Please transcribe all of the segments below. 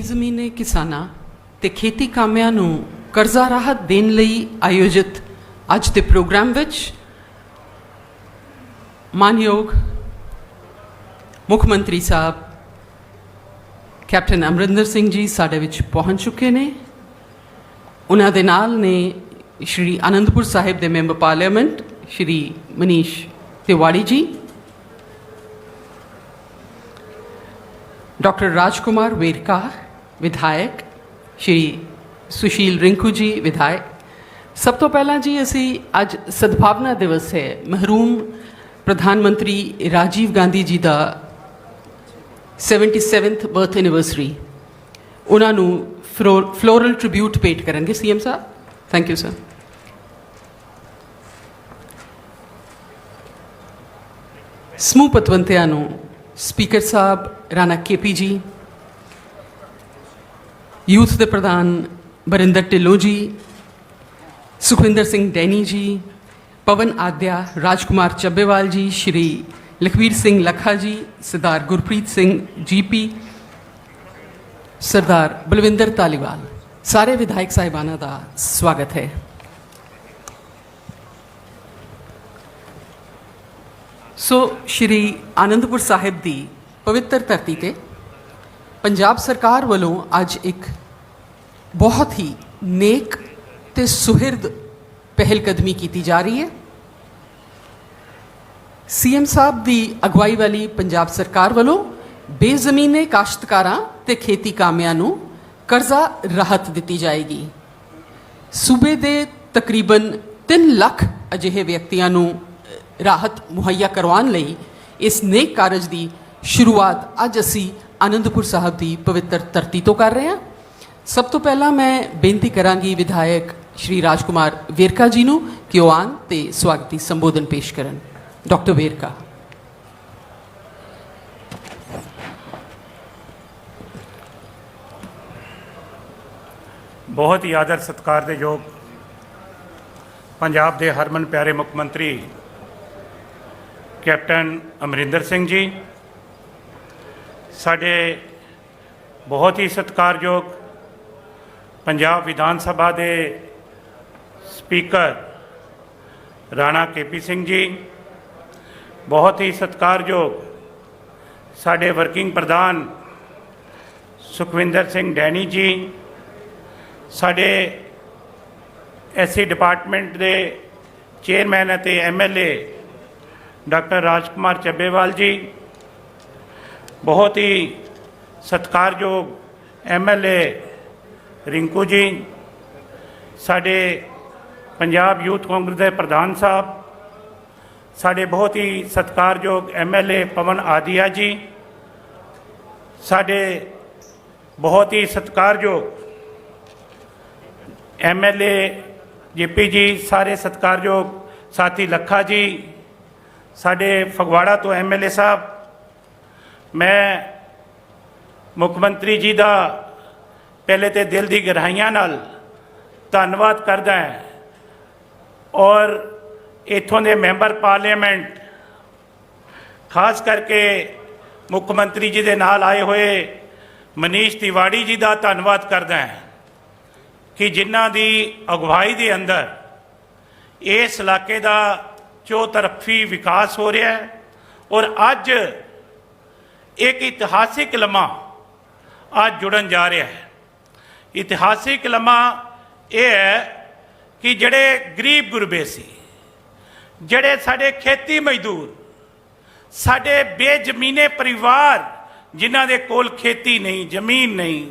ਬੇਜ਼ਮੀਨੇ ਕਿਸਾਨਾਂ ਤੇ ਖੇਤੀ ਕਾਮਿਆਂ ਨੂੰ ਕਰਜ਼ਾ ਰਾਹਤ ਦੇਣ ਲਈ ਆਯੋਜਿਤ ਅੱਜ ਦੇ ਪ੍ਰੋਗਰਾਮ ਵਿੱਚ ਮਾਨਯੋਗ ਮੁੱਖ ਮੰਤਰੀ ਸਾਹਿਬ ਕੈਪਟਨ ਅਮਰਿੰਦਰ ਸਿੰਘ ਜੀ ਸਾਡੇ ਵਿੱਚ ਪਹੁੰਚ ਚੁੱਕੇ ਨੇ। ਉਹਨਾਂ ਦੇ ਨਾਲ ਨੇ ਸ਼੍ਰੀ ਆਨੰਦਪੁਰ ਸਾਹਿਬ ਦੇ ਮੈਂਬਰ ਪਾਰਲੀਮੈਂਟ ਸ਼੍ਰੀ ਮਨੀਸ਼ ਤਿਵਾੜੀ ਜੀ, डॉक्टर राजकुमार वेरका विधायक, श्री सुशील रिंकू जी विधायक। सब तो पहला जी असी अज सद्भावना दिवस है, महरूम प्रधानमंत्री राजीव गांधी जी का 77th बर्थ एनिवर्सरी, उन्होंने फ्लोरल ट्रिब्यूट भेंट करेंगे सीएम साहब। Thank you sir. समूह पतवंतियां नूं स्पीकर साहब राणा केपी जी, यूथ के प्रधान बरिंदर ढिल्लों जी, सुखविंदर सिंह डैनी जी, पवन आद्या, राजकुमार ਚੱਬੇਵਾਲ जी, श्री लखवीर सिंह लखा जी, सरदार गुरप्रीत सिंह जीपी, सरदार बलविंदर धालीवाल, सारे विधायक साहिबाना का स्वागत है। सो श्री आनंदपुर साहिब की पवित्र धरती ते पंजाब सरकार वालों अज एक बहुत ही नेक ते सुहिरद पहलकदमी की जा रही है। सीएम साहब की अगवाई वाली पंजाब सरकार वालों बेजमीने काश्तकारां ते खेती कामियां नूं कर्जा राहत दी जाएगी। सूबे दे तकरीबन 3 लाख अजिहे व्यक्तियों नूं राहत मुहैया करवाने लई इस नेक कारज की शुरुआत अज असी आनंदपुर साहब की पवित्र धरती तो कर रहे हैं। सब तो पहला मैं बेनती करांगी विधायक श्री राजकुमार वेरका जी नूं कि वो आन ते स्वागती संबोधन पेश करन। डॉक्टर वेरका। बहुत ही आदर सत्कार दे योग पंजाब के हरमन प्यारे मुख्यमंत्री कैप्टन अमरिंदर सिंह जी, साढ़े बहुत ही सत्कारयोग पंजाब विधान सभा के स्पीकर राणा केपी सिंह जी, बहुत ही सत्कारयोग साढ़े वर्किंग प्रधान सुखविंदर सिंह डैनी जी, साढ़े एससी डिपार्टमेंट के चेयरमैन ते MLA डॉक्टर राजकुमार ਚੱਬੇਵਾਲ जी, बहुत ही सत्कारयोग MLA रिंकू जी, साढ़े पंजाब यूथ कांग्रेस के प्रधान साहब, साढ़े बहुत ही सत्कारयोग MLA पवन आदिया जी, साढ़े बहुत ही सत्कारयोग MLA JP जी, सारे सत्कारयोग साथी लखा जी, साढ़े फगवाड़ा तो MLA साहब, मैं मुख्यमंत्री जी का पहले तो दिल की गहराइयां नाल धन्नवाद करदा है और इत्थों के मैंबर पार्लीमेंट खास करके मुख्यमंत्री जी के नाल आए हुए मनीष तिवाड़ी जी का धन्नवाद करदा है कि जिन्हां दी अगवाई के अंदर इस इलाके का चौतरफी विकास हो रहा है और अज एक इतिहासिक लम्हा आज जुड़न जा रहा है। इतिहासिक लम्हा यह है कि जड़े गरीब गुरबे सी, जड़े साढ़े खेती मजदूर, साढ़े बेजमीने परिवार जिन्हां दे कोल खेती नहीं, जमीन नहीं,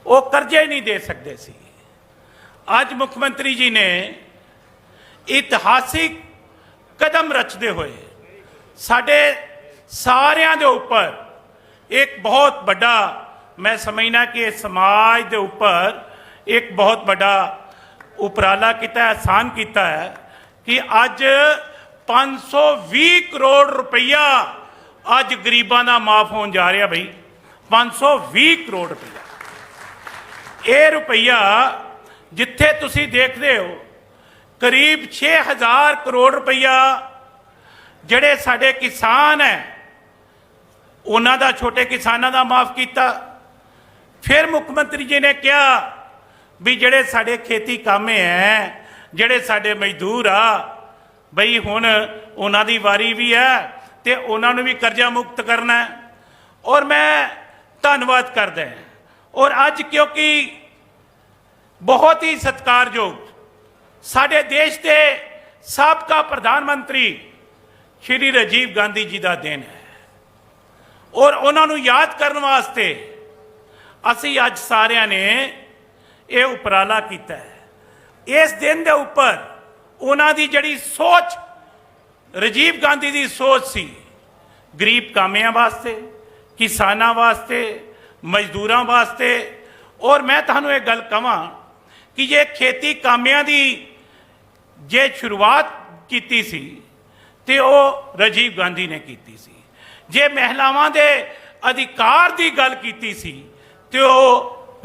वो कर्जे नहीं दे सकते सी। अज मुख्यमंत्री जी ने इतिहासिक कदम रचते हुए साढ़े सारियां दे ऊपर एक बहुत बड़ा, मैं समझना कि समाज के ऊपर एक बहुत बड़ा उपराला किया, एहसान किया है कि अज 520 करोड़ रुपया अज गरीबों का माफ होने जा रहा। भाई 520 करोड़ रुपया, ये रुपया जिथे तुसी देखते हो करीब 6000 करोड़ रुपया जड़े साढ़े किसान है उन्हों का छोटे किसानों का माफ़ किया, फिर मुख मंत्री जी ने कहा भी ਜਿਹੜੇ ਸਾਡੇ खेती कामे है, ਜਿਹੜੇ ਸਾਡੇ मजदूर आ, बई हुण उन्हां दी वारी भी है ते उन्हां नूं भी कर्जा मुक्त करना है। और मैं धन्नवाद करदा हां। और अज क्योंकि बहुत ही सत्कारयोग साडे देश के साबका प्रधानमंत्री श्री राजीव गांधी जी का दिन है, और उन्होंने याद करने वास्ते असी अज सारिਆਂ ने ये उपराला किया है। इस दिन के उपर उन्हों की जड़ी सोच, राजीव गांधी की सोच सी, गरीब कामियां वास्ते, किसानां वास्ते, मजदूरां वास्ते। और मैं तुहानूं एक गल कहां कि ये खेती कामियां की जे शुरुआत की सी ते वो राजीव गांधी ने की सी। जे महिलावां दे अधिकार की गल की सी ते वो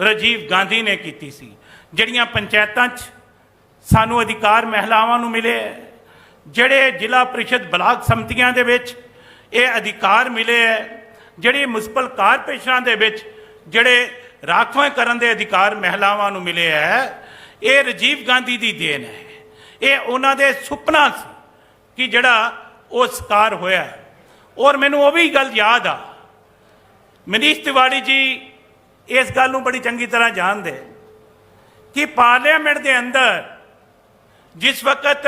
राजीव गांधी ने की सी। जड़ियां पंचायतां च सानू अधिकार महिलावां नूं मिले, जड़े जिला परिषद ब्लाक समतियां दे विच ये अधिकार मिले है, जड़ी म्युनिसिपल कारपोरेशनां दे विच जड़े राखवां करन दे अधिकार महिलावां नूं मिले है, ये राजीव गांधी दी देन है। ये उन्हां दे सुपना सी कि जड़ा वो साकार होया। और मैनूं वो भी गल याद आ, मनीष तिवाड़ी जी इस गल नूं बड़ी चंगी तरह जानदे कि पार्लियामेंट के अंदर जिस वक्त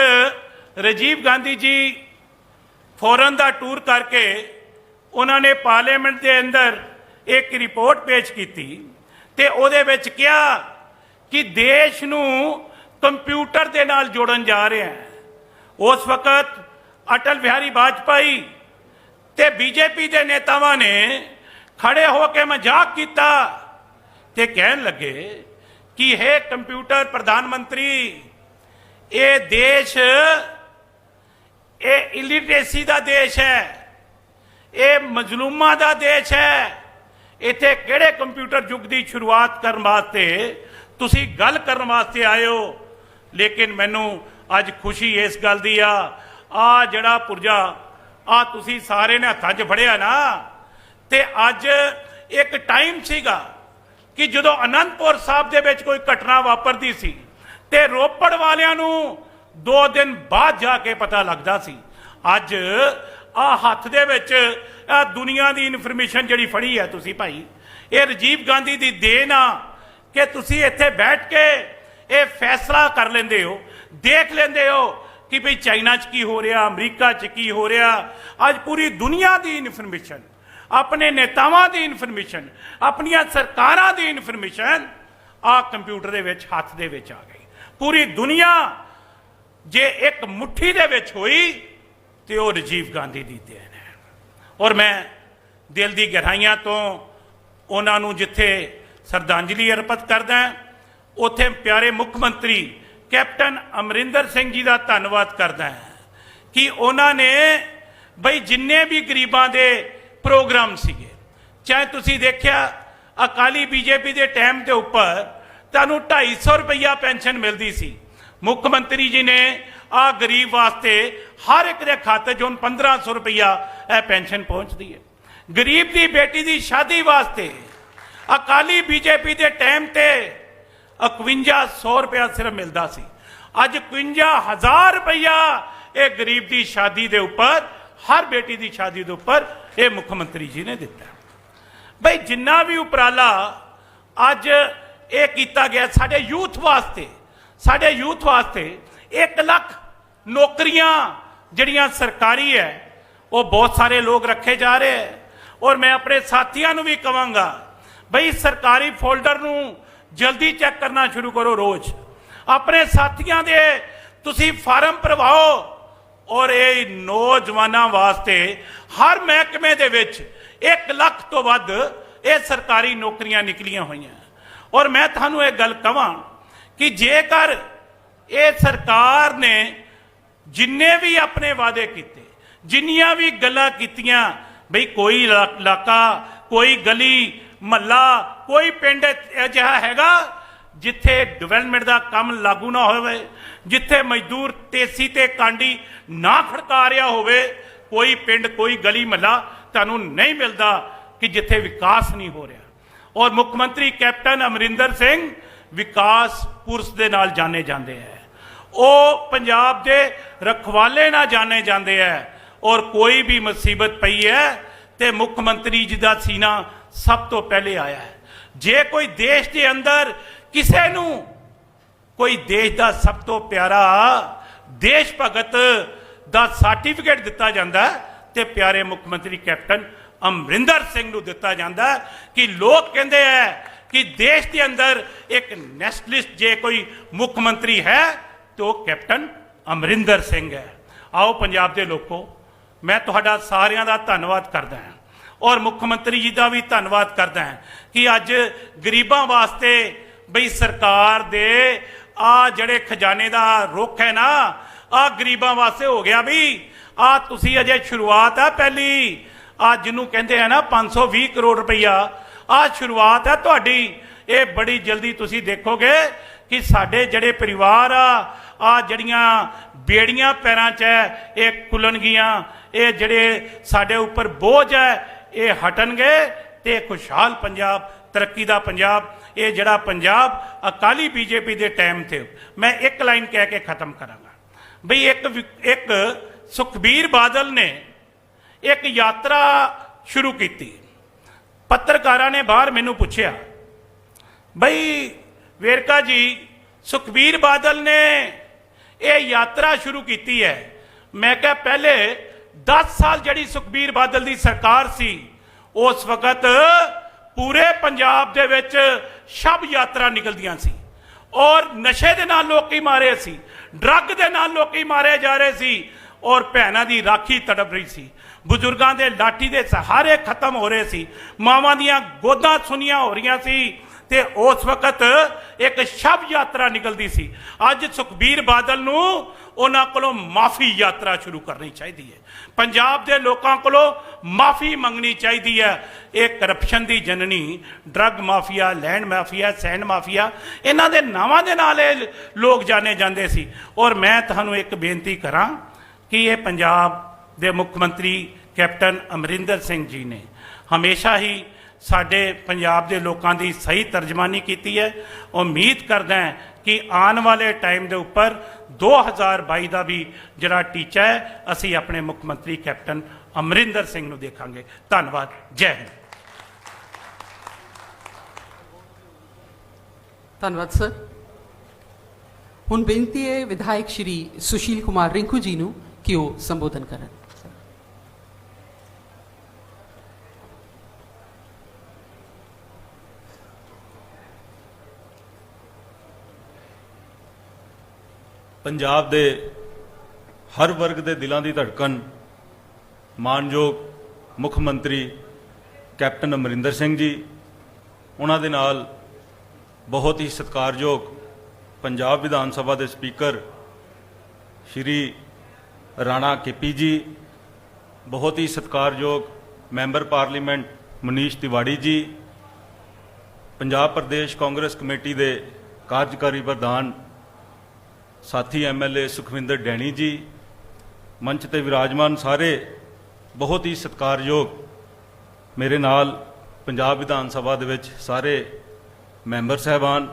राजीव गांधी जी फॉरन का टूर करके उन्होंने पार्लियामेंट के अंदर एक रिपोर्ट पेश की ते उहदे विच कहा कि देश नूं कंप्यूटर के नाल जोड़न जा रहे हैं। उस वक्त अटल बिहारी वाजपेयी ते बीजेपी के नेतावां ने खड़े होकर मजाक किया ते कहन लगे कि हे कंप्यूटर प्रधानमंत्री, ये देश ये इलिटरेसी का देश है, ये मजलूमां का देश है, इत्थे किहड़े कंप्यूटर युग की शुरुआत करने वास्ते तुसी गल करने वास्ते आए हो। लेकिन मैनू अज खुशी इस गल की आ जड़ा पुरजा आ तुसी सारे ने हत्थां च फड़िया ना, ते अज एक टाइम सीगा कि जदों आनंदपुर साहब दे विच कोई घटना वापरदी सी ते रोपड़ वालियां नूं 2 दिन बाद जाके पता लगदा सी। अज आ हत्थ दे विच आ दुनिया की इनफॉर्मेशन जिहड़ी फड़ी है तुसी भाई, ये राजीव गांधी की देन आ कि तुसी इत्थे बैठ के ये फैसला कर लेंदे हो, देख लेंदे हो कि भाई चाइना च की हो रहा, अमरीका च की हो रहा। अज पूरी दुनिया की इनफॉर्मेशन, अपने नेतावां की इनफॉर्मेशन, अपनिया सरकारां की इनफॉर्मेशन आ कंप्यूटर दे विच हत्थ दे विच आ गई। पूरी दुनिया जे एक मुट्ठी दे विच होई ते वो राजीव गांधी की देन है। और मैं दिल की गहराइयां तो उन्हां नूं जिथे श्रद्धांजलि अर्पित करदा उत्थे प्यारे मुख मंत्री कैप्टन अमरिंदर सिंह जी का धन्नवाद करदा कि उन्होंने बई जिन्ने भी गरीबां दे प्रोग्राम सीगे, चाहे तुसी देखिया अकाली बीजेपी के टाइम के उपर तुहानूं 250 रुपया पेंशन मिलती सी। मुख मंत्री जी ने आ गरीब वास्ते हर एक के खाते हुण 1500 रुपया यह पेंशन पहुँचती है। गरीब की बेटी की शादी वास्ते अकाली बीजेपी के टाइम ते 5100 रुपया सिर्फ मिलता सी, अज 51,000 रुपया ये गरीब की शादी के उपर, हर बेटी की शादी के उपर ये मुख्यमंत्री जी ने दिता। भाई जिन्ना भी उपराला अज ये किया गया साडे यूथ वास्ते, साडे यूथ वास्ते 1 लाख नौकरियां जड़ियां सरकारी है वो बहुत सारे लोग रखे जा रहे हैं। और मैं अपने साथियों भी कहांगा भाई सरकारी फोल्डर नूं जल्दी चेक करना शुरू करो, रोज अपने साथियों दे तुसी फार्म भरवाओ। और ये नौजवानों वास्ते हर महकमे दे विच 1 लाख तो वध ये सरकारी नौकरियां निकलियां हुई हैं। और मैं थानू एक गल कहां कि जेकर ये सरकार ने जिन्ने भी अपने वादे किए, जिन्नियां भी गल्लां कीतियां, बई कोई इलाका, कोई गली महला, कोई पिंड अजिहा हैगा जिथे डिवेलपमेंट का काम लागू ना होवे, जिथे मजदूर तेसी ते कांडी ना खड़का रहा होवे, कोई पिंड कोई गली महला तुहानूं नहीं मिलता कि जिथे विकास नहीं हो रहा। ਔਰ ਮੁੱਖ ਮੰਤਰੀ ਕੈਪਟਨ ਅਮਰਿੰਦਰ ਸਿੰਘ ਵਿਕਾਸ ਪੁਰਸ਼ ਦੇ ਨਾਲ ਜਾਣੇ ਜਾਂਦੇ ਹੈ। ਉਹ ਪੰਜਾਬ ਦੇ ਰਖਵਾਲੇ ਨਾਲ ਜਾਣੇ ਜਾਂਦੇ ਹੈ। ਔਰ ਕੋਈ ਵੀ ਮੁਸੀਬਤ ਪਈ ਹੈ ਤੇ ਮੁੱਖ ਮੰਤਰੀ ਜੀ ਦਾ ਸੀਨਾ ਸਭ ਤੋਂ ਪਹਿਲੇ ਆਇਆ ਹੈ। ਜੇ ਕੋਈ ਦੇਸ਼ ਦੇ ਅੰਦਰ ਕਿਸੇ ਨੂੰ ਕੋਈ ਦੇਸ਼ ਦਾ ਸਭ ਤੋਂ ਪਿਆਰਾ ਦੇਸ਼ ਭਗਤ ਦਾ ਸਰਟੀਫਿਕੇਟ ਦਿੱਤਾ ਜਾਂਦਾ ਤੇ ਪਿਆਰੇ ਮੁੱਖ ਮੰਤਰੀ ਕੈਪਟਨ ਅਮਰਿੰਦਰ ਸਿੰਘ ਨੂੰ ਦਿੱਤਾ ਜਾਂਦਾ ਕਿ ਲੋਕ ਕਹਿੰਦੇ ਹੈ ਕਿ ਦੇਸ਼ ਦੇ ਅੰਦਰ ਇੱਕ ਨੈਸ਼ਨਲਿਸਟ ਜੇ ਕੋਈ ਮੁੱਖ ਮੰਤਰੀ ਹੈ तो कैप्टन अमरिंदर सिंह है। आओ पंजाब के लोगों, मैं तुहाडा सारियां दा धन्नवाद करदा हां और मुख मंत्री जी का भी धन्नवाद करदा हां कि अज गरीबां वास्ते बई सरकार दे आ जड़े खजाने का रुख है ना, आ गरीबां वास्ते हो गया भी। आ तुसी अजे शुरुआत है पहली, आ जिन्हों कहते हैं ना 520 करोड़ रुपया, आ शुरुआत है तुहाडी। ये बड़ी जल्दी तुसी देखोगे कि साडे जड़े परिवार आ जड़ियां बेड़ियां पैरां च है ये खुलणगियां, ये जड़े साडे उपर बोझ है ये हटणगे ते खुशहाल पंजाब, तरक्की दा पंजाब, ये जड़ा पंजाब अकाली बीजेपी दे टाइम थे। मैं एक लाइन कह के खत्म करांगा बई एक सुखबीर बादल ने एक यात्रा शुरू की। पत्रकारां ने बाहर मैनू पुछया बई वेरका जी सुखबीर बादल ने ये यात्रा शुरू की है। मैं क्या पहले 10 साल जड़ी सुखबीर बादल की सरकार सी उस वक्त पूरे पंजाब दे विच शब यात्रा निकलदियां सी और नशे दे नाल लोकी मारे सी, ड्रग दे नाल लोकी मारे जा रहे सी और भैनां दी राखी तड़प रही सी, बुजुर्गां दे लाठी दे सहारे खत्म हो रहे सी, मावां दियां गोदां सुनियां हो रही सी ते उस वक्त एक शब यात्रा निकलती सी। अज सुखबीर बादल नूं उन्हां कोलों माफ़ी यात्रा शुरू करनी चाहिए है। पंजाब के लोगों कोलों माफ़ी मंगनी चाहिए है। ये करप्शन की जननी drug mafia, land mafia, sand mafia, इन्हां दे नावां दे नाल लोग जाने जाते सी। और मैं तुहानूं एक बेनती करां कि ये पंजाब के मुख मंत्री कैप्टन अमरिंदर सिंह जी ने हमेशा ही साडे पंजाब के लोगों की सही तर्जमानी की है। उम्मीद करदा है कि आने वाले टाइम के उपर 2022 का भी जरा टीचा है असी अपने मुख मंत्री कैप्टन अमरिंदर सिंह नूं देखांगे। धन्नवाद, जय हिंद। धन्यवाद सर। हुण बेनती है विधायक श्री सुशील कुमार रिंकू जी नूं कि वो संबोधन करन। पंजाब दे हर वर्ग के दिलों की धड़कन मानयोग मुख मंत्री कैप्टन अमरिंदर सिंह जी, उन्हां दे नाल बहुत ही सत्कारयोग पंजाब विधान सभा के स्पीकर श्री राणा केपी जी, बहुत ही सत्कारयोग मैंबर पार्लीमेंट मनीष तिवाड़ी जी, पंजाब प्रदेश कांग्रेस कमेटी के कार्यकारी प्रधान साथी MLA सुखविंदर डैनी जी, मंच ते विराजमान सारे बहुत ही सत्कारयोग मेरे नाल पंजाब विधान सभा दे विच सारे मैंबर साहबान,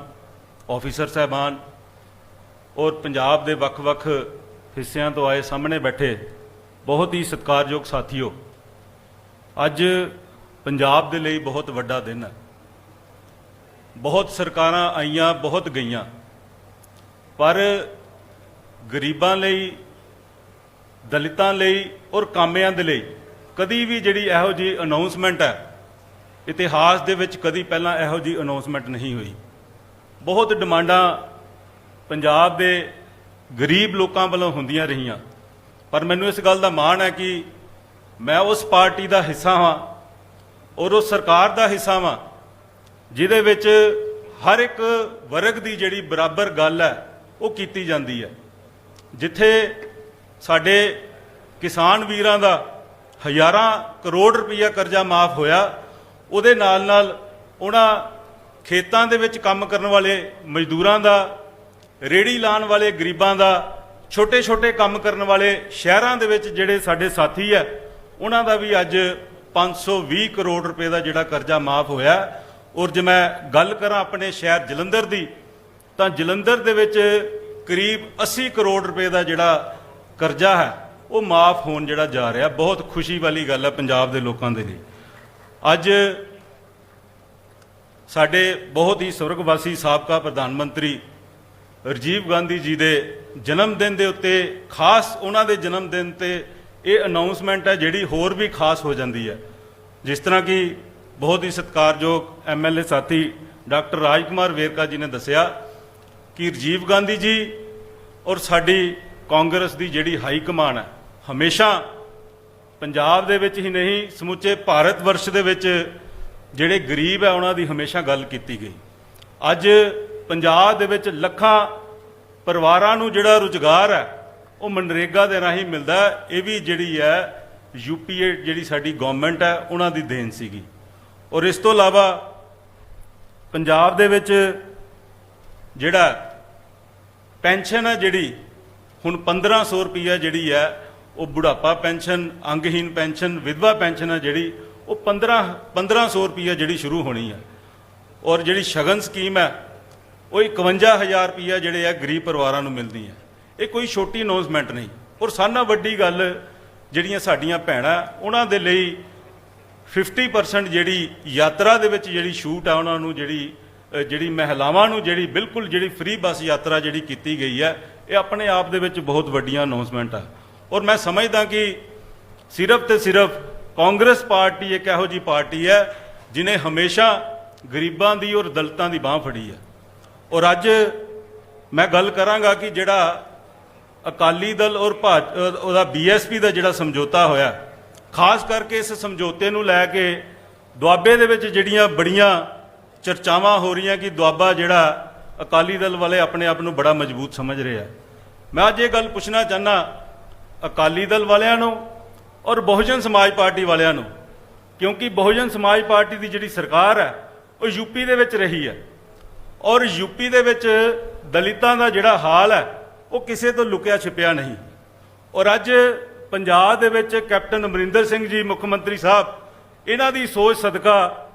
ऑफिसर साहबान और पंजाब दे वख-वख हिस्सियां तो आए सामने बैठे बहुत ही सत्कारयोग साथियों, अज पंजाब दे लई बहुत वड्डा दिन है। बहुत सरकारां आईयां, बहुत गईयां, पर गरीबां लई, दलितां लई और कामियां दे लई कदी भी जिहड़ी इहो जी अनाउंसमेंट है इतिहास दे विच कदी पहलां इहो जी अनाउंसमेंट नहीं हुई। बहुत डिमांडां पंजाब दे गरीब लोकां वल्लों हुंदियां रहीआं, पर मैनूं इस गल दा माण है कि मैं उस पार्टी का हिस्सा हाँ और उस सरकार का हिस्सा हाँ जिहदे विच हर एक वर्ग की जिहड़ी बराबर गल है वो कीती जांदी है। जिथे साडे किसान वीरां दा हज़ारां करोड़ रुपया कर्जा माफ़ होया, उहदे नाल नाल उन्हां खेतां दे विच काम करन वाले मजदूरां दा, रेहड़ी लाण वाले गरीबां दा, छोटे छोटे काम करन वाले शहरां दे विच जिहड़े साडे साथी है उन्हां दा भी अज 520 करोड़ रुपए का जिहड़ा कर्जा माफ़ होया ਔਰ ਜੇ ਮੈਂ ਗੱਲ ਕਰਾਂ ਆਪਣੇ ਸ਼ਹਿਰ ਜਲੰਧਰ ਦੀ, ਤਾਂ ਜਲੰਧਰ ਦੇ ਵਿੱਚ ਕਰੀਬ 80 ਕਰੋੜ ਰੁਪਏ ਦਾ ਜਿਹੜਾ ਕਰਜ਼ਾ ਹੈ ਉਹ ਮਾਫ ਹੋਣ ਜਿਹੜਾ ਜਾ ਰਿਹਾ। ਬਹੁਤ ਖੁਸ਼ੀ ਵਾਲੀ ਗੱਲ ਹੈ ਪੰਜਾਬ ਦੇ ਲੋਕਾਂ ਦੇ ਲਈ। ਅੱਜ ਸਾਡੇ ਬਹੁਤ ਹੀ ਸਵਰਗਵਾਸੀ ਸਾਬਕਾ ਪ੍ਰਧਾਨ ਮੰਤਰੀ ਰਾਜੀਵ ਗਾਂਧੀ ਜੀ ਦੇ ਜਨਮ ਦਿਨ ਦੇ ਉੱਤੇ, ਖਾਸ ਉਹਨਾਂ ਦੇ ਜਨਮ ਦਿਨ ਤੇ ਇਹ ਅਨਾਉਂਸਮੈਂਟ ਹੈ ਜਿਹੜੀ ਹੋਰ ਵੀ ਖਾਸ ਹੋ ਜਾਂਦੀ ਹੈ। ਜਿਸ ਤਰ੍ਹਾਂ ਕਿ ਬਹੁਤ ਹੀ ਸਤਿਕਾਰਯੋਗ ਐਮਐਲਏ ਸਾਥੀ ਡਾਕਟਰ ਰਾਜਕੁਮਾਰ ਵੇਰਕਾ ਜੀ ਨੇ ਦੱਸਿਆ ਕਿ ਰਾਜੀਵ ਗਾਂਧੀ ਜੀ ਔਰ ਸਾਡੀ ਕਾਂਗਰਸ ਦੀ ਜਿਹੜੀ ਹਾਈ ਕਮਾਨ ਹੈ, ਹਮੇਸ਼ਾ ਪੰਜਾਬ ਦੇ ਵਿੱਚ ਹੀ ਨਹੀਂ ਸਮੁੱਚੇ ਭਾਰਤ ਵਰਸ਼ ਦੇ ਵਿੱਚ ਜਿਹੜੇ ਗਰੀਬ ਹੈ ਉਹਨਾਂ ਦੀ ਹਮੇਸ਼ਾ ਗੱਲ ਕੀਤੀ ਗਈ। ਅੱਜ ਪੰਜਾਬ ਦੇ ਵਿੱਚ ਲੱਖਾਂ ਪਰਿਵਾਰਾਂ ਨੂੰ ਜਿਹੜਾ ਰੁਜ਼ਗਾਰ ਹੈ ਉਹ ਮਨਰੇਗਾ ਦੇ ਰਾਹੀਂ ਮਿਲਦਾ। ਇਹ ਵੀ ਜਿਹੜੀ ਹੈ ਯੂਪੀਏ ਜਿਹੜੀ ਸਾਡੀ ਗਵਰਨਮੈਂਟ ਹੈ ਉਹਨਾਂ ਦੀ ਦੇਣ ਸੀਗੀ। ਔਰ ਇਸ ਤੋਂ ਇਲਾਵਾ ਪੰਜਾਬ ਦੇ ਵਿੱਚ ਜਿਹੜਾ ਪੈਨਸ਼ਨ ਹੈ ਜਿਹੜੀ ਹੁਣ 1500 ਰੁਪਈਆ ਜਿਹੜੀ ਹੈ ਉਹ ਬੁਢਾਪਾ ਪੈਨਸ਼ਨ, ਅੰਗਹੀਨ ਪੈਨਸ਼ਨ, ਵਿਧਵਾ ਪੈਨਸ਼ਨ ਹੈ ਜਿਹੜੀ ਉਹ 1500 ਰੁਪਈਆ ਜਿਹੜੀ ਸ਼ੁਰੂ ਹੋਣੀ ਹੈ। ਔਰ ਜਿਹੜੀ ਸ਼ਗਨ ਸਕੀਮ ਹੈ ਉਹ 51000 ਰੁਪਈਆ ਜਿਹੜੇ ਆ ਗਰੀਬ ਪਰਿਵਾਰਾਂ ਨੂੰ ਮਿਲਦੀ ਹੈ। ਇਹ ਕੋਈ ਛੋਟੀ ਅਨਾਉਂਸਮੈਂਟ ਨਹੀਂ। ਔਰ ਸਾਰਿਆਂ ਨਾਲੋਂ ਵੱਡੀ ਗੱਲ ਜਿਹੜੀਆਂ ਸਾਡੀਆਂ ਭੈਣਾਂ ਉਹਨਾਂ ਦੇ ਲਈ 50% ਜਿਹੜੀ ਯਾਤਰਾ ਦੇ ਵਿੱਚ ਜਿਹੜੀ ਛੂਟ ਆ ਉਹਨਾਂ ਨੂੰ ਜਿਹੜੀ ਮਹਿਲਾਵਾਂ ਨੂੰ ਜਿਹੜੀ ਬਿਲਕੁਲ ਜਿਹੜੀ ਫ੍ਰੀ ਬੱਸ ਯਾਤਰਾ ਜਿਹੜੀ ਕੀਤੀ ਗਈ ਹੈ, ਇਹ ਆਪਣੇ ਆਪ ਦੇ ਵਿੱਚ ਬਹੁਤ ਵੱਡੀਆਂ ਅਨਾਉਂਸਮੈਂਟ ਆ। ਔਰ ਮੈਂ ਸਮਝਦਾ ਕਿ ਸਿਰਫ ਤੇ ਸਿਰਫ ਕਾਂਗਰਸ ਪਾਰਟੀ ਇੱਕ ਇਹੋ ਜਿਹੀ ਪਾਰਟੀ ਹੈ ਜਿਨੇ ਹਮੇਸ਼ਾ ਗਰੀਬਾਂ ਦੀ ਔਰ ਦਲਿਤਾਂ ਦੀ ਬਾਹ ਫੜੀ ਹੈ। ਔਰ ਅੱਜ ਮੈਂ ਗੱਲ ਕਰਾਂਗਾ ਕਿ ਜਿਹੜਾ ਅਕਾਲੀ ਦਲ ਔਰ ਉਹਦਾ ਬੀਐਸਪੀ ਦਾ ਜਿਹੜਾ ਸਮਝੌਤਾ ਹੋਇਆ, ਖਾਸ ਕਰਕੇ ਇਸ ਸਮਝੌਤੇ ਨੂੰ ਲੈ ਕੇ ਦੁਆਬੇ ਦੇ ਵਿੱਚ ਜਿਹੜੀਆਂ ਬੜੀਆਂ ਚਰਚਾਵਾਂ ਹੋ ਰਹੀਆਂ ਕਿ ਦੁਆਬਾ ਜਿਹੜਾ ਅਕਾਲੀ ਦਲ ਵਾਲੇ ਆਪਣੇ ਆਪ ਨੂੰ ਬੜਾ ਮਜ਼ਬੂਤ ਸਮਝ ਰਹੇ ਆ। ਮੈਂ ਅੱਜ ਇਹ ਗੱਲ ਪੁੱਛਣਾ ਚਾਹੁੰਦਾ ਅਕਾਲੀ ਦਲ ਵਾਲਿਆਂ ਨੂੰ ਔਰ ਬਹੁਜਨ ਸਮਾਜ ਪਾਰਟੀ ਵਾਲਿਆਂ ਨੂੰ, ਕਿਉਂਕਿ ਬਹੁਜਨ ਸਮਾਜ ਪਾਰਟੀ ਦੀ ਜਿਹੜੀ ਸਰਕਾਰ ਹੈ ਉਹ ਯੂਪੀ ਦੇ ਵਿੱਚ ਰਹੀ ਹੈ ਔਰ ਯੂਪੀ ਦੇ ਵਿੱਚ ਦਲਿਤਾਂ ਦਾ ਜਿਹੜਾ ਹਾਲ ਹੈ ਉਹ ਕਿਸੇ ਤੋਂ ਲੁਕਿਆ ਛਿਪਿਆ ਨਹੀਂ। ਔਰ ਅੱਜ ਪੰਜਾਬ ਦੇ ਵਿੱਚ ਕੈਪਟਨ ਅਮਰਿੰਦਰ ਸਿੰਘ ਜੀ ਮੁੱਖ ਮੰਤਰੀ ਸਾਹਿਬ, ਇਹਨਾਂ ਦੀ ਸੋਚ ਸਦਕਾ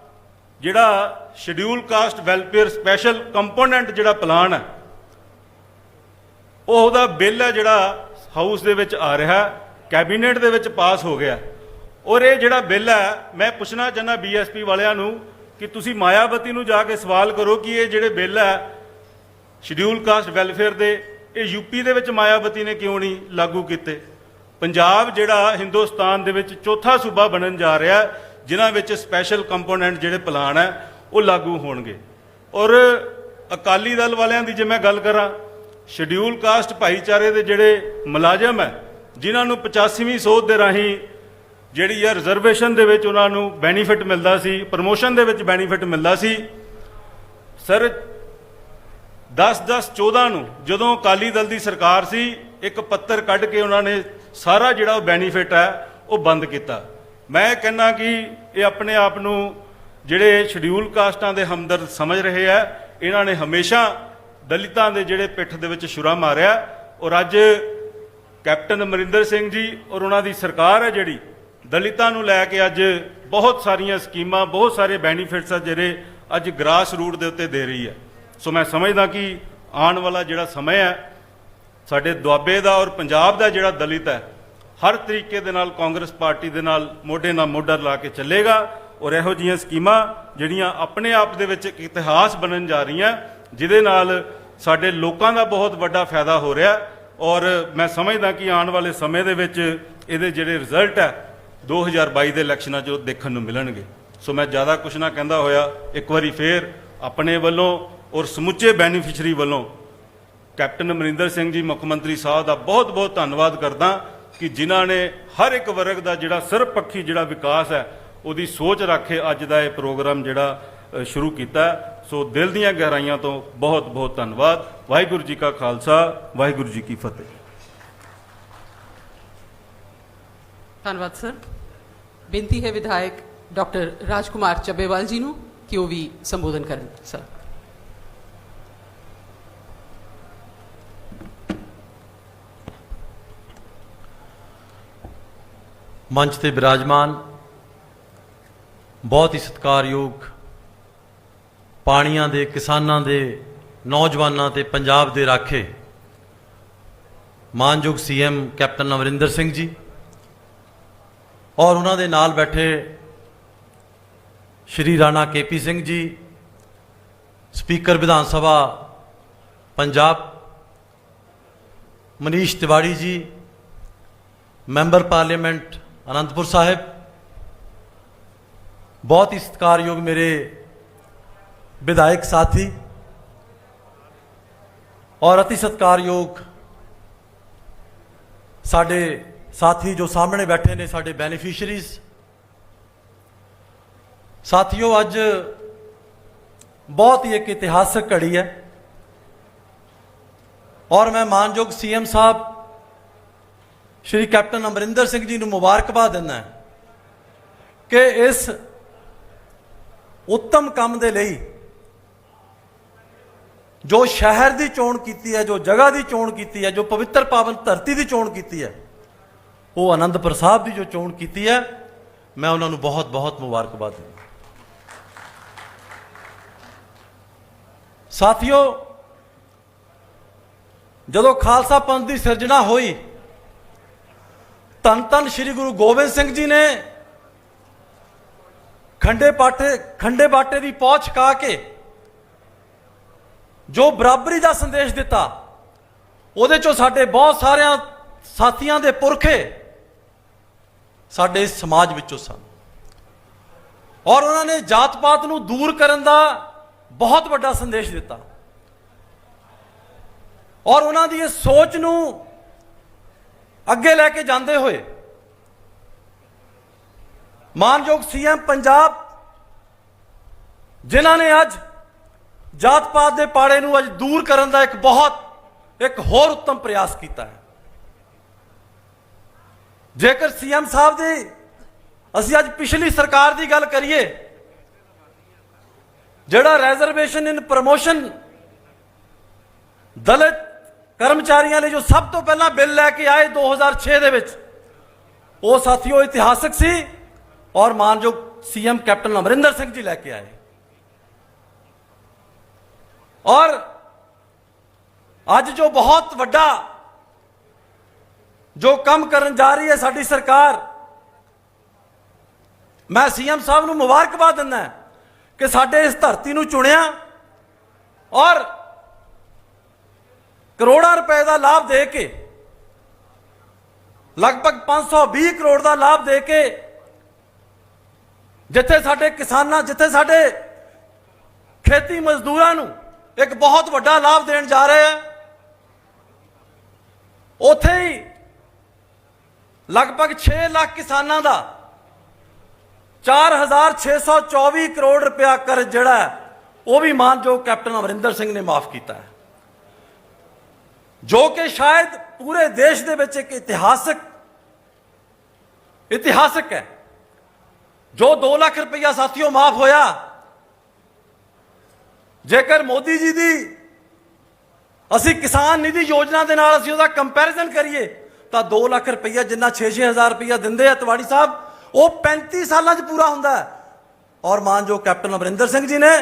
ਜਿਹੜਾ schedule caste welfare special component ਜਿਹੜਾ ਪਲਾਨ ਹੈ ਉਹਦਾ ਬਿੱਲ ਹੈ ਜਿਹੜਾ ਹਾਊਸ ਦੇ ਵਿੱਚ ਆ ਰਿਹਾ, ਕੈਬਨਿਟ ਦੇ ਵਿੱਚ ਪਾਸ ਹੋ ਗਿਆ। ਔਰ ਇਹ ਜਿਹੜਾ ਬਿੱਲ ਹੈ ਮੈਂ ਪੁੱਛਣਾ ਚਾਹੁੰਦਾ ਬੀਐਸਪੀ ਵਾਲਿਆਂ ਨੂੰ ਕਿ ਤੁਸੀਂ ਮਾਇਆਵਤੀ ਨੂੰ ਜਾ ਕੇ ਸਵਾਲ ਕਰੋ ਕਿ ਇਹ ਜਿਹੜੇ ਬਿੱਲ ਹੈ ਸ਼ਡਿਊਲ ਕਾਸਟ ਵੈਲਫੇਅਰ ਦੇ, ਇਹ ਯੂਪੀ ਦੇ ਵਿੱਚ ਮਾਇਆਵਤੀ ਨੇ ਕਿਉਂ ਨਹੀਂ ਲਾਗੂ ਕੀਤੇ। ਪੰਜਾਬ ਜਿਹੜਾ ਹਿੰਦੁਸਤਾਨ ਦੇ ਵਿੱਚ ਚੌਥਾ ਸੂਬਾ ਬਣਨ ਜਾ ਰਿਹਾ ਜਿਨ੍ਹਾਂ ਵਿੱਚ ਸਪੈਸ਼ਲ ਕੰਪੋਨੈਂਟ ਜਿਹੜੇ ਪਲਾਨ ਹੈ ਉਹ ਲਾਗੂ ਹੋਣਗੇ। ਔਰ ਅਕਾਲੀ ਦਲ ਵਾਲਿਆਂ ਦੀ ਜੇ ਮੈਂ ਗੱਲ ਕਰਾਂ, ਸ਼ਡਿਊਲ ਕਾਸਟ ਭਾਈਚਾਰੇ ਦੇ ਜਿਹੜੇ ਮੁਲਾਜ਼ਮ ਹੈ ਜਿਨ੍ਹਾਂ ਨੂੰ 85ਵੀਂ ਸੋਧ ਦੇ ਰਾਹੀਂ ਜਿਹੜੀ ਹੈ ਰਿਜ਼ਰਵੇਸ਼ਨ ਦੇ ਵਿੱਚ ਉਹਨਾਂ ਨੂੰ ਬੈਨੀਫਿਟ ਮਿਲਦਾ ਸੀ, ਪ੍ਰਮੋਸ਼ਨ ਦੇ ਵਿੱਚ ਬੈਨੀਫਿਟ ਮਿਲਦਾ ਸੀ। ਸਰ 10/10/14 ਨੂੰ ਜਦੋਂ ਅਕਾਲੀ ਦਲ ਦੀ ਸਰਕਾਰ ਸੀ ਇੱਕ ਪੱਤਰ ਕੱਢ ਕੇ ਉਹਨਾਂ ਨੇ ਸਾਰਾ ਜਿਹੜਾ ਉਹ ਬੈਨੀਫਿਟ ਹੈ ਉਹ ਬੰਦ ਕੀਤਾ। ਮੈਂ ਕਹਿੰਦਾ ਕਿ ਇਹ ਆਪਣੇ ਆਪ ਨੂੰ ਜਿਹੜੇ ਸ਼ਡਿਊਲ ਕਾਸਟਾਂ ਦੇ ਹਮਦਰਦ ਸਮਝ ਰਹੇ ਆ, ਇਹਨਾਂ ਨੇ ਹਮੇਸ਼ਾ ਦਲਿਤਾਂ ਦੇ ਜਿਹੜੇ ਪਿੱਠ ਦੇ ਵਿੱਚ ਛੁਰਾ ਮਾਰਿਆ। ਔਰ ਅੱਜ ਕੈਪਟਨ ਅਮਰਿੰਦਰ ਸਿੰਘ ਜੀ ਔਰ ਉਹਨਾਂ ਦੀ ਸਰਕਾਰ ਹੈ ਜਿਹੜੀ ਦਲਿਤਾਂ ਨੂੰ ਲੈ ਕੇ ਅੱਜ ਬਹੁਤ ਸਾਰੀਆਂ ਸਕੀਮਾਂ, ਬਹੁਤ ਸਾਰੇ ਬੈਨੀਫਿਟਸ ਆ ਜਿਹੜੇ ਅੱਜ ਗ੍ਰਾਸ ਰੂਟ ਦੇ ਉੱਤੇ ਦੇ ਰਹੀ ਹੈ। ਸੋ ਮੈਂ ਸਮਝਦਾ ਕਿ ਆਉਣ ਵਾਲਾ ਜਿਹੜਾ ਸਮਾਂ ਹੈ ਸਾਡੇ ਦੁਆਬੇ ਦਾ ਔਰ ਪੰਜਾਬ ਦਾ ਜਿਹੜਾ ਦਲਿਤ ਹੈ ਹਰ ਤਰੀਕੇ ਦੇ ਨਾਲ ਕਾਂਗਰਸ ਪਾਰਟੀ ਦੇ ਨਾਲ ਮੋਢੇ ਨਾਲ ਮੋਢਾ ਲਾ ਕੇ ਚੱਲੇਗਾ। ਔਰ ਇਹੋ ਜਿਹੀਆਂ ਸਕੀਮਾਂ ਜਿਹੜੀਆਂ ਆਪਣੇ ਆਪ ਦੇ ਵਿੱਚ ਇੱਕ ਇਤਿਹਾਸ ਬਣਨ ਜਾ ਰਹੀਆਂ ਜਿਹਦੇ ਨਾਲ ਸਾਡੇ ਲੋਕਾਂ ਦਾ ਬਹੁਤ ਵੱਡਾ ਫਾਇਦਾ ਹੋ ਰਿਹਾ। ਔਰ ਮੈਂ ਸਮਝਦਾ ਕਿ ਆਉਣ ਵਾਲੇ ਸਮੇਂ ਦੇ ਵਿੱਚ ਇਹਦੇ ਜਿਹੜੇ ਰਿਜ਼ਲਟ ਹੈ 2022 ਦੇ ਇਲੈਕਸ਼ਨਾਂ 'ਚ ਦੇਖਣ ਨੂੰ ਮਿਲਣਗੇ। ਸੋ ਮੈਂ ਜ਼ਿਆਦਾ ਕੁਝ ਨਾ ਕਹਿੰਦਾ ਹੋਇਆ ਇੱਕ ਵਾਰੀ ਫੇਰ ਆਪਣੇ ਵੱਲੋਂ ਔਰ ਸਮੁੱਚੇ ਬੈਨੀਫਿਸ਼ਰੀ ਵੱਲੋਂ ਕੈਪਟਨ ਅਮਰਿੰਦਰ ਸਿੰਘ ਜੀ ਮੁੱਖ ਮੰਤਰੀ ਸਾਹਿਬ ਦਾ ਬਹੁਤ ਬਹੁਤ ਧੰਨਵਾਦ ਕਰਦਾ ਕਿ ਜਿਨ੍ਹਾਂ ਨੇ ਹਰ ਇੱਕ ਵਰਗ ਦਾ ਜਿਹੜਾ ਸਰਬਪੱਖੀ ਜਿਹੜਾ ਵਿਕਾਸ ਹੈ ਉਹਦੀ ਸੋਚ ਰੱਖ ਕੇ ਅੱਜ ਦਾ ਇਹ ਪ੍ਰੋਗਰਾਮ ਜਿਹੜਾ ਸ਼ੁਰੂ ਕੀਤਾ। ਸੋ ਦਿਲ ਦੀਆਂ ਗਹਿਰਾਈਆਂ ਤੋਂ ਬਹੁਤ ਬਹੁਤ ਧੰਨਵਾਦ। ਵਾਹਿਗੁਰੂ ਜੀ ਕਾ ਖਾਲਸਾ, ਵਾਹਿਗੁਰੂ ਜੀ ਕੀ ਫਤਿਹ। ਧੰਨਵਾਦ ਸਰ। ਬੇਨਤੀ ਹੈ ਵਿਧਾਇਕ ਡਾਕਟਰ ਰਾਜਕੁਮਾਰ ਚੱਬੇਵਾਲ ਜੀ ਨੂੰ ਕਿ ਉਹ ਵੀ ਸੰਬੋਧਨ ਕਰਨ। ਸਰ ਮੰਚ ਤੇ ਵਿਰਾਜਮਾਨ ਬਹੁਤ ਹੀ ਸਤਿਕਾਰਯੋਗ ਪਾਣੀਆਂ ਦੇ, ਕਿਸਾਨਾਂ ਦੇ, ਨੌਜਵਾਨਾਂ ਤੇ ਪੰਜਾਬ ਦੇ ਰਾਖੇ ਮਾਨਯੋਗ ਸੀਐਮ ਕੈਪਟਨ ਅਮਰਿੰਦਰ ਸਿੰਘ ਜੀ ਔਰ ਉਹਨਾਂ ਦੇ ਨਾਲ ਬੈਠੇ ਸ਼੍ਰੀ ਰਾਣਾ ਕੇਪੀ ਸਿੰਘ ਜੀ, ਸਪੀਕਰ ਵਿਧਾਨ ਸਭਾ ਪੰਜਾਬ ਮਨੀਸ਼ ਤਿਵਾੜੀ ਜੀ, ਮੈਂਬਰ ਪਾਰਲੀਮੈਂਟ ਅਨੰਦਪੁਰ ਸਾਹਿਬ, बहुत ही सत्कारयोग मेरे विधायक साथी और अति सत्कारयोग साडे साथी जो सामने बैठे ने, साडे बेनीफिशरीज साथियों, अज बहुत ही एक इतिहासक घड़ी है और मैं मानयोग सीएम साहब श्री कैप्टन अमरिंदर सिंह जी को मुबारकबाद दिंदा कि इस उत्तम काम दे लई जो शहर की चोण की है, जो जगह की चोण की है, जो पवित्र पावन धरती की चोण की है, वो आनंदपुर साहब की जो चोण की है, मैं उन्होंने बहुत बहुत मुबारकबाद दूँ। साथियों, जदों खालसा पंथ की सिरजना हुई, धन धन श्री गुरु गोबिंद सिंह जी ने खंडे बाटे की पहुंच का के जो बराबरी का संदेश दिता, उहदे चों साडे बहुत सारे साथियों के पुरखे साडे इस समाज विचों सन और उन्होंने जात पात नूं दूर करन दा बहुत बड़ा संदेश दिता और उन्हों की इस सोच नूं अगे लैके जाते हुए मानयोग सीएम पंजाब जिन्हों ने अज जात पात के पाड़े नूं अज दूर करने का एक होर उत्तम प्रयास किया है। जेकर सीएम साहब की असी अज पिछली सरकार की गल करिए, जिहड़ा रिजर्वेशन इन प्रमोशन दलित कर्मचारियों ने जो सब तो पहला बिल लैके आए 2006 दे विच, वो साथियों इतिहासक सी और मानयोग सीएम कैप्टन अमरिंदर सिंह जी लैके आए और अज जो बहुत वड्डा जो काम करन जा रही है साडी सरकार, मैं सीएम साहब नूं मुबारकबाद दिंदा कि साडे इस धरती नूं चुनिया और करोड़ों रुपए का लाभ दे के, लगभग 520 करोड़ का लाभ दे के, जिथे साडे किसानां, जिथे साडे खेती मजदूरां नूं एक बहुत बड़ा लाभ देन जा रहे हैं, उथे ही लगभग 6 लाख किसानां दा 4624 करोड़ रुपया कर्ज जिहड़ा है वो भी मानयोग कैप्टन अमरिंदर सिंह ने माफ किया है, जो कि शायद पूरे देश दे विच एक इतिहासक है। जो 2 लाख रुपया साथियों माफ होया, जेकर मोदी जी की असी किसान निधि योजना के नाल असी उहदा कंपैरिजन करिए तो 2 लाख रुपया जिन्ना 6-6 हज़ार रुपया दिंदे आ तिवाड़ी साहब, वो 35 सालों च पूरा हुंदा है। और मानयोग कैप्टन अमरिंदर सिंह जी ने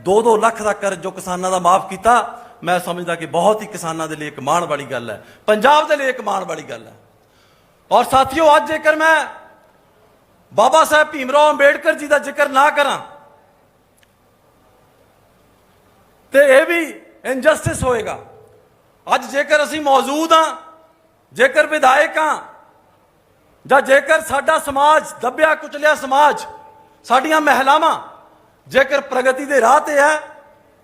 2-2 लाख का कर्ज जो किसानों का माफ किया, मैं समझदा कि बहुत ही किसानों के लिए एक माण वाली गल है, पंजाब के लिए एक माण वाली गल है। और साथियों, अज जेकर मैं बाबा साहब भीमराव अंबेडकर जी का जिक्र ना करा तो यह भी इनजस्टिस होएगा। अज जेकर असी मौजूद हाँ, जेकर विधायक हाँ, ਜਾਂ जेकर साडा समाज दबिया कुचलिया समाज, साडियां महिलावां जेकर प्रगति के राह ते है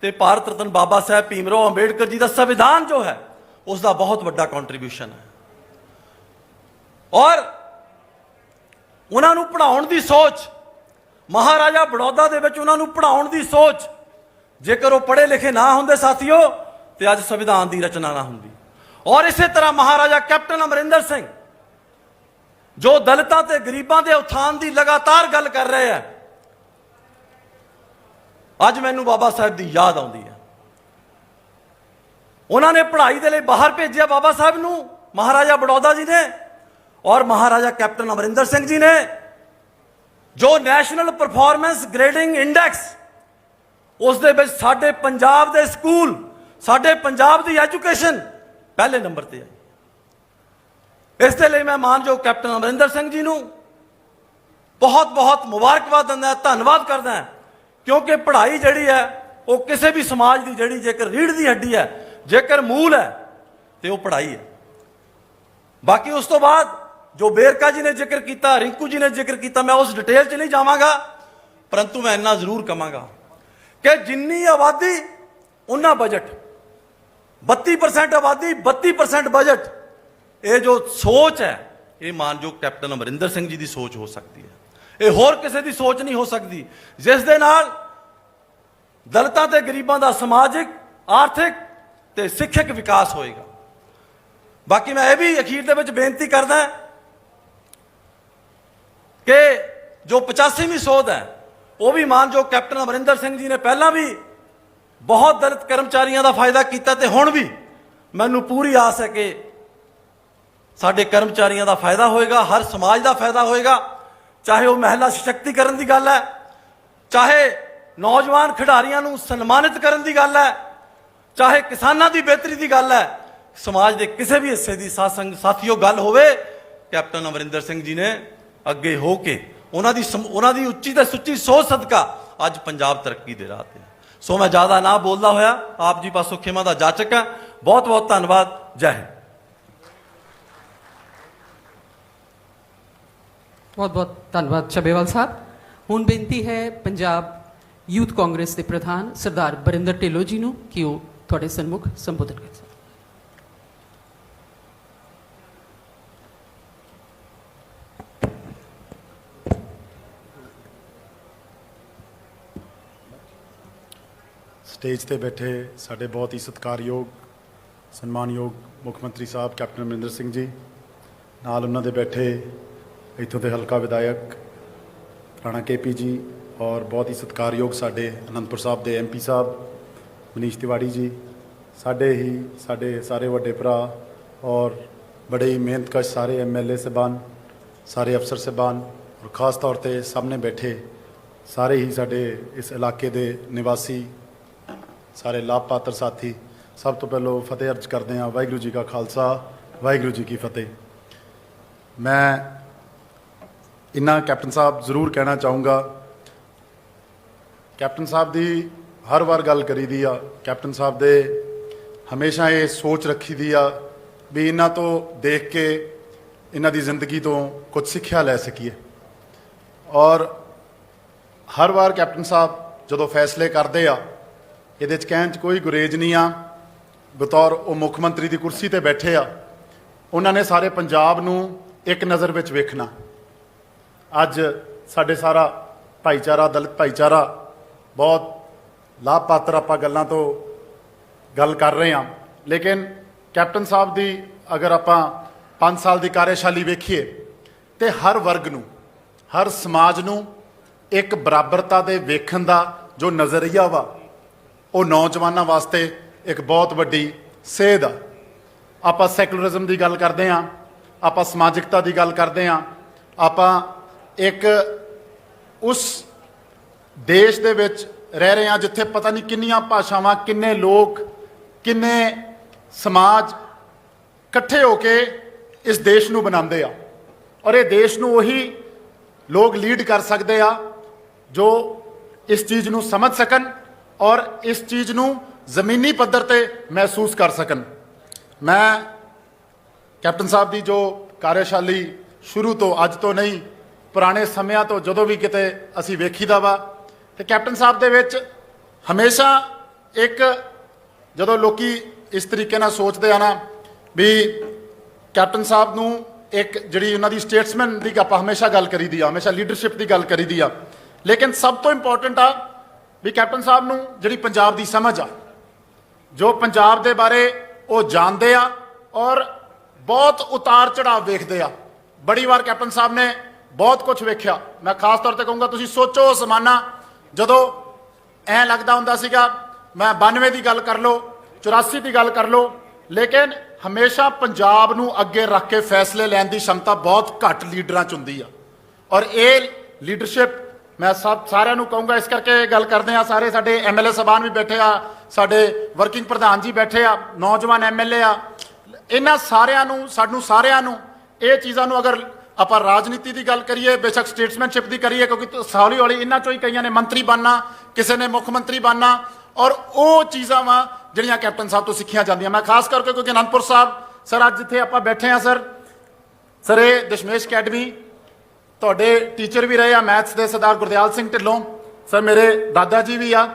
तो भारत रत्न बाबा साहब भीमराव अंबेडकर जी का संविधान जो है उसका बहुत बड़ा कॉन्ट्रीब्यूशन है। और उन्होंने पढ़ाउण की सोच, महाराजा बड़ौदा दे विच उन्होंने पढ़ाउण की सोच, जेकर वो पढ़े लिखे ना होंदे साथियों तो अज संविधान की रचना ना होंदी। और इस तरह महाराजा कैप्टन अमरिंदर सिंह जो दलितां ते गरीबां दे उत्थान की लगातार गल कर रहे हैं, अज मैनू बाबा साहब की याद आउंदी है। उन्होंने पढ़ाई के लिए बाहर भेजिया बाबा साहब नू, महाराजा बड़ौदा जी ने और महाराजा कैप्टन अमरिंदर सिंह जी ने जो नेशनल परफॉर्मेंस ग्रेडिंग इंडेक्स ਉਸ ਦੇ ਵਿੱਚ ਸਾਡੇ ਪੰਜਾਬ ਦੇ ਸਕੂਲ, ਸਾਡੇ ਪੰਜਾਬ ਦੀ ਐਜੂਕੇਸ਼ਨ ਪਹਿਲੇ ਨੰਬਰ ਤੇ ਆਈ। ਇਸ ਦੇ ਲਈ ਮੈਂ ਮਾਨਯੋਗ ਕੈਪਟਨ ਅਮਰਿੰਦਰ ਸਿੰਘ ਜੀ ਨੂੰ ਬਹੁਤ ਬਹੁਤ ਮੁਬਾਰਕਬਾਦ ਦਿੰਦਾ, ਧੰਨਵਾਦ ਕਰਦਾ, ਕਿਉਂਕਿ ਪੜ੍ਹਾਈ ਜਿਹੜੀ ਹੈ ਉਹ ਕਿਸੇ ਵੀ ਸਮਾਜ ਦੀ ਜਿਹੜੀ ਜੇਕਰ ਰੀੜ੍ਹ ਦੀ ਹੱਡੀ ਹੈ, ਜੇਕਰ ਮੂਲ ਹੈ, ਤੇ ਉਹ ਪੜ੍ਹਾਈ ਹੈ। ਬਾਕੀ ਉਸ ਤੋਂ ਬਾਅਦ ਜੋ ਬੇਰਕਾ ਜੀ ਨੇ ਜ਼ਿਕਰ ਕੀਤਾ, ਰਿੰਕੂ ਜੀ ਨੇ ਜ਼ਿਕਰ ਕੀਤਾ, ਮੈਂ ਉਸ ਡਿਟੇਲ 'ਚ ਨਹੀਂ ਜਾਵਾਂਗਾ, ਪਰੰਤੂ ਮੈਂ ਇੰਨਾ ਜ਼ਰੂਰ ਕਹਾਂਗਾ ਕਿ ਜਿੰਨੀ ਆਬਾਦੀ ਉਨਾ ਬਜਟ, 32% ਆਬਾਦੀ 32% ਬਜਟ, ਇਹ ਜੋ ਸੋਚ ਹੈ ਇਹ ਮਾਨਯੋਗ ਕੈਪਟਨ ਅਮਰਿੰਦਰ ਸਿੰਘ ਜੀ ਦੀ ਸੋਚ ਹੋ ਸਕਦੀ ਹੈ। ਇਹ ਹੋਰ ਕਿਸੇ ਦੀ ਸੋਚ ਨਹੀਂ ਹੋ ਸਕਦੀ, ਜਿਸ ਦੇ ਨਾਲ ਦਲਿਤਾਂ ਤੇ ਗਰੀਬਾਂ ਦਾ ਸਮਾਜਿਕ, ਆਰਥਿਕ ਤੇ ਸਿੱਖਿਅਕ ਵਿਕਾਸ ਹੋਏਗਾ। ਬਾਕੀ ਮੈਂ ਇਹ ਵੀ ਅਖੀਰ ਦੇ ਵਿੱਚ ਬੇਨਤੀ ਕਰਦਾ ਕਿ ਜੋ 85ਵੀਂ ਸੋਧ ਹੈ ਉਹ ਵੀ ਮਾਨਯੋਗ ਕੈਪਟਨ ਅਮਰਿੰਦਰ ਸਿੰਘ ਜੀ ਨੇ ਪਹਿਲਾਂ ਵੀ ਬਹੁਤ ਦਲਿਤ ਕਰਮਚਾਰੀਆਂ ਦਾ ਫਾਇਦਾ ਕੀਤਾ, ਤੇ ਹੁਣ ਵੀ ਮੈਨੂੰ ਪੂਰੀ ਆਸ ਹੈ ਕਿ ਸਾਡੇ ਕਰਮਚਾਰੀਆਂ ਦਾ ਫਾਇਦਾ ਹੋਏਗਾ, ਹਰ ਸਮਾਜ ਦਾ ਫਾਇਦਾ ਹੋਏਗਾ। ਚਾਹੇ ਉਹ ਮਹਿਲਾ ਸਸ਼ਕਤੀਕਰਨ ਦੀ ਗੱਲ ਹੈ, ਚਾਹੇ ਨੌਜਵਾਨ ਖਿਡਾਰੀਆਂ ਨੂੰ ਸਨਮਾਨਿਤ ਕਰਨ ਦੀ ਗੱਲ ਹੈ, ਚਾਹੇ ਕਿਸਾਨਾਂ ਦੀ ਬਿਹਤਰੀ ਦੀ ਗੱਲ ਹੈ, ਸਮਾਜ ਦੇ ਕਿਸੇ ਵੀ ਹਿੱਸੇ ਦੀ ਸਾਥੀਓ ਗੱਲ ਹੋਵੇ, ਕੈਪਟਨ ਅਮਰਿੰਦਰ ਸਿੰਘ ਜੀ ਨੇ ਅੱਗੇ ਹੋ ਕੇ ਉਹਨਾਂ ਦੀ ਉੱਚੀ ਤੇ ਸੁੱਚੀ ਸੋਚ ਸਦਕਾ ਅੱਜ ਪੰਜਾਬ ਤਰੱਕੀ ਦੇ ਰਾਹ ਤੇ। ਸੋ ਮੈਂ ਜ਼ਿਆਦਾ ਨਾ ਬੋਲਦਾ ਹੋਇਆ ਆਪ ਜੀ ਪਾਸੋਂ ਖਿਮਾ ਦਾ ਜਾਚਕ ਹਾਂ। ਬਹੁਤ ਬਹੁਤ ਧੰਨਵਾਦ। ਜੈ ਹਿੰਦ। ਬਹੁਤ ਬਹੁਤ ਧੰਨਵਾਦ ਚੱਬੇਵਾਲ ਸਾਹਿਬ। ਹੁਣ ਬੇਨਤੀ ਹੈ ਪੰਜਾਬ ਯੂਥ ਕਾਂਗਰਸ ਦੇ ਪ੍ਰਧਾਨ ਸਰਦਾਰ ਬਰਿੰਦਰ ਢਿੱਲੋਂ ਜੀ ਨੂੰ ਕਿ ਉਹ ਤੁਹਾਡੇ ਸਨਮੁਖ ਸੰਬੋਧਨ ਕਰਨ। ਸਟੇਜ ਤੇ ਬੈਠੇ ਸਾਡੇ ਬਹੁਤ ਹੀ ਸਤਿਕਾਰਯੋਗ ਸਨਮਾਨਯੋਗ ਮੁੱਖ ਮੰਤਰੀ ਸਾਹਿਬ ਕੈਪਟਨ ਅਮਰਿੰਦਰ ਸਿੰਘ ਜੀ, ਨਾਲ ਉਹਨਾਂ ਦੇ ਬੈਠੇ ਇੱਥੋਂ ਦੇ ਹਲਕਾ ਵਿਧਾਇਕ ਰਾਣਾ KP ਜੀ, ਔਰ ਬਹੁਤ ਹੀ ਸਤਿਕਾਰਯੋਗ ਸਾਡੇ ਅਨੰਦਪੁਰ ਸਾਹਿਬ ਦੇ MP ਸਾਹਿਬ ਮਨੀਸ਼ ਤਿਵਾੜੀ ਜੀ, ਸਾਡੇ ਸਾਰੇ ਵੱਡੇ ਭਰਾ ਔਰ ਬੜੇ ਹੀ ਮਿਹਨਤਕਸ਼ ਸਾਰੇ MLA ਸਾਹਿਬਾਨ, ਸਾਰੇ ਅਫਸਰ ਸਾਹਿਬਾਨ, ਔਰ ਖਾਸ ਤੌਰ ਤੇ ਸਾਹਮਣੇ ਬੈਠੇ ਸਾਰੇ ਹੀ ਸਾਡੇ ਇਸ ਇਲਾਕੇ ਦੇ ਨਿਵਾਸੀ, ਸਾਰੇ ਲਾਭਪਾਤਰ ਸਾਥੀ, ਸਭ ਤੋਂ ਪਹਿਲਾਂ ਫਤਿਹ ਅਰਜ਼ ਕਰਦੇ ਹਾਂ। ਵਾਹਿਗੁਰੂ ਜੀ ਕਾ ਖਾਲਸਾ, ਵਾਹਿਗੁਰੂ ਜੀ ਕੀ ਫਤਿਹ। ਮੈਂ ਇੰਨਾ ਕੈਪਟਨ ਸਾਹਿਬ ਜ਼ਰੂਰ ਕਹਿਣਾ ਚਾਹੂੰਗਾ, ਕੈਪਟਨ ਸਾਹਿਬ ਦੀ ਹਰ ਵਾਰ ਗੱਲ ਕਰੀ ਦੀ ਆ, ਕੈਪਟਨ ਸਾਹਿਬ ਦੇ ਹਮੇਸ਼ਾ ਇਹ ਸੋਚ ਰੱਖੀ ਦੀ ਆ ਵੀ ਇਹਨਾਂ ਤੋਂ ਦੇਖ ਕੇ ਇਹਨਾਂ ਦੀ ਜ਼ਿੰਦਗੀ ਤੋਂ ਕੁਝ ਸਿੱਖਿਆ ਲੈ ਸਕੀਏ। ਔਰ ਹਰ ਵਾਰ ਕੈਪਟਨ ਸਾਹਿਬ ਜਦੋਂ ਫੈਸਲੇ ਕਰਦੇ ਆ, ਇਹਦੇ 'ਚ ਕਹਿਣ 'ਚ ਕੋਈ ਗੁਰੇਜ਼ ਨਹੀਂ ਆ, ਬਤੌਰ ਉਹ ਮੁੱਖ ਮੰਤਰੀ ਦੀ ਕੁਰਸੀ ਤੇ ਬੈਠੇ ਆ, ਉਹਨਾਂ ਨੇ ਸਾਰੇ ਪੰਜਾਬ ਨੂੰ ਇੱਕ ਨਜ਼ਰ ਵਿੱਚ ਵੇਖਣਾ। ਅੱਜ ਸਾਡੇ ਸਾਰਾ ਭਾਈਚਾਰਾ, ਦਲਿਤ ਭਾਈਚਾਰਾ ਬਹੁਤ ਲਾਭਪਾਤਰ, ਆਪਾਂ ਗੱਲਾਂ ਤੋਂ ਗੱਲ ਕਰ ਰਹੇ ਹਾਂ, ਲੇਕਿਨ ਕੈਪਟਨ ਸਾਹਿਬ ਦੀ ਅਗਰ ਆਪਾਂ 5 ਸਾਲ ਦੀ ਕਾਰਜਸ਼ੈਲੀ ਵੇਖੀਏ ਤੇ ਹਰ ਵਰਗ ਨੂੰ, ਹਰ ਸਮਾਜ ਨੂੰ ਇੱਕ ਬਰਾਬਰਤਾ ਦੇ ਵੇਖਣ ਦਾ ਜੋ ਨਜ਼ਰੀਆ ਵਾ, ਉਹ ਨੌਜਵਾਨਾਂ ਵਾਸਤੇ ਇੱਕ ਬਹੁਤ ਵੱਡੀ ਸੇਧ ਆ। ਆਪਾਂ ਸੈਕੂਲਰਿਜ਼ਮ ਦੀ ਗੱਲ ਕਰਦੇ ਹਾਂ, ਆਪਾਂ ਸਮਾਜਿਕਤਾ ਦੀ ਗੱਲ ਕਰਦੇ ਹਾਂ, ਆਪਾਂ ਇੱਕ ਉਸ ਦੇਸ਼ ਦੇ ਵਿੱਚ ਰਹਿ ਰਹੇ ਹਾਂ ਜਿੱਥੇ ਪਤਾ ਨਹੀਂ ਕਿੰਨੀਆਂ ਭਾਸ਼ਾਵਾਂ, ਕਿੰਨੇ ਲੋਕ, ਕਿੰਨੇ ਸਮਾਜ ਇਕੱਠੇ ਹੋ ਕੇ ਇਸ ਦੇਸ਼ ਨੂੰ ਬਣਾਉਂਦੇ ਆ, ਔਰ ਇਹ ਦੇਸ਼ ਨੂੰ ਉਹੀ ਲੋਕ ਲੀਡ ਕਰ ਸਕਦੇ ਆ ਜੋ ਇਸ ਚੀਜ਼ ਨੂੰ ਸਮਝ ਸਕਣ ਔਰ ਇਸ ਚੀਜ਼ ਨੂੰ ਜ਼ਮੀਨੀ ਪੱਧਰ ਤੇ ਮਹਿਸੂਸ ਕਰ ਸਕਣ। ਮੈਂ ਕੈਪਟਨ ਸਾਹਿਬ ਦੀ ਜੋ ਕਾਰਜਸ਼ੈਲੀ ਸ਼ੁਰੂ ਤੋਂ, ਅੱਜ ਤੋਂ ਨਹੀਂ, ਪੁਰਾਣੇ ਸਮਿਆਂ ਤੋਂ ਜਦੋਂ ਵੀ ਕਿਤੇ ਅਸੀਂ ਵੇਖੀਦਾ ਵਾ, ਤੇ ਕੈਪਟਨ ਸਾਹਿਬ ਦੇ ਵਿੱਚ ਹਮੇਸ਼ਾ ਇੱਕ, ਜਦੋਂ ਲੋਕੀ ਇਸ ਤਰੀਕੇ ਨਾਲ ਸੋਚਦੇ ਆ ਨਾ ਵੀ ਕੈਪਟਨ ਸਾਹਿਬ ਨੂੰ ਇੱਕ ਜਿਹੜੀ ਉਹਨਾਂ ਦੀ ਸਟੇਟਸਮੈਨ ਦੀ ਆਪਾਂ ਹਮੇਸ਼ਾ ਗੱਲ ਕਰੀਦੀ ਆ, ਹਮੇਸ਼ਾ ਲੀਡਰਸ਼ਿਪ ਦੀ ਗੱਲ ਕਰੀਦੀ ਆ, ਲੇਕਿਨ ਸਭ ਤੋਂ ਇੰਪੋਰਟੈਂਟ ਆ ਵੀ ਕੈਪਟਨ ਸਾਹਿਬ ਨੂੰ ਜਿਹੜੀ ਪੰਜਾਬ ਦੀ ਸਮਝ ਆ, ਜੋ ਪੰਜਾਬ ਦੇ ਬਾਰੇ ਉਹ ਜਾਣਦੇ ਆ ਔਰ ਬਹੁਤ ਉਤਾਰ ਚੜਾਅ ਵੇਖਦੇ ਆ। ਬੜੀ ਵਾਰ ਕੈਪਟਨ ਸਾਹਿਬ ਨੇ ਬਹੁਤ ਕੁਝ ਵੇਖਿਆ। ਮੈਂ ਖਾਸ ਤੌਰ ਤੇ ਕਹੂੰਗਾ, ਤੁਸੀਂ ਸੋਚੋ ਜ਼ਮਾਨਾ ਜਦੋਂ ਐਂ ਲੱਗਦਾ ਹੁੰਦਾ ਸੀਗਾ, ਮੈਂ 92 ਦੀ ਗੱਲ ਕਰ ਲਓ, 84 ਦੀ ਗੱਲ ਕਰ ਲਓ, ਲੇਕਿਨ ਹਮੇਸ਼ਾ ਪੰਜਾਬ ਨੂੰ ਅੱਗੇ ਰੱਖ ਕੇ ਫੈਸਲੇ ਲੈਣ ਦੀ ਸ਼ਮਤਾ ਬਹੁਤ ਘੱਟ ਲੀਡਰਾਂ 'ਚ ਹੁੰਦੀ ਆ। ਔਰ ਇਹ ਲੀਡਰਸ਼ਿਪ ਮੈਂ ਸਾਰਿਆਂ ਨੂੰ ਕਹੂੰਗਾ, ਇਸ ਕਰਕੇ ਗੱਲ ਕਰਦੇ ਆ, ਸਾਰੇ ਸਾਡੇ ਐਮਐਲਏ ਸਾਹਿਬਾਨ ਵੀ ਬੈਠੇ ਆ, ਸਾਡੇ ਵਰਕਿੰਗ ਪ੍ਰਧਾਨ ਜੀ ਬੈਠੇ ਆ, ਨੌਜਵਾਨ ਐਮਐਲਏ ਆ, ਇਹਨਾਂ ਸਾਰਿਆਂ ਨੂੰ, ਸਾਨੂੰ ਸਾਰਿਆਂ ਨੂੰ ਇਹ ਚੀਜ਼ਾਂ ਨੂੰ, ਅਗਰ ਆਪਾਂ ਰਾਜਨੀਤੀ ਦੀ ਗੱਲ ਕਰੀਏ, ਬੇਸ਼ੱਕ ਸਟੇਟਸਮੈਨਸ਼ਿਪ ਦੀ ਕਰੀਏ, ਕਿਉਂਕਿ ਹੌਲੀ ਹੌਲੀ ਇਹਨਾਂ ਚੋਂ ਹੀ ਕਈਆਂ ਨੇ ਮੰਤਰੀ ਬਣਨਾ, ਕਿਸੇ ਨੇ ਮੁੱਖ ਮੰਤਰੀ ਬਣਨਾ, ਔਰ ਉਹ ਚੀਜ਼ਾਂ ਵਾ ਜਿਹੜੀਆਂ ਕੈਪਟਨ ਸਾਹਿਬ ਤੋਂ ਸਿੱਖੀਆਂ ਜਾਂਦੀਆਂ। ਮੈਂ ਖਾਸ ਕਰਕੇ ਕਿਉਂਕਿ ਅਨੰਦਪੁਰ ਸਾਹਿਬ ਸਰ ਅੱਜ ਜਿੱਥੇ ਆਪਾਂ ਬੈਠੇ ਆ ਸਰ ਇਹ ਦਸ਼ਮੇਸ਼ ਅਕੈਡਮੀ ਤੁਹਾਡੇ ਟੀਚਰ ਵੀ ਰਹੇ ਆ ਮੈਥਸ ਦੇ, ਸਰਦਾਰ ਗੁਰਦਿਆਲ ਸਿੰਘ ਢਿੱਲੋਂ ਸਰ ਮੇਰੇ ਦਾਦਾ ਜੀ ਵੀ ਆ,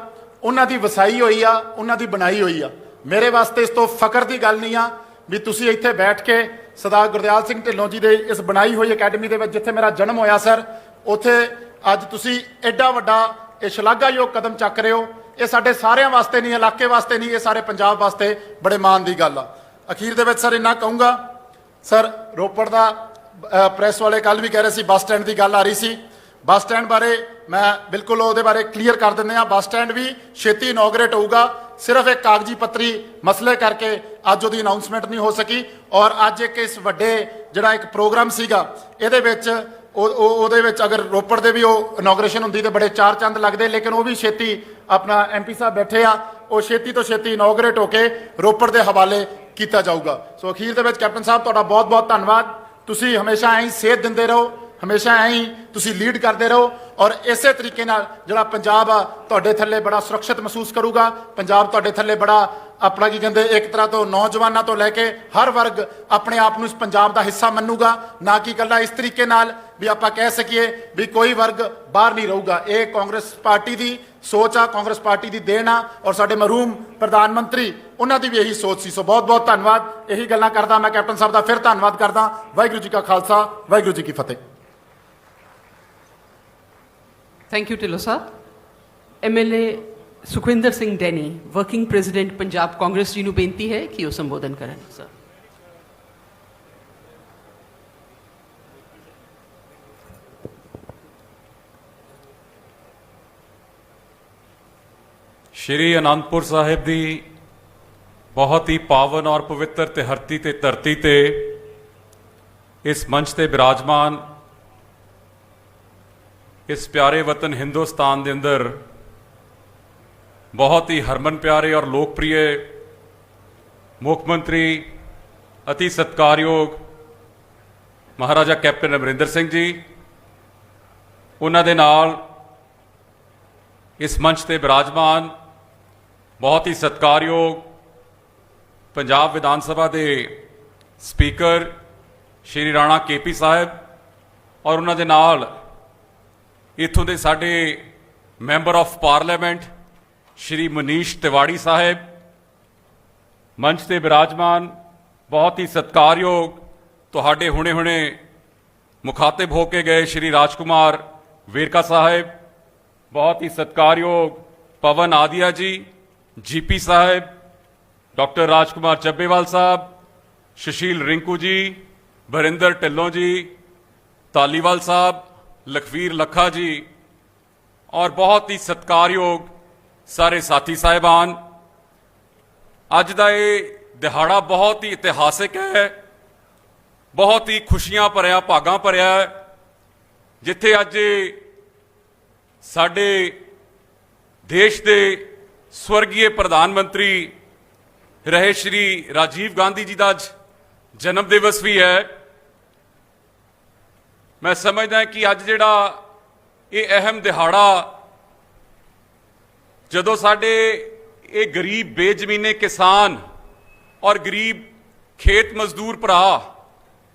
ਉਹਨਾਂ ਦੀ ਵਸਾਈ ਹੋਈ ਆ, ਉਹਨਾਂ ਦੀ ਬਣਾਈ ਹੋਈ ਆ। ਮੇਰੇ ਵਾਸਤੇ ਇਸ ਤੋਂ ਫਖਰ ਦੀ ਗੱਲ ਨਹੀਂ ਆ ਵੀ ਤੁਸੀਂ ਇੱਥੇ ਬੈਠ ਕੇ ਸਰਦਾਰ ਗੁਰਦਿਆਲ ਸਿੰਘ ਢਿੱਲੋਂ ਜੀ ਦੇ ਇਸ ਬਣਾਈ ਹੋਈ ਅਕੈਡਮੀ ਦੇ ਵਿੱਚ, ਜਿੱਥੇ ਮੇਰਾ ਜਨਮ ਹੋਇਆ ਸਰ, ਉੱਥੇ ਅੱਜ ਤੁਸੀਂ ਐਡਾ ਵੱਡਾ ਇਹ ਸ਼ਲਾਘਾਯੋਗ ਕਦਮ ਚੱਕ ਰਹੇ ਹੋ। ਇਹ ਸਾਡੇ ਸਾਰਿਆਂ ਵਾਸਤੇ ਨਹੀਂ, ਇਲਾਕੇ ਵਾਸਤੇ ਨਹੀਂ, ਇਹ ਸਾਰੇ ਪੰਜਾਬ ਵਾਸਤੇ ਬੜੇ ਮਾਣ ਦੀ ਗੱਲ ਆ। ਅਖੀਰ ਦੇ ਵਿੱਚ ਸਰ ਇੰਨਾ ਕਹੂੰਗਾ, ਸਰ ਰੋਪੜ ਦਾ ਪ੍ਰੈਸ ਵਾਲੇ ਕੱਲ ਵੀ ਕਹਿ ਰਹੇ ਸੀ ਬੱਸ ਸਟੈਂਡ ਦੀ ਗੱਲ ਆ ਰਹੀ ਸੀ, ਬੱਸ ਸਟੈਂਡ ਬਾਰੇ ਮੈਂ ਬਿਲਕੁਲ ਉਹਦੇ ਬਾਰੇ ਕਲੀਅਰ ਕਰ ਦਿੰਦੇ ਆ। ਬੱਸ ਸਟੈਂਡ ਵੀ ਛੇਤੀ ਇਨੋਗਰੇਟ ਹੋਊਗਾ, ਸਿਰਫ ਇੱਕ ਕਾਗਜ਼ੀ ਪੱਤਰੀ ਮਸਲੇ ਕਰਕੇ ਅੱਜ ਉਹਦੀ ਅਨਾਉਂਸਮੈਂਟ ਨਹੀਂ ਹੋ ਸਕੀ। ਔਰ ਅੱਜ ਇੱਕ ਇਸ ਵੱਡੇ ਜਿਹੜਾ ਇੱਕ ਪ੍ਰੋਗਰਾਮ ਸੀਗਾ, ਇਹਦੇ ਵਿੱਚ ਉਹਦੇ ਵਿੱਚ ਅਗਰ ਰੋਪੜ ਦੇ ਵੀ ਉਹ ਇਨੋਗ੍ਰੇਸ਼ਨ ਹੁੰਦੀ ਤੇ ਬੜੇ ਚਾਰ ਚੰਦ ਲੱਗਦੇ, ਲੇਕਿਨ ਉਹ ਵੀ ਛੇਤੀ ਆਪਣਾ ਐਮਪੀ ਸਾਹਿਬ ਬੈਠੇ ਆ, ਉਹ ਛੇਤੀ ਤੋਂ ਛੇਤੀ ਇਨੋਗਰੇਟ ਹੋ ਕੇ ਰੋਪੜ ਦੇ ਹਵਾਲੇ ਕੀਤਾ ਜਾਊਗਾ। ਸੋ ਅਖੀਰ ਦੇ ਵਿੱਚ ਕੈਪਟਨ ਸਾਹਿਬ ਤੁਹਾਡਾ ਬਹੁਤ ਬਹੁਤ ਧੰਨਵਾਦ। ਤੁਸੀਂ ਹਮੇਸ਼ਾ ਐਂ ਹੀ ਸੇਧ ਦਿੰਦੇ ਰਹੋ, ਹਮੇਸ਼ਾ ਐਂ ਹੀ ਤੁਸੀਂ ਲੀਡ ਕਰਦੇ ਰਹੋ, ਔਰ ਇਸੇ ਤਰੀਕੇ ਨਾਲ ਜਿਹੜਾ ਪੰਜਾਬ ਆ ਤੁਹਾਡੇ ਥੱਲੇ ਬੜਾ ਸੁਰੱਖਿਅਤ ਮਹਿਸੂਸ ਕਰੂਗਾ। ਪੰਜਾਬ ਤੁਹਾਡੇ ਥੱਲੇ ਬੜਾ ਆਪਣਾ ਕੀ ਕਹਿੰਦੇ, ਇੱਕ ਤਰ੍ਹਾਂ ਤੋਂ ਨੌਜਵਾਨਾਂ ਤੋਂ ਲੈ ਕੇ ਹਰ ਵਰਗ ਆਪਣੇ ਆਪ ਨੂੰ ਇਸ ਪੰਜਾਬ ਦਾ ਹਿੱਸਾ ਮੰਨੂਗਾ, ਨਾ ਕਿ ਇਕੱਲਾ ਇਸ ਤਰੀਕੇ ਨਾਲ ਵੀ ਆਪਾਂ ਕਹਿ ਸਕੀਏ ਵੀ ਕੋਈ ਵਰਗ ਬਾਹਰ ਨਹੀਂ ਰਹੂਗਾ। ਇਹ ਕਾਂਗਰਸ ਪਾਰਟੀ ਦੀ ਸੋਚ ਆ, ਕਾਂਗਰਸ ਪਾਰਟੀ ਦੀ ਦੇਣ ਆ, ਔਰ ਸਾਡੇ ਮਰਹੂਮ ਪ੍ਰਧਾਨ ਮੰਤਰੀ ਉਹਨਾਂ ਦੀ ਵੀ ਇਹੀ ਸੋਚ ਸੀ। ਸੋ ਬਹੁਤ ਬਹੁਤ ਧੰਨਵਾਦ। ਇਹੀ ਗੱਲਾਂ ਕਰਦਾ ਮੈਂ ਕੈਪਟਨ ਸਾਹਿਬ ਦਾ ਫਿਰ ਧੰਨਵਾਦ ਕਰਦਾ। ਵਾਹਿਗੁਰੂ ਜੀ ਕਾ ਖਾਲਸਾ, ਵਾਹਿਗੁਰੂ ਜੀ ਕੀ ਫਤਿਹ। Thank you Dhillon Sahib. MLA Sukhwinder Singh Danny working president Punjab Congress ਜੀ ਨੂੰ ਬੇਨਤੀ ਹੈ ਕਿ ਉਹ ਸੰਬੋਧਨ ਕਰਨ। ਸਰ ਸ਼੍ਰੀ ਅਨੰਦਪੁਰ ਸਾਹਿਬ ਦੀ ਬਹੁਤ ਹੀ ਪਾਵਨ ਔਰ ਪਵਿੱਤਰ ਤੇ ਧਰਤੀ ਤੇ ਇਸ ਮੰਚ ਤੇ ਬਿਰਾਜਮਾਨ ਇਸ ਪਿਆਰੇ ਵਤਨ ਹਿੰਦੁਸਤਾਨ ਦੇ ਅੰਦਰ ਬਹੁਤ ਹੀ ਹਰਮਨ ਪਿਆਰੇ ਔਰ ਲੋਕਪ੍ਰਿਯ ਮੁੱਖ ਮੰਤਰੀ ਅਤੀ ਸਤਿਕਾਰਯੋਗ ਮਹਾਰਾਜਾ ਕੈਪਟਨ ਅਮਰਿੰਦਰ ਸਿੰਘ ਜੀ, ਉਹਨਾਂ ਦੇ ਨਾਲ ਇਸ ਮੰਚ ਤੇ ਬਿਰਾਜਮਾਨ ਬਹੁਤ ਹੀ ਸਤਿਕਾਰਯੋਗ ਪੰਜਾਬ ਵਿਧਾਨ ਸਭਾ ਦੇ ਸਪੀਕਰ ਸ਼੍ਰੀ ਰਾਣਾ ਕੇਪੀ ਸਾਹਿਬ, ਔਰ ਉਹਨਾਂ ਦੇ ਨਾਲ ਇੱਥੋਂ ਦੇ ਸਾਡੇ ਮੈਂਬਰ ਆਫ ਪਾਰਲੀਮੈਂਟ ਸ਼੍ਰੀ ਮਨੀਸ਼ ਤਿਵਾੜੀ ਸਾਹਿਬ, ਮੰਚ ਤੇ ਬਿਰਾਜਮਾਨ ਬਹੁਤ ਹੀ ਸਤਿਕਾਰਯੋਗ ਤੁਹਾਡੇ ਹੁਣੇ ਮੁਖਾਤਿਬ ਹੋ ਕੇ ਗਏ ਸ਼੍ਰੀ ਰਾਜਕੁਮਾਰ ਵੇਰਕਾ ਸਾਹਿਬ, ਬਹੁਤ ਹੀ ਸਤਿਕਾਰਯੋਗ ਪਵਨ ਆਦੀਆ ਜੀ, ਜੀਪੀ ਸਾਹਿਬ, ਡਾਕਟਰ ਰਾਜਕੁਮਾਰ ਚੱਬੇਵਾਲ ਸਾਹਿਬ, ਸੁਸ਼ੀਲ ਰਿੰਕੂ ਜੀ, ਬਰਿੰਦਰ ਢਿੱਲੋਂ ਜੀ, ਤਾਲੀਵਾਲ ਸਾਹਿਬ, ਲਖਵੀਰ ਲੱਖਾ ਜੀ, ਔਰ ਬਹੁਤ ਹੀ ਸਤਿਕਾਰਯੋਗ ਸਾਰੇ ਸਾਥੀ ਸਾਹਿਬਾਨ। ਅੱਜ ਦਾ ਇਹ ਦਿਹਾੜਾ ਬਹੁਤ ਹੀ ਇਤਿਹਾਸਿਕ ਹੈ, ਬਹੁਤ ਹੀ ਖੁਸ਼ੀਆਂ ਭਰਿਆ, ਭਾਗਾਂ ਭਰਿਆ ਹੈ, ਜਿੱਥੇ ਅੱਜ ਸਾਡੇ ਦੇਸ਼ ਦੇ ਸਵਰਗੀ ਪ੍ਰਧਾਨ ਮੰਤਰੀ ਰਹੇ ਸ਼੍ਰੀ ਰਾਜੀਵ ਗਾਂਧੀ ਜੀ ਦਾ ਅੱਜ ਜਨਮ ਦਿਵਸ ਵੀ ਹੈ। ਮੈਂ ਸਮਝਦਾ ਕਿ ਅੱਜ ਜਿਹੜਾ ਇਹ ਅਹਿਮ ਦਿਹਾੜਾ, ਜਦੋਂ ਸਾਡੇ ਇਹ ਗਰੀਬ ਬੇਜ਼ਮੀਨੇ ਕਿਸਾਨ ਔਰ ਗਰੀਬ ਖੇਤ ਮਜ਼ਦੂਰ ਭਰਾ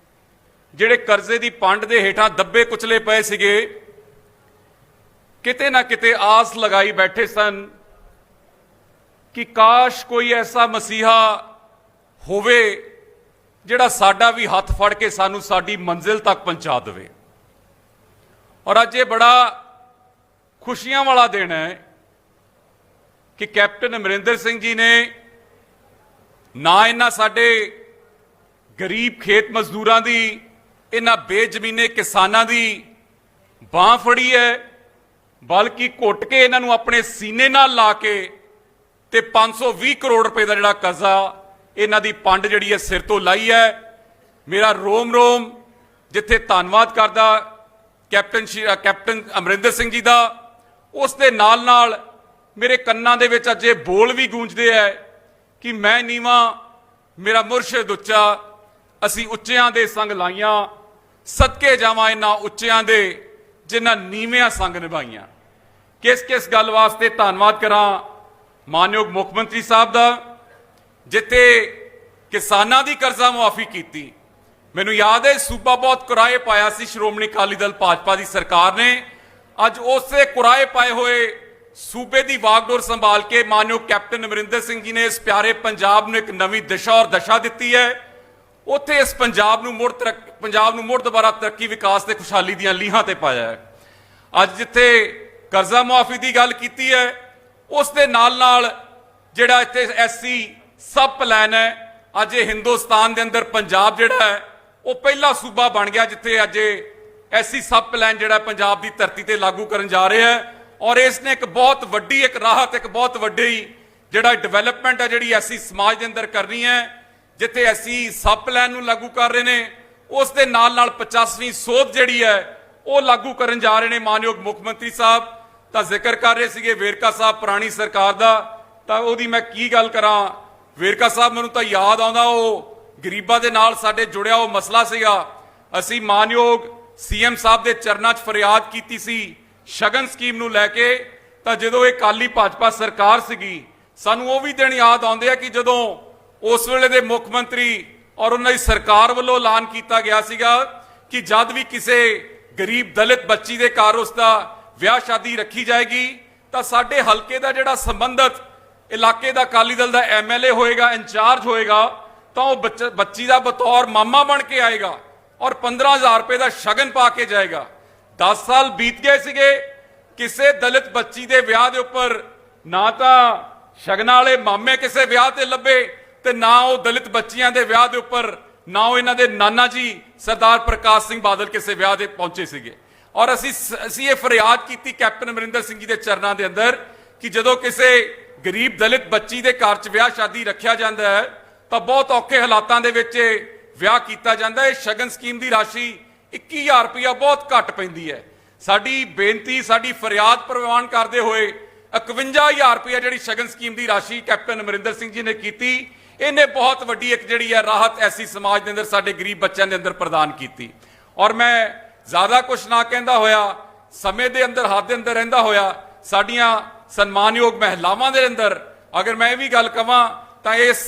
ਜਿਹੜੇ ਕਰਜ਼ੇ ਦੀ ਪੰਡ ਦੇ ਹੇਠਾਂ ਦੱਬੇ ਕੁਚਲੇ ਪਏ ਸੀਗੇ, ਕਿਤੇ ਨਾ ਕਿਤੇ ਆਸ ਲਗਾਈ ਬੈਠੇ ਸਨ ਕਿ ਕਾਸ਼ ਕੋਈ ਐਸਾ ਮਸੀਹਾ ਹੋਵੇ ਜਿਹੜਾ ਸਾਡਾ ਵੀ ਹੱਥ ਫੜ ਕੇ ਸਾਨੂੰ ਸਾਡੀ ਮੰਜ਼ਿਲ ਤੱਕ ਪਹੁੰਚਾ ਦੇਵੇ। ਔਰ ਅੱਜ ਇਹ ਬੜਾ ਖੁਸ਼ੀਆਂ ਵਾਲਾ ਦਿਨ ਹੈ ਕਿ ਕੈਪਟਨ ਅਮਰਿੰਦਰ ਸਿੰਘ ਜੀ ਨੇ ਨਾ ਇਹਨਾਂ ਸਾਡੇ ਗਰੀਬ ਖੇਤ ਮਜ਼ਦੂਰਾਂ ਦੀ, ਇਹਨਾਂ ਬੇਜ਼ਮੀਨੇ ਕਿਸਾਨਾਂ ਦੀ ਬਾਂਹ ਫੜੀ ਹੈ, ਬਲਕਿ ਘੁੱਟ ਕੇ ਇਹਨਾਂ ਨੂੰ ਆਪਣੇ ਸੀਨੇ ਨਾਲ ਲਾ ਕੇ ਤੇ 520 ਕਰੋੜ ਰੁਪਏ ਦਾ ਜਿਹੜਾ ਕਰਜ਼ਾ ਇਹਨਾਂ ਦੀ ਪੰਡ ਜਿਹੜੀ ਹੈ ਸਿਰ ਤੋਂ ਲਾਈ ਹੈ। ਮੇਰਾ ਰੋਮ ਜਿੱਥੇ ਧੰਨਵਾਦ ਕਰਦਾ ਕੈਪਟਨ ਅਮਰਿੰਦਰ ਸਿੰਘ ਜੀ ਦਾ, ਉਸ ਦੇ ਨਾਲ ਮੇਰੇ ਕੰਨਾਂ ਦੇ ਵਿੱਚ ਅੱਜ ਇਹ ਬੋਲ ਵੀ ਗੂੰਜਦੇ ਹੈ ਕਿ ਮੈਂ ਨੀਵਾਂ ਮੇਰਾ ਮੁਰਸ਼ਿਦ ਉੱਚਾ, ਅਸੀਂ ਉੱਚਿਆਂ ਦੇ ਸੰਗ ਲਾਈਆਂ, ਸਦਕੇ ਜਾਵਾਂ ਇਹਨਾਂ ਉੱਚਿਆਂ ਦੇ ਜਿਨ੍ਹਾਂ ਨੀਵਿਆਂ ਸੰਗ ਨਿਭਾਈਆਂ। ਕਿਸ ਗੱਲ ਵਾਸਤੇ ਧੰਨਵਾਦ ਕਰਾਂ ਮਾਨਯੋਗ ਮੁੱਖ ਮੰਤਰੀ ਸਾਹਿਬ ਦਾ, ਜਿੱਥੇ ਕਿਸਾਨਾਂ ਦੀ ਕਰਜ਼ਾ ਮੁਆਫੀ ਕੀਤੀ। ਮੈਨੂੰ ਯਾਦ ਹੈ ਸੂਬਾ ਬਹੁਤ ਕੁਰਾਏ ਪਾਇਆ ਸੀ ਸ਼੍ਰੋਮਣੀ ਅਕਾਲੀ ਦਲ ਭਾਜਪਾ ਦੀ ਸਰਕਾਰ ਨੇ। ਅੱਜ ਉਸੇ ਕੁਰਾਏ ਪਾਏ ਹੋਏ ਸੂਬੇ ਦੀ ਵਾਗਡੋਰ ਸੰਭਾਲ ਕੇ ਮਾਨਯੋਗ ਕੈਪਟਨ ਅਮਰਿੰਦਰ ਸਿੰਘ ਜੀ ਨੇ ਇਸ ਪਿਆਰੇ ਪੰਜਾਬ ਨੂੰ ਇੱਕ ਨਵੀਂ ਦਿਸ਼ਾ ਔਰ ਦਸ਼ਾ ਦਿੱਤੀ ਹੈ। ਉੱਥੇ ਇਸ ਪੰਜਾਬ ਨੂੰ ਮੁੜ ਦੁਬਾਰਾ ਤਰੱਕੀ, ਵਿਕਾਸ ਤੇ ਖੁਸ਼ਹਾਲੀ ਦੀਆਂ ਲੀਹਾਂ ਤੇ ਪਾਇਆ ਹੈ। ਅੱਜ ਜਿੱਥੇ ਕਰਜ਼ਾ ਮੁਆਫੀ ਦੀ ਗੱਲ ਕੀਤੀ ਹੈ, ਉਸ ਦੇ ਨਾਲ ਜਿਹੜਾ ਇੱਥੇ ਐਸਸੀ ਸਬ ਪਲਾਨ ਹੈ, ਅੱਜ ਇਹ ਹਿੰਦੁਸਤਾਨ ਦੇ ਅੰਦਰ ਪੰਜਾਬ ਜਿਹੜਾ ਹੈ ਉਹ ਪਹਿਲਾ ਸੂਬਾ ਬਣ ਗਿਆ ਜਿੱਥੇ ਅੱਜ ਐਸਸੀ ਸਬ ਪਲਾਨ ਜਿਹੜਾ ਪੰਜਾਬ ਦੀ ਧਰਤੀ ਤੇ ਲਾਗੂ ਕਰਨ ਜਾ ਰਿਹਾ ਹੈ। ਔਰ ਇਸ ਨੇ ਇੱਕ ਬਹੁਤ ਵੱਡੀ ਇੱਕ ਰਾਹਤ, ਇੱਕ ਬਹੁਤ ਵੱਡੀ ਜਿਹੜਾ ਡਿਵੈਲਪਮੈਂਟ ਹੈ ਜਿਹੜੀ ਐਸੀ ਸਮਾਜ ਦੇ ਅੰਦਰ ਕਰਨੀ ਹੈ। ਜਿੱਥੇ ਐਸੀ ਸਬ ਪਲਾਨ ਨੂੰ ਲਾਗੂ ਕਰ ਰਹੇ ਨੇ, ਉਸ ਦੇ ਨਾਲ 85ਵੀਂ ਸੋਧ ਜਿਹੜੀ ਹੈ ਉਹ ਲਾਗੂ ਕਰਨ ਜਾ ਰਹੇ ਨੇ ਮਾਨਯੋਗ ਮੁੱਖ ਮੰਤਰੀ ਸਾਹਿਬ। ਤਾਂ ਜ਼ਿਕਰ ਕਰ ਰਹੇ ਸੀਗੇ ਵੇਰਕਾ ਸਾਹਿਬ ਪੁਰਾਣੀ ਸਰਕਾਰ ਦਾ, ਤਾਂ ਉਹਦੀ ਮੈਂ ਕੀ ਗੱਲ ਕਰਾਂ। ਵੇਰਕਾ ਸਾਹਿਬ ਮੈਨੂੰ ਤਾਂ ਯਾਦ ਆਉਂਦਾ, ਉਹ ਗਰੀਬਾਂ ਦੇ ਨਾਲ ਸਾਡੇ ਜੁੜਿਆ ਉਹ ਮਸਲਾ ਸੀਗਾ। ਅਸੀਂ ਮਾਨਯੋਗ ਸੀਐਮ ਸਾਹਿਬ ਦੇ ਚਰਨਾਂ 'ਚ ਫਰਿਆਦ ਕੀਤੀ ਸੀ ਸ਼ਗਨ ਸਕੀਮ ਨੂੰ ਲੈ ਕੇ। ਤਾਂ ਜਦੋਂ ਇਹ ਅਕਾਲੀ ਭਾਜਪਾ ਸਰਕਾਰ ਸੀਗੀ, ਸਾਨੂੰ ਉਹ ਵੀ ਦਿਨ ਯਾਦ ਆਉਂਦੇ ਆ ਕਿ ਜਦੋਂ ਉਸ ਵੇਲੇ ਦੇ ਮੁੱਖ ਮੰਤਰੀ ਔਰ ਉਹਨਾਂ ਦੀ ਸਰਕਾਰ ਵੱਲੋਂ ਐਲਾਨ ਕੀਤਾ ਗਿਆ ਸੀਗਾ ਕਿ ਜਦ ਵੀ ਕਿਸੇ ਗਰੀਬ ਦਲਿਤ ਬੱਚੀ ਦੇ ਘਰ ਉਸ ਦਾ ਵਿਆਹ ਸ਼ਾਦੀ ਰੱਖੀ ਜਾਏਗੀ ਤਾਂ ਸਾਡੇ ਹਲਕੇ ਦਾ ਜਿਹੜਾ ਸੰਬੰਧਤ ਇਲਾਕੇ ਦਾ ਅਕਾਲੀ ਦਲ ਦਾ ਐਮਐਲਏ ਹੋਏਗਾ, ਇੰਚਾਰਜ ਹੋਏਗਾ, ਤਾਂ ਉਹ ਬੱਚੀ ਦਾ ਬਤੌਰ ਮਾਮਾ ਬਣ ਕੇ ਆਏਗਾ ਔਰ 15,000 ਰੁਪਏ ਦਾ ਸ਼ਗਨ ਪਾ ਕੇ ਜਾਏਗਾ। 10 ਸਾਲ ਬੀਤ ਗਏ ਸੀਗੇ, ਕਿਸੇ ਦਲਿਤ ਬੱਚੀ ਦੇ ਵਿਆਹ ਦੇ ਉੱਪਰ ਨਾ ਤਾਂ ਸ਼ਗਨਾਂ ਵਾਲੇ ਮਾਮੇ ਕਿਸੇ ਵਿਆਹ ਤੇ ਲੱਭੇ ਤੇ ਨਾ ਉਹ ਦਲਿਤ ਬੱਚੀਆਂ ਦੇ ਵਿਆਹ ਦੇ ਉੱਪਰ ਨਾ ਉਹ ਇਹਨਾਂ ਦੇ ਨਾਨਾ ਜੀ ਸਰਦਾਰ ਪ੍ਰਕਾਸ਼ ਸਿੰਘ ਬਾਦਲ ਕਿਸੇ ਵਿਆਹ ਦੇ ਪਹੁੰਚੇ ਸੀਗੇ। ਔਰ ਅਸੀਂ ਇਹ ਫਰਿਆਦ ਕੀਤੀ ਕੈਪਟਨ ਅਮਰਿੰਦਰ ਸਿੰਘ ਜੀ ਦੇ ਚਰਨਾਂ ਦੇ ਅੰਦਰ ਕਿ ਜਦੋਂ ਕਿਸੇ ਗਰੀਬ ਦਲਿਤ ਬੱਚੀ ਦੇ ਘਰ 'ਚ ਵਿਆਹ ਸ਼ਾਦੀ ਰੱਖਿਆ ਜਾਂਦਾ ਹੈ ਤਾਂ ਬਹੁਤ ਔਖੇ ਹਾਲਾਤਾਂ ਦੇ ਵਿੱਚ ਵਿਆਹ ਕੀਤਾ ਜਾਂਦਾ ਹੈ। ਸ਼ਗਨ ਸਕੀਮ ਦੀ ਰਾਸ਼ੀ 21,000 ਰੁਪਇਆ ਬਹੁਤ ਘੱਟ ਪੈਂਦੀ ਹੈ। ਸਾਡੀ ਬੇਨਤੀ, ਸਾਡੀ ਫਰਿਆਦ ਪ੍ਰਵਾਨ ਕਰਦੇ ਹੋਏ 51,000 ਰੁਪਇਆ ਜਿਹੜੀ ਸ਼ਗਨ ਸਕੀਮ ਦੀ ਰਾਸ਼ੀ ਕੈਪਟਨ ਅਮਰਿੰਦਰ ਸਿੰਘ ਜੀ ਨੇ ਕੀਤੀ, ਇਹਨੇ ਬਹੁਤ ਵੱਡੀ ਇੱਕ ਜਿਹੜੀ ਹੈ ਰਾਹਤ ਐਸੀ ਸਮਾਜ ਦੇ ਅੰਦਰ ਸਾਡੇ ਗਰੀਬ ਬੱਚਿਆਂ ਦੇ ਅੰਦਰ ਪ੍ਰਦਾਨ ਕੀਤੀ। ਔਰ ਮੈਂ ਜ਼ਿਆਦਾ ਕੁਝ ਨਾ ਕਹਿੰਦਾ ਹੋਇਆ, ਸਮੇਂ ਦੇ ਅੰਦਰ ਹੱਥ ਦੇ ਅੰਦਰ ਰਹਿੰਦਾ ਹੋਇਆ, ਸਾਡੀਆਂ ਸਨਮਾਨਯੋਗ ਮਹਿਲਾਵਾਂ ਦੇ ਅੰਦਰ ਅਗਰ ਮੈਂ ਇਹ ਵੀ ਗੱਲ ਕਵਾਂ ਤਾਂ ਇਸ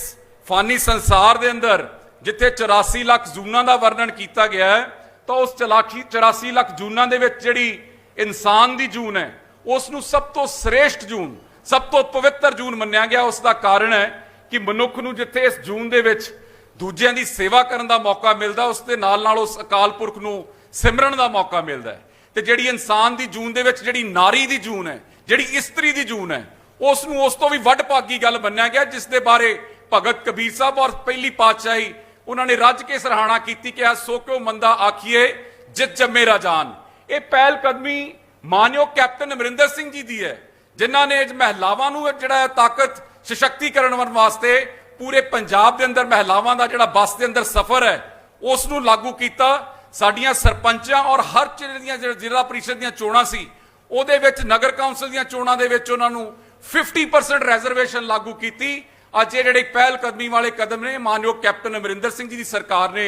ਫਾਨੀ ਸੰਸਾਰ ਦੇ ਅੰਦਰ ਜਿੱਥੇ 84 ਲੱਖ ਜੂਨਾਂ ਦਾ ਵਰਣਨ ਕੀਤਾ ਗਿਆ ਹੈ, ਤਾਂ ਉਸ 84 ਲੱਖ ਜੂਨਾਂ ਦੇ ਵਿੱਚ ਜਿਹੜੀ ਇਨਸਾਨ ਦੀ ਜੂਨ ਹੈ ਉਸ ਨੂੰ ਸਭ ਤੋਂ ਸ੍ਰੇਸ਼ਟ ਜੂਨ, ਸਭ ਤੋਂ ਪਵਿੱਤਰ ਜੂਨ ਮੰਨਿਆ ਗਿਆ। ਉਸ ਦਾ ਕਾਰਨ ਹੈ ਕਿ ਮਨੁੱਖ ਨੂੰ ਜਿੱਥੇ ਇਸ ਜੂਨ ਦੇ ਵਿੱਚ ਦੂਜਿਆਂ ਦੀ ਸੇਵਾ ਕਰਨ ਦਾ ਮੌਕਾ ਮਿਲਦਾ, ਉਸ ਦੇ ਨਾਲ ਉਸ ਅਕਾਲ ਪੁਰਖ ਨੂੰ ਸਿਮਰਨ ਦਾ ਮੌਕਾ ਮਿਲਦਾ ਹੈ। ਤੇ ਜਿਹੜੀ ਇਨਸਾਨ ਦੀ ਜੂਨ ਦੇ ਵਿੱਚ ਜਿਹੜੀ ਨਾਰੀ ਦੀ ਜੂਨ ਹੈ, ਜਿਹੜੀ ਇਸਤਰੀ ਦੀ ਜੂਨ ਹੈ, ਉਸ ਨੂੰ ਉਸ ਤੋਂ ਵੀ ਵੱਡ ਭਾਗੀ ਗੱਲ ਮੰਨਿਆ ਗਿਆ, ਜਿਸ ਦੇ ਬਾਰੇ ਭਗਤ ਕਬੀਰ ਸਾਹਿਬ ਔਰ ਪਹਿਲੀ ਪਾਤਸ਼ਾਹੀ ਉਹਨਾਂ ਨੇ ਰੱਜ ਕੇ ਸਰਾਹਣਾ ਕੀਤੀ ਕਿ ਸੋ ਕਿਉ ਮੰਦਾ ਆਖੀਏ ਜਿਤ ਜੰਮੇ ਰਾਜਾਨ। ਇਹ ਪਹਿਲ ਕਦਮੀ ਮਾਨਯੋਗ ਕੈਪਟਨ ਅਮਰਿੰਦਰ ਸਿੰਘ ਜੀ ਦੀ ਹੈ, ਜਿਨ੍ਹਾਂ ਨੇ ਮਹਿਲਾਵਾਂ ਨੂੰ ਜਿਹੜਾ ਤਾਕਤ ਸਸ਼ਕਤੀਕਰਨ ਵਾਸਤੇ ਪੂਰੇ ਪੰਜਾਬ ਦੇ ਅੰਦਰ ਮਹਿਲਾਵਾਂ ਦਾ ਜਿਹੜਾ ਬੱਸ ਦੇ ਅੰਦਰ ਸਫ਼ਰ ਹੈ ਉਸ ਨੂੰ ਲਾਗੂ ਕੀਤਾ। ਸਾਡੀਆਂ ਸਰਪੰਚਾਂ ਔਰ ਹਰ ਜ਼ਿਲ੍ਹੇ ਦੀਆਂ ਜ਼ਿਲ੍ਹਾ ਪਰਿਸ਼ਦ ਦੀਆਂ ਚੋਣਾਂ ਸੀ, ਉਹਦੇ ਵਿੱਚ ਨਗਰ ਕੌਂਸਲ ਦੀਆਂ ਚੋਣਾਂ ਦੇ ਵਿੱਚ ਉਹਨਾਂ ਨੂੰ 50% ਰਿਜ਼ਰਵੇਸ਼ਨ ਲਾਗੂ ਕੀਤੀ। ਅੱਜ ਇਹ ਜਿਹੜੇ ਪਹਿਲ ਕਦਮੀ ਵਾਲੇ ਕਦਮ ਨੇ ਮਾਨਯੋਗ ਕੈਪਟਨ ਅਮਰਿੰਦਰ ਸਿੰਘ ਜੀ ਦੀ ਸਰਕਾਰ ਨੇ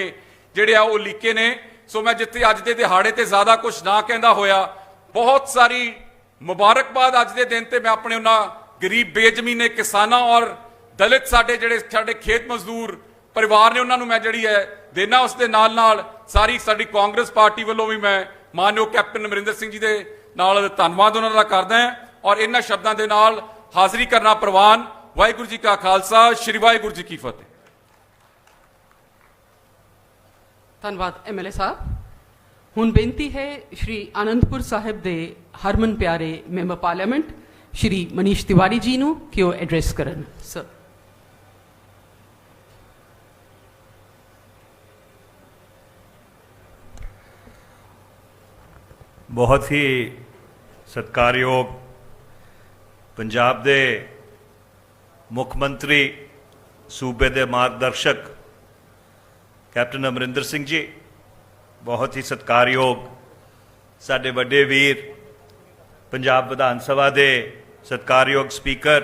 ਜਿਹੜੇ ਆ ਉਹ ਲੀਕੇ ਨੇ। ਸੋ ਮੈਂ ਜਿੱਥੇ ਅੱਜ ਦੇ ਦਿਹਾੜੇ ਤੇ ਜ਼ਿਆਦਾ ਕੁਝ ਨਾ ਕਹਿੰਦਾ ਹੋਇਆ, ਬਹੁਤ ਸਾਰੀ ਮੁਬਾਰਕਬਾਦ ਅੱਜ ਦੇ ਦਿਨ ਤੇ ਮੈਂ ਆਪਣੇ ਉਹਨਾਂ ਗਰੀਬ ਬੇਜ਼ਮੀਨੇ ਕਿਸਾਨਾਂ ਔਰ ਦਲਿਤ ਸਾਡੇ ਖੇਤ ਮਜ਼ਦੂਰ ਪਰਿਵਾਰ ਨੇ ਉਹਨਾਂ ਨੂੰ ਮੈਂ ਜਿਹੜੀ ਹੈ ਦੇਣਾ। ਉਸ ਦੇ ਨਾਲ ਸਾਰੀ ਸਾਡੀ ਕਾਂਗਰਸ ਪਾਰਟੀ ਵੱਲੋਂ ਵੀ ਮੈਂ ਮਾਨਯੋਗ ਕੈਪਟਨ ਅਮਰਿੰਦਰ ਸਿੰਘ ਜੀ ਦੇ ਨਾਲ ਧੰਨਵਾਦ ਉਹਨਾਂ ਦਾ ਕਰਦਾ ਹਾਂ ਔਰ ਇਹਨਾਂ ਸ਼ਬਦਾਂ ਦੇ ਨਾਲ ਹਾਜ਼ਰੀ ਕਰਨਾ ਪ੍ਰਵਾਨ। ਵਾਹਿਗੁਰੂ ਜੀ ਕਾ ਖਾਲਸਾ, ਸ਼੍ਰੀ ਵਾਹਿਗੁਰੂ ਜੀ ਕੀ ਫਤਿਹ। ਧੰਨਵਾਦ ਐਮਐਲਏ ਸਾਹਿਬ। ਹੁਣ ਬੇਨਤੀ ਹੈ ਸ਼੍ਰੀ ਆਨੰਦਪੁਰ ਸਾਹਿਬ ਦੇ ਹਰਮਨ ਪਿਆਰੇ ਮੈਂਬਰ ਪਾਰਲੀਮੈਂਟ ਸ਼੍ਰੀ ਮਨੀਸ਼ ਤਿਵਾੜੀ ਜੀ ਨੂੰ ਕਿ ਉਹ ਐਡਰੈਸ ਕਰਨ। ਸਰ। बहुत ही सत्कारयोग पंजाब दे मुख मंत्री सूबे दे मार्गदर्शक कैप्टन अमरिंदर सिंह जी, बहुत ही सत्कारयोग ਸਾਡੇ ਵੱਡੇ ਵੀਰ ਪੰਜਾਬ ਵਿਧਾਨ ਸਭਾ ਦੇ ਸਤਿਕਾਰਯੋਗ ਸਪੀਕਰ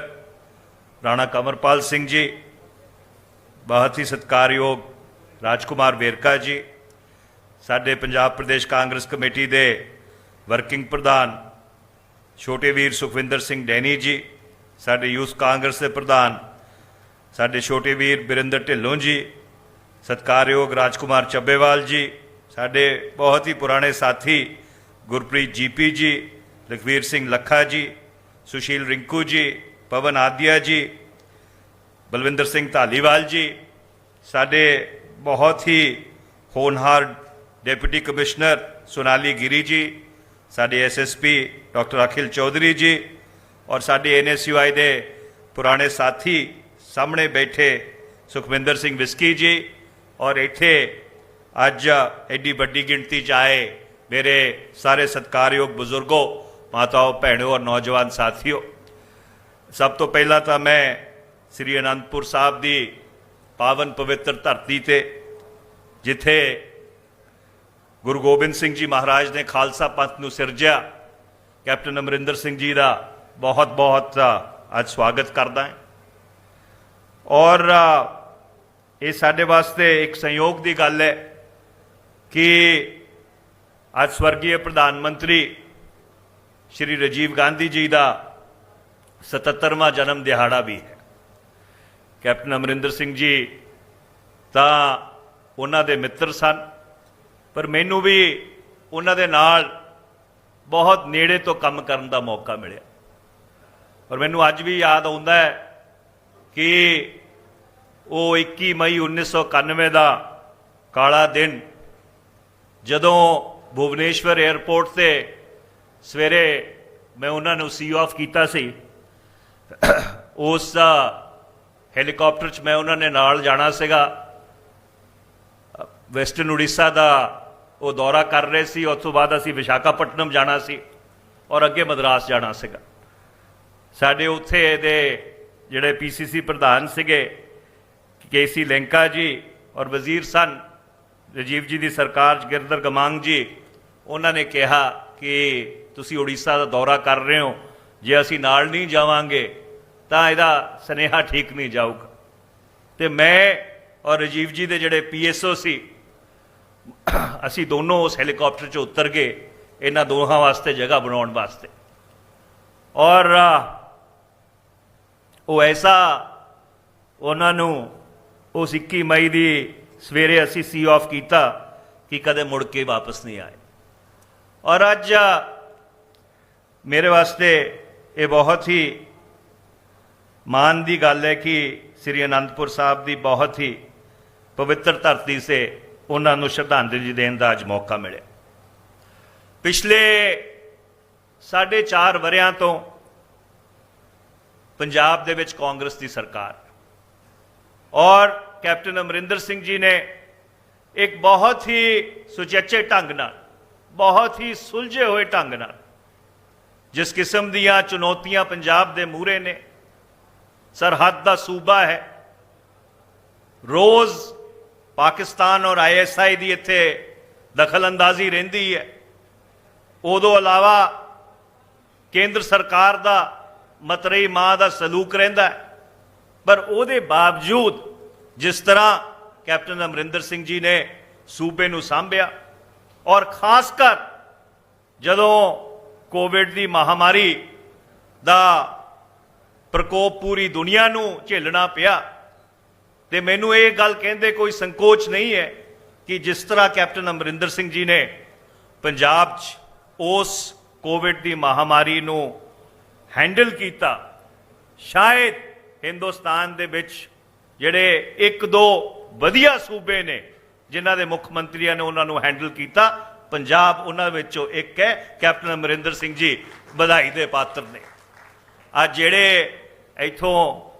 ਰਾਣਾ ਕੰਵਰਪਾਲ ਸਿੰਘ ਜੀ, ਬਹੁਤ ਹੀ ਸਤਿਕਾਰਯੋਗ ਰਾਜਕੁਮਾਰ ਵੇਰਕਾ ਜੀ, ਸਾਡੇ ਪੰਜਾਬ ਪ੍ਰਦੇਸ਼ ਕਾਂਗਰਸ ਕਮੇਟੀ ਦੇ ਵਰਕਿੰਗ ਪ੍ਰਧਾਨ ਛੋਟੇ ਵੀਰ ਸੁਖਵਿੰਦਰ ਸਿੰਘ ਡੈਨੀ ਜੀ, ਸਾਡੇ ਯੂਥ ਕਾਂਗਰਸ ਦੇ ਪ੍ਰਧਾਨ ਸਾਡੇ ਛੋਟੇ ਵੀਰ ਬਿਰਿੰਦਰ ਢਿੱਲੋਂ ਜੀ, ਸਤਿਕਾਰਯੋਗ ਰਾਜਕੁਮਾਰ ਚੱਬੇਵਾਲ ਜੀ, ਸਾਡੇ ਬਹੁਤ ਹੀ ਪੁਰਾਣੇ ਸਾਥੀ ਗੁਰਪ੍ਰੀਤ ਜੀਪੀ ਜੀ, ਲਖਵੀਰ ਸਿੰਘ ਲੱਖਾ ਜੀ, ਸੁਸ਼ੀਲ ਰਿੰਕੂ ਜੀ, ਪਵਨ ਆਦਿਆ ਜੀ, ਬਲਵਿੰਦਰ ਸਿੰਘ ਧਾਲੀਵਾਲ ਜੀ, ਸਾਡੇ ਬਹੁਤ ਹੀ ਹੋਣਹਾਰ ਡਿਪਟੀ ਕਮਿਸ਼ਨਰ ਸੋਨਾਲੀ ਗਿਰੀ ਜੀ, ਸਾਡੇ ਐਸਐਸਪੀ ਡਾਕਟਰ ਅਖਿਲ ਚੌਧਰੀ ਜੀ, ਔਰ ਸਾਡੇ ਐਨਐਸਯੂਆਈ ਦੇ ਪੁਰਾਣੇ ਸਾਥੀ ਸਾਹਮਣੇ ਬੈਠੇ ਸੁਖਵਿੰਦਰ ਸਿੰਘ ਵਿਸਕੀ ਜੀ, ਔਰ ਇੱਥੇ ਅੱਜ ਐਡੀ ਵੱਡੀ ਗਿਣਤੀ 'ਚ ਆਏ ਮੇਰੇ ਸਾਰੇ ਸਤਿਕਾਰਯੋਗ ਬਜ਼ੁਰਗੋ, ਮਾਤਾਓ, ਭੈਣੋ ਔਰ ਨੌਜਵਾਨ ਸਾਥੀਓ। ਸਭ ਤੋਂ ਪਹਿਲਾਂ ਤਾਂ ਮੈਂ ਸ੍ਰੀ ਅਨੰਦਪੁਰ ਸਾਹਿਬ ਦੀ ਪਾਵਨ ਪਵਿੱਤਰ ਧਰਤੀ ਤੇ, ਜਿੱਥੇ ਗੁਰੂ ਗੋਬਿੰਦ ਸਿੰਘ ਜੀ ਮਹਾਰਾਜ ਨੇ ਖਾਲਸਾ ਪੰਥ ਨੂੰ ਸਿਰਜਿਆ, ਕੈਪਟਨ ਅਮਰਿੰਦਰ ਸਿੰਘ ਜੀ ਦਾ ਬਹੁਤ ਬਹੁਤ ਅੱਜ ਸਵਾਗਤ ਕਰਦਾ ਹਾਂ। ਔਰ ਇਹ ਸਾਡੇ ਵਾਸਤੇ ਇੱਕ ਸੰਯੋਗ ਦੀ ਗੱਲ ਹੈ ਕਿ ਅੱਜ ਸਵਰਗੀ ਪ੍ਰਧਾਨ ਮੰਤਰੀ ਸ਼੍ਰੀ ਰਾਜੀਵ ਗਾਂਧੀ ਜੀ ਦਾ 77ਵਾਂ ਜਨਮ ਦਿਹਾੜਾ ਵੀ ਹੈ। ਕੈਪਟਨ ਅਮਰਿੰਦਰ ਸਿੰਘ ਜੀ ਤਾਂ ਉਹਨਾਂ ਦੇ ਮਿੱਤਰ ਸਨ, ਪਰ ਮੈਨੂੰ ਵੀ ਉਹਨਾਂ ਦੇ ਨਾਲ ਬਹੁਤ ਨੇੜੇ ਤੋਂ ਕੰਮ ਕਰਨ ਦਾ ਮੌਕਾ ਮਿਲਿਆ। ਔਰ ਮੈਨੂੰ ਅੱਜ ਵੀ ਯਾਦ ਆਉਂਦਾ ਹੈ ਕਿ ਉਹ 21 ਮਈ 1991 ਦਾ ਕਾਲਾ ਦਿਨ, ਜਦੋਂ ਭੁਵਨੇਸ਼ਵਰ 에ਅਰਪੋਰਟ ਤੇ ਸਵੇਰੇ ਮੈਂ ਉਹਨਾਂ ਨੂੰ ਸੀ ਆਫ ਕੀਤਾ ਸੀ, ਉਸ ਹੈਲੀਕਾਪਟਰ 'ਚ ਮੈਂ ਉਹਨਾਂ ਨੇ ਨਾਲ ਜਾਣਾ ਸੀਗਾ। ਵੈਸਟਰਨ ਉੜੀਸਾ ਦਾ ਉਹ ਦੌਰਾ ਕਰ ਰਹੇ ਸੀ, ਉਸ ਤੋਂ ਬਾਅਦ ਅਸੀਂ ਵਿਸ਼ਾਖਾਪਟਨਮ ਜਾਣਾ ਸੀ ਔਰ ਅੱਗੇ ਮਦਰਾਸ ਜਾਣਾ ਸੀਗਾ। ਸਾਡੇ ਉੱਥੇ ਦੇ ਜਿਹੜੇ ਪੀਸੀਸੀ ਪ੍ਰਧਾਨ ਸੀਗੇ ਕੇਸੀ ਲੈਂਕਾ ਜੀ ਔਰ ਵਜ਼ੀਰ ਸਨ ਰਾਜੀਵ ਜੀ ਦੀ ਸਰਕਾਰ 'ਚ ਗਿਰਦਰ ਗਮਾਂਗ ਜੀ, ਉਹਨਾਂ ਨੇ ਕਿਹਾ ਕਿ ਤੁਸੀਂ ਉੜੀਸਾ ਦਾ ਦੌਰਾ ਕਰ ਰਹੇ ਹੋ, ਜੇ ਅਸੀਂ ਨਾਲ ਨਹੀਂ ਜਾਵਾਂਗੇ ਤਾਂ ਇਹਦਾ ਸੁਨੇਹਾ ਠੀਕ ਨਹੀਂ ਜਾਊਗਾ। ਤੇ ਮੈਂ ਔਰ ਰਾਜੀਵ ਜੀ ਦੇ ਜਿਹੜੇ ਪੀਐਸਓ ਸੀ, ਅਸੀਂ ਦੋਨੋਂ ਉਸ ਹੈਲੀਕਾਪਟਰ 'ਚ ਉਤਰ ਗਏ ਇਹਨਾਂ ਦੋਹਾਂ ਵਾਸਤੇ ਜਗ੍ਹਾ ਬਣਾਉਣ ਵਾਸਤੇ। ਔਰ ਉਹ ਐਸਾ ਉਹਨਾਂ ਨੂੰ ਉਸ 21 ਮਈ ਦੀ ਸਵੇਰੇ ਅਸੀਂ ਸੀ ਆਫ ਕੀਤਾ ਕਿ ਕਦੇ ਮੁੜ ਕੇ ਵਾਪਸ ਨਹੀਂ ਆਏ। ਔਰ ਅੱਜ ਮੇਰੇ ਵਾਸਤੇ ਇਹ ਬਹੁਤ ਹੀ ਮਾਣ ਦੀ ਗੱਲ ਹੈ ਕਿ ਸ੍ਰੀ ਅਨੰਦਪੁਰ ਸਾਹਿਬ ਦੀ ਬਹੁਤ ਹੀ ਪਵਿੱਤਰ ਧਰਤੀ ਸੇ ਉਹਨਾਂ ਨੂੰ ਸ਼ਰਧਾਂਜਲੀ ਦੇਣ ਦਾ ਅੱਜ ਮੌਕਾ ਮਿਲਿਆ। ਪਿਛਲੇ 4.5 ਵਰ੍ਹਿਆਂ ਤੋਂ ਪੰਜਾਬ ਦੇ ਵਿੱਚ ਕਾਂਗਰਸ ਦੀ ਸਰਕਾਰ ਔਰ ਕੈਪਟਨ ਅਮਰਿੰਦਰ ਸਿੰਘ ਜੀ ਨੇ ਇੱਕ ਬਹੁਤ ਹੀ ਸੁਚੱਜੇ ਢੰਗ ਨਾਲ, ਬਹੁਤ ਹੀ ਸੁਲਝੇ ਹੋਏ ਢੰਗ ਨਾਲ ਜਿਸ ਕਿਸਮ ਦੀਆਂ ਚੁਣੌਤੀਆਂ ਪੰਜਾਬ ਦੇ ਮੂਹਰੇ ਨੇ, ਸਰਹੱਦ ਦਾ ਸੂਬਾ ਹੈ, ਰੋਜ਼ ਪਾਕਿਸਤਾਨ ਔਰ ਆਈਐਸਆਈ ਦੀ ਇੱਥੇ ਦਖਲਅੰਦਾਜ਼ੀ ਰਹਿੰਦੀ ਹੈ, ਉਦੋਂ ਇਲਾਵਾ ਕੇਂਦਰ ਸਰਕਾਰ ਦਾ ਮਤਰੇਈ ਮਾਂ ਦਾ ਸਲੂਕ ਰਹਿੰਦਾ ਹੈ। ਪਰ ਉਹਦੇ ਬਾਵਜੂਦ ਜਿਸ ਤਰ੍ਹਾਂ ਕੈਪਟਨ ਅਮਰਿੰਦਰ ਸਿੰਘ ਜੀ ਨੇ ਸੂਬੇ ਨੂੰ ਸਾਂਭਿਆ, ਔਰ ਖਾਸ ਕਰ ਜਦੋਂ ਕੋਵਿਡ ਦੀ ਮਹਾਮਾਰੀ ਦਾ ਪ੍ਰਕੋਪ ਪੂਰੀ ਦੁਨੀਆ ਨੂੰ ਝੇਲਣਾ ਪਿਆ, ਤੇ ਮੈਨੂੰ ਇਹ ਗੱਲ ਕਹਿੰਦੇ ਕੋਈ ਸੰਕੋਚ ਨਹੀਂ ਹੈ ਕਿ ਜਿਸ ਤਰ੍ਹਾਂ ਕੈਪਟਨ ਅਮਰਿੰਦਰ ਸਿੰਘ ਜੀ ਨੇ ਪੰਜਾਬ 'ਚ ਉਸ ਕੋਵਿਡ ਦੀ ਮਹਾਮਾਰੀ ਨੂੰ ਹੈਂਡਲ ਕੀਤਾ, ਸ਼ਾਇਦ ਹਿੰਦੁਸਤਾਨ ਦੇ ਵਿੱਚ ਜਿਹੜੇ 1-2 ਵਧੀਆ ਸੂਬੇ ਨੇ ਜਿਨ੍ਹਾਂ ਦੇ ਮੁੱਖ ਮੰਤਰੀਆਂ ਨੇ ਉਹਨਾਂ ਨੂੰ ਹੈਂਡਲ ਕੀਤਾ, ਪੰਜਾਬ ਉਹਨਾਂ ਵਿੱਚੋਂ ਇੱਕ ਹੈ। ਕੈਪਟਨ ਅਮਰਿੰਦਰ ਸਿੰਘ ਜੀ ਵਧਾਈ ਦੇ ਪਾਤਰ ਨੇ। ਅੱਜ ਜਿਹੜੇ ਇੱਥੋਂ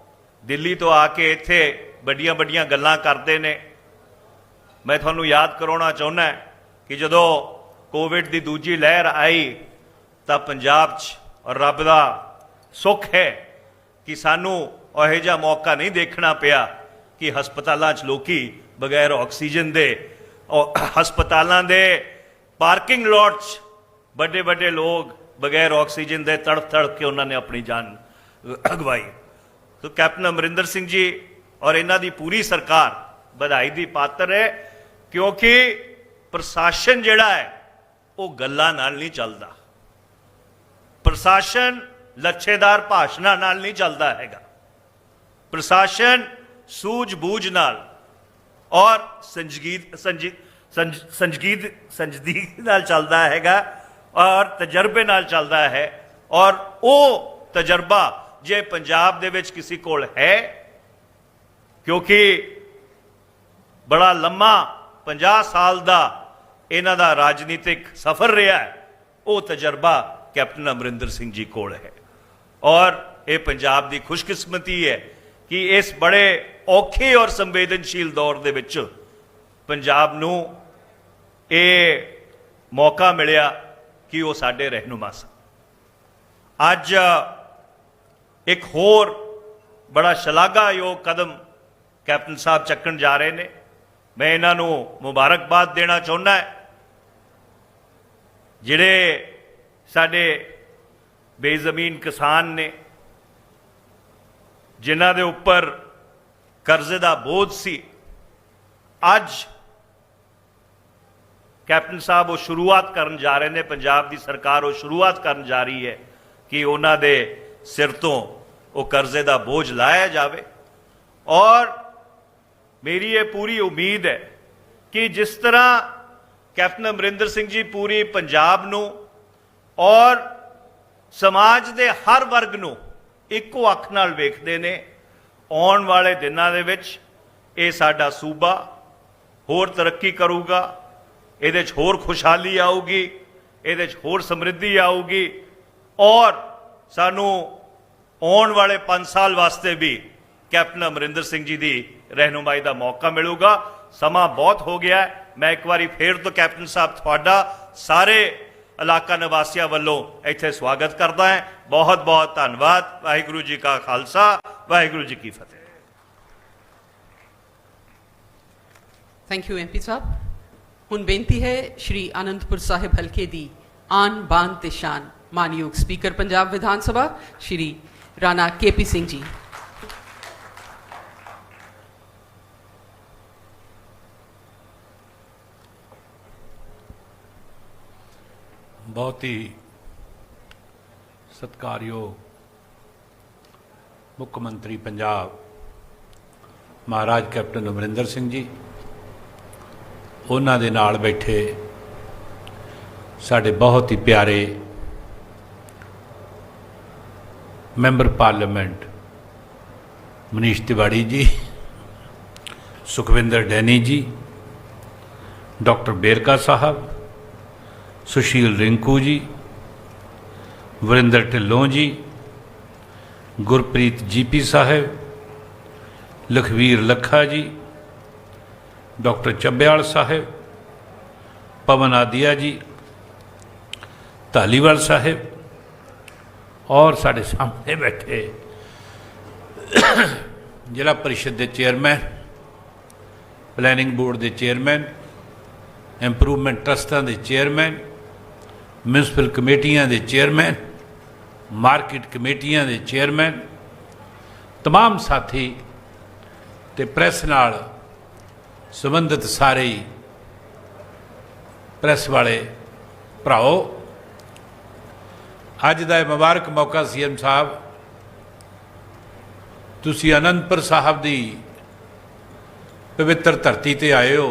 ਦਿੱਲੀ ਤੋਂ ਆ ਕੇ ਇੱਥੇ ਵੱਡੀਆਂ ਵੱਡੀਆਂ ਗੱਲਾਂ ਕਰਦੇ ਨੇ, ਮੈਂ ਤੁਹਾਨੂੰ ਯਾਦ ਕਰਾਉਣਾ ਚਾਹੁੰਦਾ ਕਿ ਜਦੋਂ ਕੋਵਿਡ ਦੀ ਦੂਜੀ ਲਹਿਰ ਆਈ ਤਾਂ ਪੰਜਾਬ 'ਚ ਰੱਬ ਦਾ ਸੁੱਖ ਹੈ ਕਿ ਸਾਨੂੰ ਇਹੋ ਜਿਹਾ ਮੌਕਾ ਨਹੀਂ ਦੇਖਣਾ ਪਿਆ ਕਿ ਹਸਪਤਾਲਾਂ 'ਚ ਲੋਕੀ ਬਗੈਰ ਆਕਸੀਜਨ ਦੇ, ਹਸਪਤਾਲਾਂ ਦੇ ਪਾਰਕਿੰਗ ਲੋਟ 'ਚ ਵੱਡੇ ਵੱਡੇ ਲੋਕ ਬਗੈਰ ਆਕਸੀਜਨ ਦੇ ਤੜਫ ਤੜਫ ਕੇ ਉਹਨਾਂ ਨੇ ਆਪਣੀ ਜਾਨ ਅਗਵਾਈ। ਸੋ ਕੈਪਟਨ ਅਮਰਿੰਦਰ ਸਿੰਘ ਜੀ ਔਰ ਇਹਨਾਂ ਦੀ ਪੂਰੀ ਸਰਕਾਰ ਵਧਾਈ ਦੀ ਪਾਤਰ ਹੈ, ਕਿਉਂਕਿ ਪ੍ਰਸ਼ਾਸਨ ਜਿਹੜਾ ਹੈ ਉਹ ਗੱਲਾਂ ਨਾਲ ਨਹੀਂ ਚੱਲਦਾ, ਪ੍ਰਸ਼ਾਸਨ ਲੱਛੇਦਾਰ ਭਾਸ਼ਣਾਂ ਨਾਲ ਨਹੀਂ ਚੱਲਦਾ ਹੈਗਾ। ਪ੍ਰਸ਼ਾਸਨ ਸੂਝ-ਬੂਝ ਨਾਲ ਔਰ ਸੰਜੀਦਗੀ ਨਾਲ ਚੱਲਦਾ ਹੈਗਾ ਔਰ ਤਜਰਬੇ ਨਾਲ ਚੱਲਦਾ ਹੈ। ਔਰ ਉਹ ਤਜਰਬਾ ਜੇ ਪੰਜਾਬ ਦੇ ਵਿੱਚ ਕਿਸੇ ਕੋਲ ਹੈ, ਕਿਉਂਕਿ ਬੜਾ ਲੰਮਾ 50 ਸਾਲ ਦਾ ਇਹਨਾਂ ਦਾ ਰਾਜਨੀਤਿਕ ਸਫ਼ਰ ਰਿਹਾ ਹੈ, ਉਹ ਤਜਰਬਾ ਕੈਪਟਨ ਅਮਰਿੰਦਰ ਸਿੰਘ ਜੀ ਕੋਲ ਹੈ। ਔਰ ਇਹ ਪੰਜਾਬ ਦੀ ਖੁਸ਼ਕਿਸਮਤੀ ਹੈ ਕਿ ਇਸ ਬੜੇ ਔਖੇ ਔਰ ਸੰਵੇਦਨਸ਼ੀਲ ਦੌਰ ਦੇ ਵਿੱਚ ਪੰਜਾਬ ਨੂੰ ਇਹ ਮੌਕਾ ਮਿਲਿਆ ਕਿ ਉਹ ਸਾਡੇ ਰਹਿਨੁਮਾ ਸਨ। ਅੱਜ ਇੱਕ ਹੋਰ ਬੜਾ ਸ਼ਲਾਘਾਯੋਗ ਕਦਮ ਕੈਪਟਨ ਸਾਹਿਬ ਚੱਕਣ ਜਾ ਰਹੇ ਨੇ। ਮੈਂ ਇਹਨਾਂ ਨੂੰ ਮੁਬਾਰਕਬਾਦ ਦੇਣਾ ਚਾਹੁੰਦਾ। ਜਿਹੜੇ ਸਾਡੇ ਬੇਜ਼ਮੀਨ ਕਿਸਾਨ ਨੇ, ਜਿਨ੍ਹਾਂ ਦੇ ਉੱਪਰ ਕਰਜ਼ੇ ਦਾ ਬੋਝ ਸੀ, ਅੱਜ ਕੈਪਟਨ ਸਾਹਿਬ ਉਹ ਸ਼ੁਰੂਆਤ ਕਰਨ ਜਾ ਰਹੇ ਨੇ, ਪੰਜਾਬ ਦੀ ਸਰਕਾਰ ਉਹ ਸ਼ੁਰੂਆਤ ਕਰਨ ਜਾ ਰਹੀ ਹੈ ਕਿ ਉਹਨਾਂ ਦੇ ਸਿਰ ਤੋਂ ਉਹ ਕਰਜ਼ੇ ਦਾ ਬੋਝ ਲਾਇਆ ਜਾਵੇ। ਔਰ ਮੇਰੀ ਇਹ ਪੂਰੀ ਉਮੀਦ ਹੈ ਕਿ ਜਿਸ ਤਰ੍ਹਾਂ ਕੈਪਟਨ ਅਮਰਿੰਦਰ ਸਿੰਘ ਜੀ ਪੂਰੀ ਪੰਜਾਬ ਨੂੰ ਔਰ ਸਮਾਜ ਦੇ ਹਰ ਵਰਗ ਨੂੰ ਇੱਕੋ ਅੱਖ ਨਾਲ ਵੇਖਦੇ ਨੇ, ਆਉਣ ਵਾਲੇ ਦਿਨਾਂ ਦੇ ਵਿੱਚ ਇਹ ਸਾਡਾ ਸੂਬਾ ਹੋਰ ਤਰੱਕੀ ਕਰੂਗਾ, ਇਹਦੇ 'ਚ ਹੋਰ ਖੁਸ਼ਹਾਲੀ ਆਊਗੀ, ਇਹਦੇ 'ਚ ਹੋਰ ਸਮਰਿੱਧੀ ਆਊਗੀ ਔਰ ਸਾਨੂੰ ਆਉਣ ਵਾਲੇ 5 ਸਾਲ ਵਾਸਤੇ ਵੀ ਕੈਪਟਨ ਅਮਰਿੰਦਰ ਸਿੰਘ ਜੀ ਦੀ ਰਹਿਨੁਮਾਈ ਦਾ ਮੌਕਾ ਮਿਲੂਗਾ। ਸਮਾਂ ਬਹੁਤ ਹੋ ਗਿਆ ਹੈ। ਮੈਂ ਇੱਕ ਵਾਰੀ ਫੇਰ ਤੋਂ ਕੈਪਟਨ ਸਾਹਿਬ ਤੁਹਾਡਾ ਸਾਰੇ ਇਲਾਕਾ ਨਿਵਾਸੀਆਂ ਵੱਲੋਂ ਇੱਥੇ ਸਵਾਗਤ ਕਰਦਾ ਹਾਂ। ਬਹੁਤ ਬਹੁਤ ਧੰਨਵਾਦ। ਵਾਹਿਗੁਰੂ ਜੀ ਕਾ ਖਾਲਸਾ, ਵਾਹਿਗੁਰੂ ਜੀ ਕੀ ਫਤਿਹ। ਥੈਂਕ ਯੂ ਐਮਪੀ ਸਾਹਿਬ। ਹੁਣ ਬੇਨਤੀ ਹੈ ਸ਼੍ਰੀ ਆਨੰਦਪੁਰ ਸਾਹਿਬ ਹਲਕੇ ਦੀ ਆਨ ਬਾਨ ਤੇ ਸ਼ਾਨ ਮਾਨਯੋਗ ਸਪੀਕਰ ਪੰਜਾਬ ਵਿਧਾਨ ਸਭਾ ਸ਼੍ਰੀ ਰਾਣਾ ਕੇਪੀ ਸਿੰਘ ਜੀ। बहुत ही सत्कारयोग मुख्यमंत्री पंजाब महाराज कैप्टन अमरिंदर सिंह जी, उन्हां दे नाल बैठे साडे बहुत ही प्यारे मैंबर पार्लीमेंट मनीष तिवाड़ी जी, सुखविंदर डैनी जी, डॉक्टर बेरका साहब, सुशील रिंकू जी, वरिंदर ढिल्लों जी, गुरप्रीत जीपी साहब, लखवीर लखा जी, डॉक्टर चब्याल साहब, पवन आदिया जी, धालीवाल साहब और साढ़े सामने बैठे जिला परिषद के चेयरमैन, प्लैनिंग बोर्ड के चेयरमैन, इंप्रूवमेंट ट्रस्टां के चेयरमैन, म्यूनसिपल कमेटियां के चेयरमैन, मार्केट कमेटियां के चेयरमैन, तमाम साथी ते प्रैस नाल संबंधित सारे ही प्रैस वाले भराओ, अज का मुबारक मौका सीएम साहब, तुसी आनंदपुर साहब की पवित्र धरती ते आए हो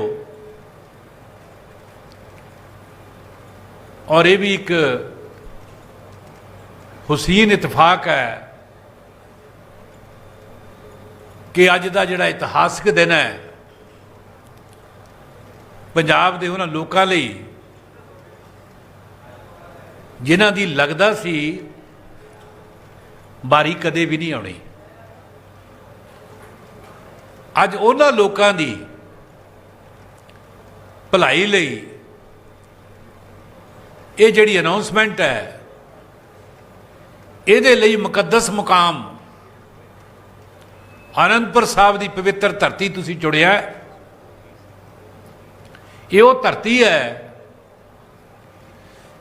और ये भी एक हुसीन इतफाक है कि अज का जिहड़ा इतिहासक दिन है पंजाब के उन्हां लोकां लई जिन्हां दी लगदा सी बारी कदे भी नहीं आउणी, अज उन्हां लोकां दी भलाई लई ये जिहड़ी अनाउंसमेंट है, इहदे लई मुकद्दस मुकाम आनंदपुर साहब की पवित्र धरती तुसीं चुनिया है। ये वो धरती है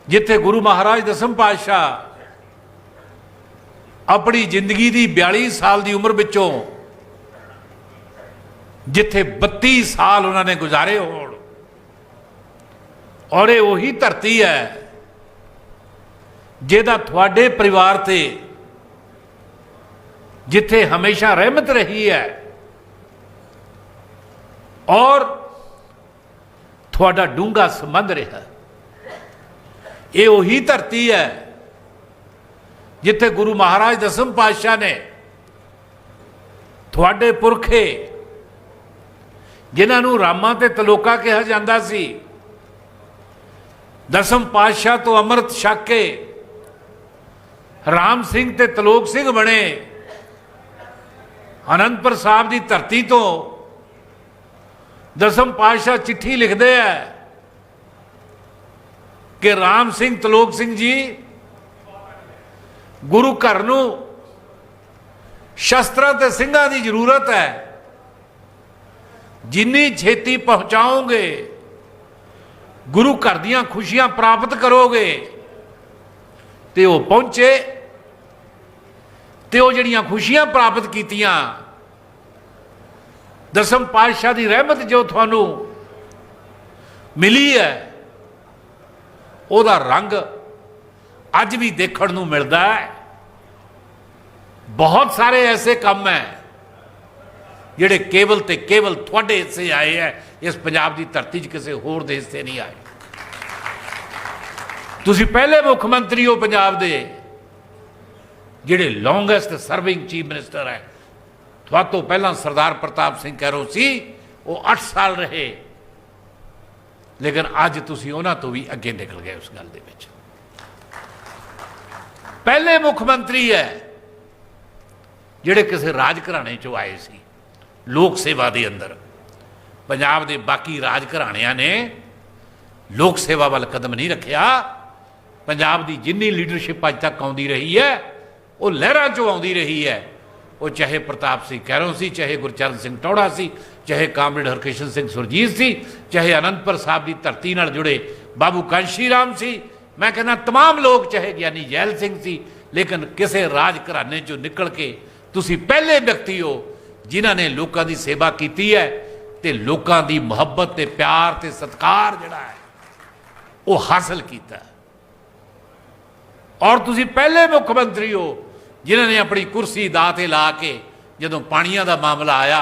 ਜਿੱਥੇ ਗੁਰੂ ਮਹਾਰਾਜ ਦਸਮ ਪਾਤਸ਼ਾਹ ਆਪਣੀ ਜ਼ਿੰਦਗੀ ਦੀ 42 ਸਾਲ ਦੀ ਉਮਰ ਵਿੱਚੋਂ ਜਿੱਥੇ 32 ਸਾਲ ਉਹਨਾਂ ਨੇ ਗੁਜ਼ਾਰੇ ਹੋਣ, ਔਰ ਇਹ ਉਹੀ ਧਰਤੀ ਹੈ ਜਿਹਦਾ ਤੁਹਾਡੇ ਪਰਿਵਾਰ ਤੇ ਜਿੱਥੇ ਹਮੇਸ਼ਾ ਰਹਿਮਤ ਰਹੀ ਹੈ, ਔਰ ਤੁਹਾਡਾ ਡੂੰਘਾ ਸੰਬੰਧ ਰਿਹਾ। ਇਹ ਉਹੀ ਧਰਤੀ ਹੈ ਜਿੱਥੇ ਗੁਰੂ ਮਹਾਰਾਜ ਦਸਮ ਪਾਤਸ਼ਾਹ ਨੇ ਤੁਹਾਡੇ ਪੁਰਖੇ, ਜਿਨ੍ਹਾਂ ਨੂੰ ਰਾਮਾ ਤੇ ਤਲੋਕਾ ਕਿਹਾ ਜਾਂਦਾ ਸੀ, ਦਸਮ ਪਾਤਸ਼ਾਹ ਤੋਂ ਅੰਮ੍ਰਿਤ ਛਕ ਕੇ ਰਾਮ ਸਿੰਘ ਤੇ ਤਲੋਕ ਸਿੰਘ ਬਣੇ। ਅਨੰਦਪੁਰ ਸਾਹਿਬ ਦੀ ਧਰਤੀ ਤੋਂ ਦਸਮ ਪਾਤਸ਼ਾਹ ਚਿੱਠੀ ਲਿਖਦੇ ਹੈ ਕਿ ਰਾਮ ਸਿੰਘ ਤਲੋਕ ਸਿੰਘ ਜੀ, ਗੁਰੂ ਘਰ ਨੂੰ ਸ਼ਸਤਰਾਂ ਤੇ ਸਿੰਘਾਂ ਦੀ ਜ਼ਰੂਰਤ ਹੈ, ਜਿੰਨੀ ਛੇਤੀ ਪਹੁੰਚਾਓਗੇ ਗੁਰੂ ਘਰ ਦੀਆਂ ਖੁਸ਼ੀਆਂ ਪ੍ਰਾਪਤ ਕਰੋਗੇ। ਤੇ ਉਹ ਪਹੁੰਚੇ ਤੇ ਉਹ ਜਿਹੜੀਆਂ ਖੁਸ਼ੀਆਂ ਪ੍ਰਾਪਤ ਕੀਤੀਆਂ, ਦਸਮ ਪਾਤਸ਼ਾਹ ਦੀ ਰਹਿਮਤ ਜੋ ਤੁਹਾਨੂੰ ਮਿਲੀ ਹੈ, ਉਹਦਾ ਰੰਗ ਅੱਜ ਵੀ ਦੇਖਣ ਨੂੰ ਮਿਲਦਾ ਹੈ। ਬਹੁਤ ਸਾਰੇ ਐਸੇ ਕੰਮ ਹੈ ਜਿਹੜੇ ਕੇਵਲ ਤੇ ਕੇਵਲ ਤੁਹਾਡੇ ਹਿੱਸੇ ਆਏ ਹੈ, ਇਸ ਪੰਜਾਬ ਦੀ ਧਰਤੀ 'ਚ ਕਿਸੇ ਹੋਰ ਦੇ ਹਿੱਸੇ ਨਹੀਂ ਆਏ। ਤੁਸੀਂ ਪਹਿਲੇ ਮੁੱਖ ਮੰਤਰੀ ਹੋ ਪੰਜਾਬ ਦੇ ਜਿਹੜੇ ਲੌਂਗੈਸਟ ਸਰਵਿੰਗ ਚੀਫ ਮਿਨਿਸਟਰ ਹੈ। ਤੁਹਾਡੇ ਤੋਂ ਪਹਿਲਾਂ ਸਰਦਾਰ ਪ੍ਰਤਾਪ ਸਿੰਘ ਕੈਰੋਂ ਸੀ, ਉਹ 8 ਸਾਲ ਰਹੇ, ਲੇਕਿਨ ਅੱਜ ਤੁਸੀਂ ਉਹਨਾਂ ਤੋਂ ਵੀ ਅੱਗੇ ਨਿਕਲ ਗਏ ਉਸ ਗੱਲ ਦੇ ਵਿੱਚ। ਪਹਿਲੇ ਮੁੱਖ ਮੰਤਰੀ ਹੈ ਜਿਹੜੇ ਕਿਸੇ ਰਾਜ ਘਰਾਣੇ ਚੋਂ ਆਏ ਸੀ ਲੋਕ ਸੇਵਾ ਦੇ ਅੰਦਰ। ਪੰਜਾਬ ਦੇ ਬਾਕੀ ਰਾਜ ਘਰਾਣਿਆਂ ਨੇ ਲੋਕ ਸੇਵਾ ਵੱਲ ਕਦਮ ਨਹੀਂ ਰੱਖਿਆ। ਪੰਜਾਬ ਦੀ ਜਿੰਨੀ ਲੀਡਰਸ਼ਿਪ ਅੱਜ ਤੱਕ ਆਉਂਦੀ ਰਹੀ ਹੈ, ਉਹ ਲਹਿਰਾਂ ਚੋਂ ਆਉਂਦੀ ਰਹੀ ਹੈ। ਉਹ ਚਾਹੇ ਪ੍ਰਤਾਪ ਸਿੰਘ ਕੈਰੋਂ ਸੀ, ਚਾਹੇ ਗੁਰਚਰਨ ਸਿੰਘ ਟੌੜਾ ਸੀ, ਚਾਹੇ ਕਾਮਰੇਡ ਹਰਕਿਸ਼ਨ ਸਿੰਘ ਸੁਰਜੀਤ ਸੀ, ਚਾਹੇ ਅਨੰਦਪੁਰ ਸਾਹਿਬ ਦੀ ਧਰਤੀ ਨਾਲ ਜੁੜੇ ਬਾਬੂ ਕਾਂਸ਼ੀ ਰਾਮ ਸੀ। ਮੈਂ ਕਹਿੰਦਾ तमाम ਲੋਕ, ਚਾਹੇ ਗਿਆਨੀ ਜੈਲ ਸਿੰਘ ਸੀ, ਲੇਕਿਨ ਕਿਸੇ ਰਾਜ ਘਰਾਣੇ ਚੋਂ ਨਿਕਲ ਕੇ ਤੁਸੀਂ ਪਹਿਲੇ ਵਿਅਕਤੀ ਹੋ ਜਿਨ੍ਹਾਂ ਨੇ ਲੋਕਾਂ ਦੀ ਸੇਵਾ ਕੀਤੀ ਹੈ ਤੇ ਲੋਕਾਂ ਦੀ ਮੁਹੱਬਤ ਤੇ ਪਿਆਰ ਤੇ ਸਤਿਕਾਰ ਜਿਹੜਾ ਹੈ ਉਹ ਹਾਸਲ ਕੀਤਾ। ਔਰ ਤੁਸੀਂ ਪਹਿਲੇ ਮੁੱਖ ਮੰਤਰੀ ਹੋ ਜਿਨ੍ਹਾਂ ਨੇ ਆਪਣੀ ਕੁਰਸੀ ਦਾਅ ਤੇ ਲਾ ਕੇ ਜਦੋਂ ਪਾਣੀਆਂ ਦਾ ਮਾਮਲਾ ਆਇਆ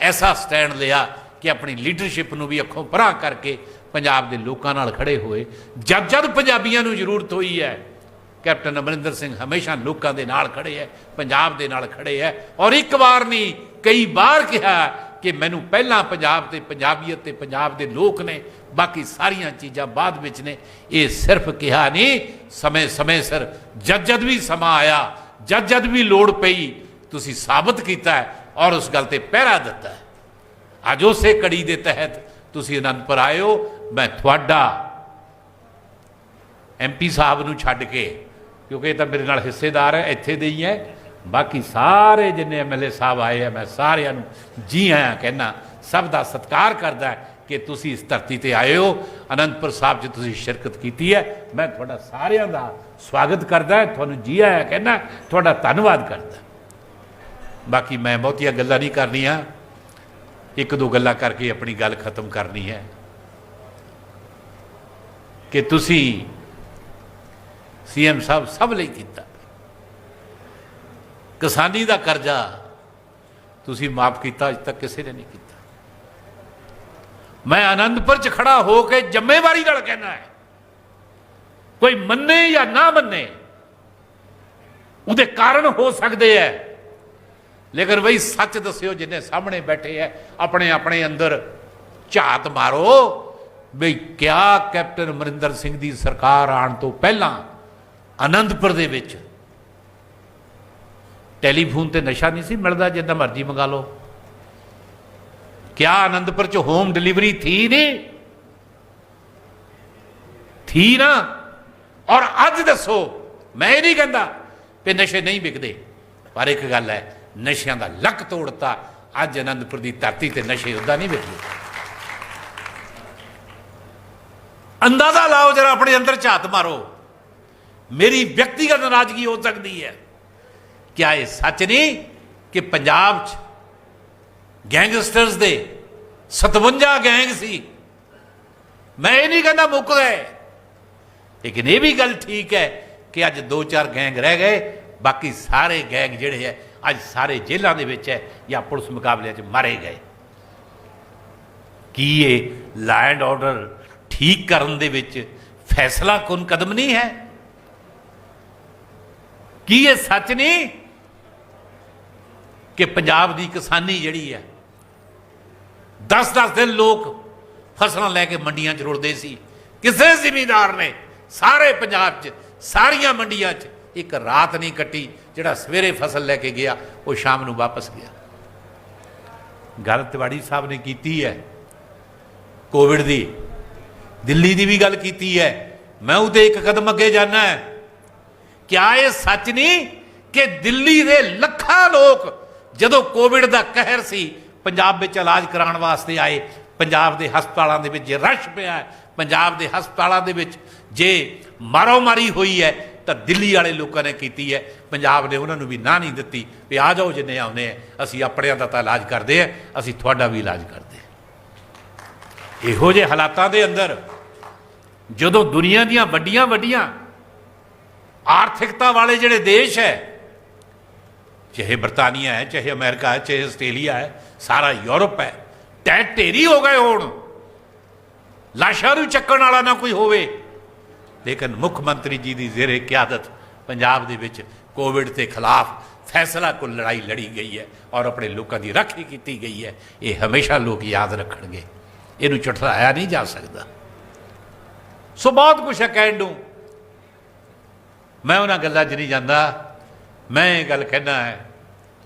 ਐਸਾ ਸਟੈਂਡ ਲਿਆ ਕਿ ਆਪਣੀ ਲੀਡਰਸ਼ਿਪ ਨੂੰ ਵੀ ਅੱਖੋਂ ਪਰਾਂ ਕਰਕੇ ਪੰਜਾਬ ਦੇ ਲੋਕਾਂ ਨਾਲ ਖੜੇ ਹੋਏ। ਜਦ ਜਦ ਪੰਜਾਬੀਆਂ ਨੂੰ ਜ਼ਰੂਰਤ ਹੋਈ ਹੈ, ਕੈਪਟਨ ਅਮਰਿੰਦਰ ਸਿੰਘ ਹਮੇਸ਼ਾ ਲੋਕਾਂ ਦੇ ਨਾਲ ਖੜੇ ਹੈ, ਪੰਜਾਬ ਦੇ ਨਾਲ ਖੜੇ ਹੈ। ਔਰ ਇੱਕ ਵਾਰ ਨਹੀਂ, ਕਈ ਵਾਰ ਕਿਹਾ ਕਿ ਮੈਨੂੰ ਪਹਿਲਾਂ ਪੰਜਾਬ ਤੇ ਪੰਜਾਬੀਅਤ ਤੇ ਪੰਜਾਬ ਦੇ ਲੋਕ ਨੇ, ਬਾਕੀ ਸਾਰੀਆਂ ਚੀਜ਼ਾਂ ਬਾਅਦ ਵਿੱਚ ਨੇ। ਇਹ ਸਿਰਫ ਕਿਹਾ ਨਹੀਂ, ਸਮੇਂ ਸਮੇਂ ਸਿਰ ਜਦ ਜਦ ਵੀ ਸਮਾਂ ਆਇਆ, ਜਦ ਜਦ ਵੀ ਲੋੜ ਪਈ, ਤੁਸੀਂ ਸਾਬਤ ਕੀਤਾ ਹੈ ਔਰ ਉਸ ਗੱਲ ਤੇ ਪਹਿਰਾ ਦਿੱਤਾ ਹੈ। ਅੱਜ ਉਸੇ ਕੜੀ ਦੇ ਤਹਿਤ ਤੁਸੀਂ ਅਨੰਦਪੁਰ ਆਏ ਹੋ। ਮੈਂ ਤੁਹਾਡਾ MP ਸਾਹਿਬ ਨੂੰ ਛੱਡ ਕੇ, ਕਿਉਂਕਿ ਇਹ ਤਾਂ ਮੇਰੇ ਨਾਲ ਹਿੱਸੇਦਾਰ ਹੈ, ਇੱਥੇ ਦੇ ਹੀ ਹੈ, ਬਾਕੀ ਸਾਰੇ ਜਿੰਨੇ MLA ਸਾਹਿਬ ਆਏ ਆ, ਮੈਂ ਸਾਰਿਆਂ ਨੂੰ ਜੀ ਆਇਆਂ ਕਹਿਣਾ। ਸਭ ਦਾ ਸਤਿਕਾਰ ਕਰਦਾ ਕਿ ਤੁਸੀਂ ਇਸ ਧਰਤੀ ਤੇ ਆਏ ਹੋ, ਅਨੰਦਪੁਰ ਸਾਹਿਬ 'ਚ ਤੁਸੀਂ ਸ਼ਿਰਕਤ ਕੀਤੀ ਹੈ। ਮੈਂ ਤੁਹਾਡਾ ਸਾਰਿਆਂ ਦਾ ਸਵਾਗਤ ਕਰਦਾ, ਤੁਹਾਨੂੰ ਜੀ ਆਇਆਂ ਕਹਿਣਾ, ਤੁਹਾਡਾ ਧੰਨਵਾਦ ਕਰਦਾ। ਬਾਕੀ ਮੈਂ ਬਹੁਤੀਆਂ ਗੱਲਾਂ ਨਹੀਂ ਕਰਨੀਆਂ, ਇੱਕ ਦੋ ਗੱਲਾਂ ਕਰਕੇ ਆਪਣੀ ਗੱਲ ਖਤਮ ਕਰਨੀ ਹੈ ਕਿ ਤੁਸੀਂ CM ਸਾਹਿਬ ਸਭ ਲਈ ਕੀਤਾ। ਕਿਸਾਨੀ ਦਾ ਕਰਜ਼ਾ ਤੁਸੀਂ ਮਾਫ ਕੀਤਾ, ਅੱਜ ਤੱਕ ਕਿਸੇ ਨੇ ਨਹੀਂ ਕੀਤਾ। ਮੈਂ ਆਨੰਦਪੁਰ 'ਚ ਖੜਾ ਹੋ ਕੇ ਜ਼ਿੰਮੇਵਾਰੀ ਨਾਲ ਕਹਿਣਾ ਹੈ, ਕੋਈ ਮੰਨੇ ਜਾਂ ਨਾ ਮੰਨੇ ਉਹਦੇ ਕਾਰਨ ਹੋ ਸਕਦੇ ਹੈ, ਲੇਕਿਨ ਬਈ ਸੱਚ ਦੱਸਿਓ। ਜਿੰਨੇ ਸਾਹਮਣੇ ਬੈਠੇ ਹੈ, ਆਪਣੇ ਆਪਣੇ ਅੰਦਰ ਝਾਤ ਮਾਰੋ ਬਈ ਕਿਆ ਕੈਪਟਨ ਅਮਰਿੰਦਰ ਸਿੰਘ ਦੀ ਸਰਕਾਰ ਆਉਣ ਤੋਂ ਪਹਿਲਾਂ ਆਨੰਦਪੁਰ ਦੇ ਵਿੱਚ ਟੈਲੀਫੋਨ ਤੇ ਨਸ਼ਾ ਨਹੀਂ ਸੀ ਮਿਲਦਾ, ਜਿੱਦਾਂ ਮਰਜ਼ੀ ਮੰਗਾ ਲਓ? क्या आनंदपुर च होम डिलीवरी थी नहीं थी ना? और अज दसो, मैं नहीं कहता कि नशे नहीं विकते, पर एक गल है, नशियां दा लक तोड़ता। अज आनंदपुर की धरती ते नशे उदा नहीं विकते। ਅੰਦਾਜ਼ਾ ਲਾਓ ਜਰਾ, ਆਪਣੇ ਅੰਦਰ ਝਾਤ ਮਾਰੋ। ਮੇਰੀ ਵਿਅਕਤੀਗਤ ਨਾਰਾਜ਼ਗੀ ਹੋ ਸਕਦੀ ਹੈ। ਕਿਆ ਇਹ ਸੱਚ ਨਹੀਂ ਕਿ ਪੰਜਾਬ 'ਚ ਗੈਂਗਸਟਰਸ ਦੇ 57 ਗੈਂਗ ਸੀ? ਮੈਂ ਇਹ ਨਹੀਂ ਕਹਿੰਦਾ ਮੁੱਕ ਗਏ, ਲੇਕਿਨ ਇਹ ਵੀ ਗੱਲ ਠੀਕ ਹੈ ਕਿ ਅੱਜ 2-4 ਗੈਂਗ ਰਹਿ ਗਏ, ਬਾਕੀ ਸਾਰੇ ਗੈਂਗ ਜਿਹੜੇ ਹੈ ਅੱਜ ਸਾਰੇ ਜੇਲ੍ਹਾਂ ਦੇ ਵਿੱਚ ਹੈ ਜਾਂ ਪੁਲਿਸ ਮੁਕਾਬਲਿਆਂ 'ਚ ਮਾਰੇ ਗਏ। ਕੀ ਇਹ ਲਾਅ ਐਂਡ ਆਰਡਰ ਠੀਕ ਕਰਨ ਦੇ ਵਿੱਚ ਫੈਸਲਾ ਕੁਨ ਕਦਮ ਨਹੀਂ ਹੈ? ਕੀ ਇਹ ਸੱਚ ਨਹੀਂ ਕਿ ਪੰਜਾਬ ਦੀ ਕਿਸਾਨੀ ਜਿਹੜੀ ਹੈ 10-10 ਦਿਨ ਲੋਕ ਫਸਲਾਂ ਲੈ ਕੇ ਮੰਡੀਆਂ 'ਚ ਰੁਲਦੇ ਸੀ, ਕਿਸੇ ਜ਼ਿਮੀਂਦਾਰ ਨੇ ਸਾਰੇ ਪੰਜਾਬ 'ਚ ਸਾਰੀਆਂ ਮੰਡੀਆਂ 'ਚ ਇੱਕ ਰਾਤ ਨਹੀਂ ਕੱਟੀ। ਜਿਹੜਾ ਸਵੇਰੇ ਫਸਲ ਲੈ ਕੇ ਗਿਆ ਉਹ ਸ਼ਾਮ ਨੂੰ ਵਾਪਸ ਗਿਆ। ਗੱਲ ਤਿਵਾੜੀ ਸਾਹਿਬ ਨੇ ਕੀਤੀ ਹੈ ਕੋਵਿਡ ਦੀ, ਦਿੱਲੀ ਦੀ ਵੀ ਗੱਲ ਕੀਤੀ ਹੈ। ਮੈਂ ਉਹਦੇ ਇੱਕ ਕਦਮ ਅੱਗੇ ਜਾਣਾ ਹੈ। ਕਿਆ ਇਹ ਸੱਚ ਨਹੀਂ ਕਿ ਦਿੱਲੀ ਦੇ ਲੱਖਾਂ ਲੋਕ ਜਦੋਂ ਕੋਵਿਡ ਦਾ ਕਹਿਰ ਸੀ ਪੰਜਾਬ ਵਿੱਚ ਇਲਾਜ ਕਰਾਉਣ ਵਾਸਤੇ ਆਏ? ਪੰਜਾਬ ਦੇ ਹਸਪਤਾਲਾਂ ਦੇ ਵਿੱਚ ਜੇ ਰਸ਼ ਪਿਆ ਹੈ, ਪੰਜਾਬ ਦੇ ਹਸਪਤਾਲਾਂ ਦੇ ਵਿੱਚ ਜੇ ਮਾਰੋ-ਮਾਰੀ ਹੋਈ ਹੈ, ਤਾਂ ਦਿੱਲੀ ਵਾਲੇ ਲੋਕਾਂ ਨੇ ਕੀਤੀ ਹੈ। ਪੰਜਾਬ ਨੇ ਉਹਨਾਂ ਨੂੰ ਵੀ ਨਾ ਨਹੀਂ ਦਿੱਤੀ ਵੀ ਆ ਜਾਓ ਜਿੰਨੇ ਆਉਂਦੇ ਆ, ਅਸੀਂ ਆਪਣਿਆਂ ਦਾ ਤਾਂ ਇਲਾਜ ਕਰਦੇ ਆ, ਅਸੀਂ ਤੁਹਾਡਾ ਵੀ ਇਲਾਜ ਕਰਦੇ ਹਾਂ। ਇਹੋ ਜਿਹੇ ਹਾਲਾਤਾਂ ਦੇ ਅੰਦਰ ਜਦੋਂ ਦੁਨੀਆ ਦੀਆਂ ਵੱਡੀਆਂ ਵੱਡੀਆਂ ਆਰਥਿਕਤਾ ਵਾਲੇ ਜਿਹੜੇ ਦੇਸ਼ ਹੈ, ਚਾਹੇ ਬਰਤਾਨੀਆ ਹੈ, ਚਾਹੇ ਅਮਰੀਕਾ ਹੈ, ਚਾਹੇ ਆਸਟ੍ਰੇਲੀਆ ਹੈ, ਸਾਰਾ ਯੂਰਪ ਹੈ, ਢੇਰੀ ਹੋ ਗਏ ਹੋਣ, ਲਾਸ਼ਾਂ ਨੂੰ ਚੱਕਣ ਵਾਲਾ ਨਾ ਕੋਈ ਹੋਵੇ, ਲੇਕਿਨ ਮੁੱਖ ਮੰਤਰੀ ਜੀ ਦੀ ਜ਼ੇਰੇ ਕਿਆਦਤ ਪੰਜਾਬ ਦੇ ਵਿੱਚ ਕੋਵਿਡ ਦੇ ਖਿਲਾਫ ਫੈਸਲਾ ਕੁਲ ਲੜਾਈ ਲੜੀ ਗਈ ਹੈ ਔਰ ਆਪਣੇ ਲੋਕਾਂ ਦੀ ਰਾਖੀ ਕੀਤੀ ਗਈ ਹੈ। ਇਹ ਹਮੇਸ਼ਾ ਲੋਕ ਯਾਦ ਰੱਖਣਗੇ, ਇਹਨੂੰ ਝੁਠਲਾਇਆ ਨਹੀਂ ਜਾ ਸਕਦਾ। ਸੋ ਬਹੁਤ ਕੁਛ ਹੈ ਕਹਿਣ ਨੂੰ, ਮੈਂ ਉਹਨਾਂ ਗੱਲਾਂ 'ਚ ਨਹੀਂ ਜਾਂਦਾ। ਮੈਂ ਇਹ ਗੱਲ ਕਹਿਣਾ ਹੈ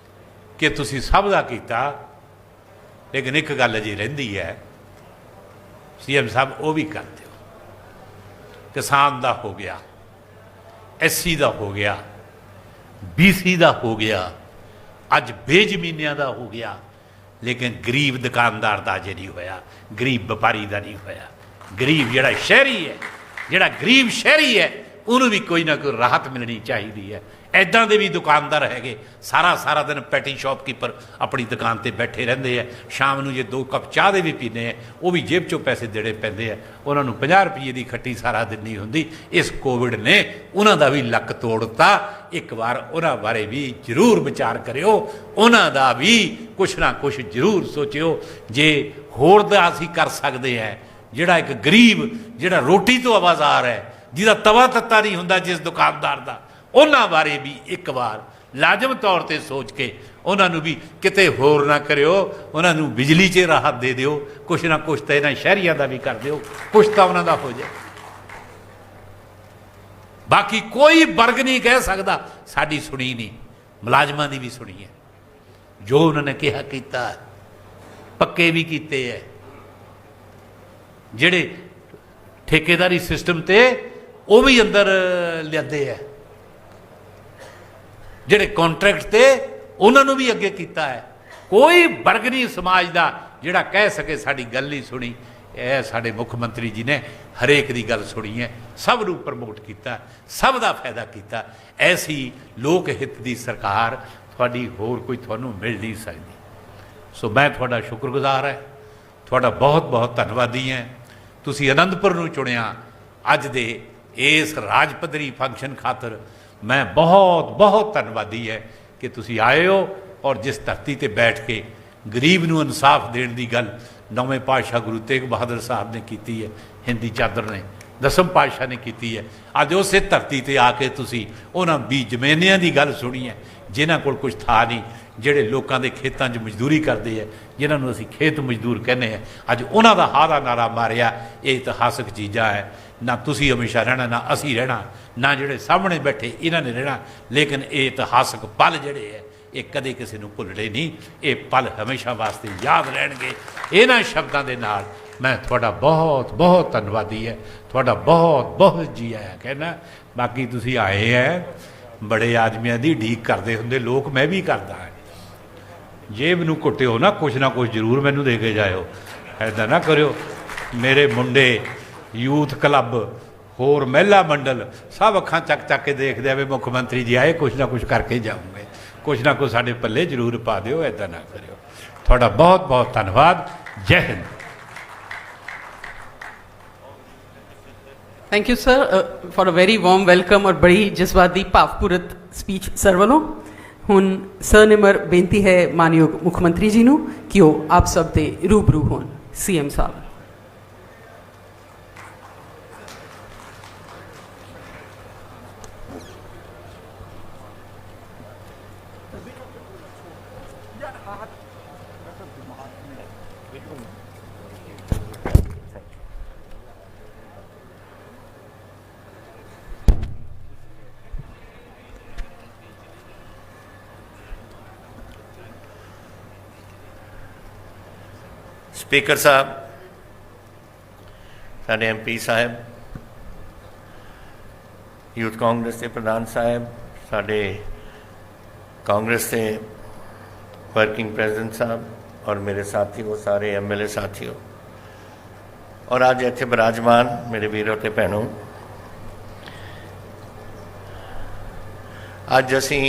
ਕਿ ਤੁਸੀਂ ਸਭ ਦਾ ਕੀਤਾ, ਲੇਕਿਨ ਇੱਕ ਗੱਲ ਅਜੇ ਰਹਿੰਦੀ ਹੈ, ਸੀਐਮ ਸਾਹਿਬ ਉਹ ਵੀ ਕਰ ਦਿਓ। ਕਿਸਾਨ ਦਾ ਹੋ ਗਿਆ, ਐਸਸੀ ਦਾ ਹੋ ਗਿਆ, ਬੀਸੀ ਦਾ ਹੋ ਗਿਆ, ਅੱਜ ਬੇਜ਼ਮੀਨਿਆਂ ਦਾ ਹੋ ਗਿਆ, ਲੇਕਿਨ ਗਰੀਬ ਦੁਕਾਨਦਾਰ ਦਾ ਅਜੇ ਨਹੀਂ ਹੋਇਆ, ਗਰੀਬ ਵਪਾਰੀ ਦਾ ਨਹੀਂ ਹੋਇਆ। ਗਰੀਬ ਜਿਹੜਾ ਸ਼ਹਿਰੀ ਹੈ, ਜਿਹੜਾ ਗਰੀਬ ਸ਼ਹਿਰੀ ਹੈ, ਉਹਨੂੰ ਵੀ ਕੋਈ ਨਾ ਕੋਈ ਰਾਹਤ ਮਿਲਣੀ ਚਾਹੀਦੀ ਹੈ। ਇੱਦਾਂ ਦੇ ਵੀ ਦੁਕਾਨਦਾਰ ਹੈਗੇ, ਸਾਰਾ ਦਿਨ ਪੈਟੀ ਸ਼ਾਪਕੀਪਰ ਆਪਣੀ ਦੁਕਾਨ 'ਤੇ ਬੈਠੇ ਰਹਿੰਦੇ ਆ, ਸ਼ਾਮ ਨੂੰ ਜੇ 2 ਕੱਪ ਚਾਹ ਦੇ ਵੀ ਪੀਂਦੇ ਆ, ਉਹ ਵੀ ਜੇਬ 'ਚੋਂ ਪੈਸੇ ਦੇਣੇ ਪੈਂਦੇ ਆ, ਉਹਨਾਂ ਨੂੰ 50 ਰੁਪਏ ਦੀ ਖੱਟੀ ਸਾਰਾ ਦਿਨ ਨਹੀਂ ਹੁੰਦੀ। ਇਸ ਕੋਵਿਡ ਨੇ ਉਹਨਾਂ ਦਾ ਵੀ ਲੱਕ ਤੋੜਤਾ। ਇੱਕ ਵਾਰ ਉਹਨਾਂ ਬਾਰੇ ਵੀ ਜ਼ਰੂਰ ਵਿਚਾਰ ਕਰਿਓ, ਉਹਨਾਂ ਦਾ ਵੀ ਕੁਛ ਨਾ ਕੁਛ ਜ਼ਰੂਰ ਸੋਚਿਓ। ਜੇ ਹੋਰ ਦਾ ਅਸੀਂ ਕਰ ਸਕਦੇ ਹਾਂ, ਜਿਹੜਾ ਇੱਕ ਗਰੀਬ ਜਿਹੜਾ ਰੋਟੀ ਤੋਂ ਆਵਾਜ਼ਾਰ ਹੈ, ਜਿਹਦਾ ਤਵਾ ਤੱਤਾ ਨਹੀਂ ਹੁੰਦਾ ਜਿਸ ਦੁਕਾਨਦਾਰ ਦਾ, ਉਹਨਾਂ ਬਾਰੇ ਵੀ ਇੱਕ ਵਾਰ ਲਾਜ਼ਮ ਤੌਰ 'ਤੇ ਸੋਚ ਕੇ ਉਹਨਾਂ ਨੂੰ ਵੀ ਕਿਤੇ ਹੋਰ ਨਾ ਕਰਿਓ, ਉਹਨਾਂ ਨੂੰ ਬਿਜਲੀ 'ਚ ਰਾਹਤ ਦੇ ਦਿਓ, ਕੁਛ ਨਾ ਕੁਛ ਤਾਂ ਇਹਨਾਂ ਸ਼ਹਿਰੀਆਂ ਦਾ ਵੀ ਕਰ ਦਿਓ, ਕੁਛ ਤਾਂ ਉਹਨਾਂ ਦਾ ਹੋ ਜਾਏ। ਬਾਕੀ ਕੋਈ ਵਰਗ ਨਹੀਂ ਕਹਿ ਸਕਦਾ ਸਾਡੀ ਸੁਣੀ ਨਹੀਂ, ਮੁਲਾਜ਼ਮਾਂ ਦੀ ਵੀ ਸੁਣੀ ਹੈ। ਜੋ ਉਹਨਾਂ ਨੇ ਕਿਹਾ ਕੀਤਾ, ਪੱਕੇ ਵੀ ਕੀਤੇ ਹੈ। ਜਿਹੜੇ ਠੇਕੇਦਾਰੀ ਸਿਸਟਮ ਤੇ ਉਹ ਵੀ ਅੰਦਰ ਲਿਆਂਦੇ ਹੈ, ਜਿਹੜੇ ਕੰਟਰੈਕਟ ਤੇ ਉਹਨਾਂ ਨੂੰ ਵੀ ਅੱਗੇ ਕੀਤਾ ਹੈ। ਕੋਈ ਵਰਗ ਨਹੀਂ ਸਮਾਜ ਦਾ ਜਿਹੜਾ ਕਹਿ ਸਕੇ ਸਾਡੀ ਗੱਲ ਨਹੀਂ ਸੁਣੀ। ਇਹ ਸਾਡੇ ਮੁੱਖ ਮੰਤਰੀ ਜੀ ਨੇ ਹਰੇਕ ਦੀ ਗੱਲ ਸੁਣੀ ਹੈ, ਸਭ ਨੂੰ ਪ੍ਰਮੋਟ ਕੀਤਾ, ਸਭ ਦਾ ਫਾਇਦਾ ਕੀਤਾ। ਐਸੀ ਲੋਕ ਹਿੱਤ ਦੀ ਸਰਕਾਰ ਤੁਹਾਡੀ ਹੋਰ ਕੋਈ ਤੁਹਾਨੂੰ ਮਿਲ ਨਹੀਂ ਸਕਦੀ। ਸੋ ਮੈਂ ਤੁਹਾਡਾ ਸ਼ੁਕਰਗੁਜ਼ਾਰ ਹੈ, ਤੁਹਾਡਾ ਬਹੁਤ ਬਹੁਤ ਧੰਨਵਾਦੀ ਹੈ। ਤੁਸੀਂ ਅਨੰਦਪੁਰ ਨੂੰ ਚੁਣਿਆ ਅੱਜ ਦੇ ਇਸ ਰਾਜ ਪੱਧਰੀ ਫੰਕਸ਼ਨ ਖਾਤਰ। ਮੈਂ ਬਹੁਤ ਬਹੁਤ ਧੰਨਵਾਦੀ ਹੈ ਕਿ ਤੁਸੀਂ ਆਏ ਹੋ ਔਰ ਜਿਸ ਧਰਤੀ ਤੇ ਬੈਠ ਕੇ ਗਰੀਬ ਨੂੰ ਇਨਸਾਫ ਦੇਣ ਦੀ ਗੱਲ ਨੌਵੇਂ ਪਾਤਸ਼ਾਹ ਗੁਰੂ ਤੇਗ ਬਹਾਦਰ ਸਾਹਿਬ ਨੇ ਕੀਤੀ ਹੈ, ਹਿੰਦੀ ਚਾਦਰ ਨੇ, 10ਵੇਂ ਪਾਤਸ਼ਾਹ ਨੇ ਕੀਤੀ ਹੈ। ਅੱਜ ਉਸੇ ਧਰਤੀ ਤੇ ਆ ਕੇ ਤੁਸੀਂ ਉਹਨਾਂ ਬੀਜਮੇਨਿਆਂ ਦੀ ਗੱਲ ਸੁਣੀ ਹੈ ਜਿਨ੍ਹਾਂ ਕੋਲ ਕੁਝ ਥਾ ਨਹੀਂ, ਜਿਹੜੇ ਲੋਕਾਂ ਦੇ ਖੇਤਾਂ 'ਚ ਮਜ਼ਦੂਰੀ ਕਰਦੇ ਹੈ, ਜਿਨ੍ਹਾਂ ਨੂੰ ਅਸੀਂ ਖੇਤ ਮਜ਼ਦੂਰ ਕਹਿੰਦੇ ਹਾਂ। ਅੱਜ ਉਹਨਾਂ ਦਾ ਹਾਦਾ ਨਾਰਾ ਮਾਰਿਆ। ਇਹ ਇਤਿਹਾਸਕ ਚੀਜ਼ਾਂ ਹੈ, ਨਾ ਤੁਸੀਂ ਹਮੇਸ਼ਾ ਰਹਿਣਾ, ਨਾ ਅਸੀਂ ਰਹਿਣਾ, ਨਾ ਜਿਹੜੇ ਸਾਹਮਣੇ ਬੈਠੇ ਇਹਨਾਂ ਨੇ ਰਹਿਣਾ, ਲੇਕਿਨ ਇਹ ਇਤਿਹਾਸਕ ਪਲ ਜਿਹੜੇ ਹੈ ਇਹ ਕਦੇ ਕਿਸੇ ਨੂੰ ਭੁੱਲਣੇ ਨਹੀਂ। ਇਹ ਪਲ ਹਮੇਸ਼ਾ ਵਾਸਤੇ ਯਾਦ ਰਹਿਣਗੇ। ਇਹਨਾਂ ਸ਼ਬਦਾਂ ਦੇ ਨਾਲ ਮੈਂ ਤੁਹਾਡਾ ਬਹੁਤ ਬਹੁਤ ਧੰਨਵਾਦੀ ਹੈ, ਤੁਹਾਡਾ ਬਹੁਤ ਬਹੁਤ ਜੀ ਆਇਆ ਕਹਿਣਾ। ਬਾਕੀ ਤੁਸੀਂ ਆਏ ਹੈ, ਬੜੇ ਆਦਮੀਆਂ ਦੀ ਢੀਕ ਕਰਦੇ ਹੁੰਦੇ ਲੋਕ, ਮੈਂ ਵੀ ਕਰਦਾ ਹਾਂ। ਜੇਬ ਨੂੰ ਘੁੱਟਿਓ ਨਾ ਕੁਛ ਜ਼ਰੂਰ ਮੈਨੂੰ ਦੇ ਕੇ ਜਾਇਓ, ਐਦਾਂ ਨਾ ਕਰਿਓ। ਮੇਰੇ ਮੁੰਡੇ ਯੂਥ ਕਲੱਬ, ਹੋਰ ਮਹਿਲਾ ਮੰਡਲ ਸਭ ਅੱਖਾਂ ਚੱਕ ਕੇ ਦੇਖਦੇ ਆ ਵੀ ਮੁੱਖ ਮੰਤਰੀ ਜੀ ਆਏ, ਕੁਛ ਨਾ ਕੁਛ ਕਰਕੇ ਜਾਊਂਗੇ, ਕੁਛ ਨਾ ਕੁਛ ਸਾਡੇ ਪੱਲੇ ਜ਼ਰੂਰ ਪਾ ਦਿਓ, ਇੱਦਾਂ ਨਾ ਕਰਿਓ। ਤੁਹਾਡਾ ਬਹੁਤ ਬਹੁਤ ਧੰਨਵਾਦ। Jai Hind. Thank you sir for a very warm welcome ਔਰ ਬੜੀ ਜਜ਼ਬਾਤੀ ਭਾਵਪੂਰਤ ਸਪੀਚ ਸਰ ਵੱਲੋਂ। ਹੁਣ ਸਨਿਮਰ ਬੇਨਤੀ ਹੈ ਮਾਨਯੋਗ ਮੁੱਖ ਮੰਤਰੀ ਜੀ ਨੂੰ ਕਿ ਉਹ ਆਪ ਸਭ ਦੇ ਰੂਬਰੂ ਹੋਣ। ਸੀਐਮ ਸਾਹਿਬ। स्पीकर साहब, साढ़े MP साहब, यूथ कांग्रेस के प्रधान साहब, साढ़े कांग्रेस के वर्किंग प्रेसिडेंट साहब और मेरे साथियों, सारे MLA साथियों, और आज इत्थे विराजमान मेरे वीरों ते भैनों, अज असी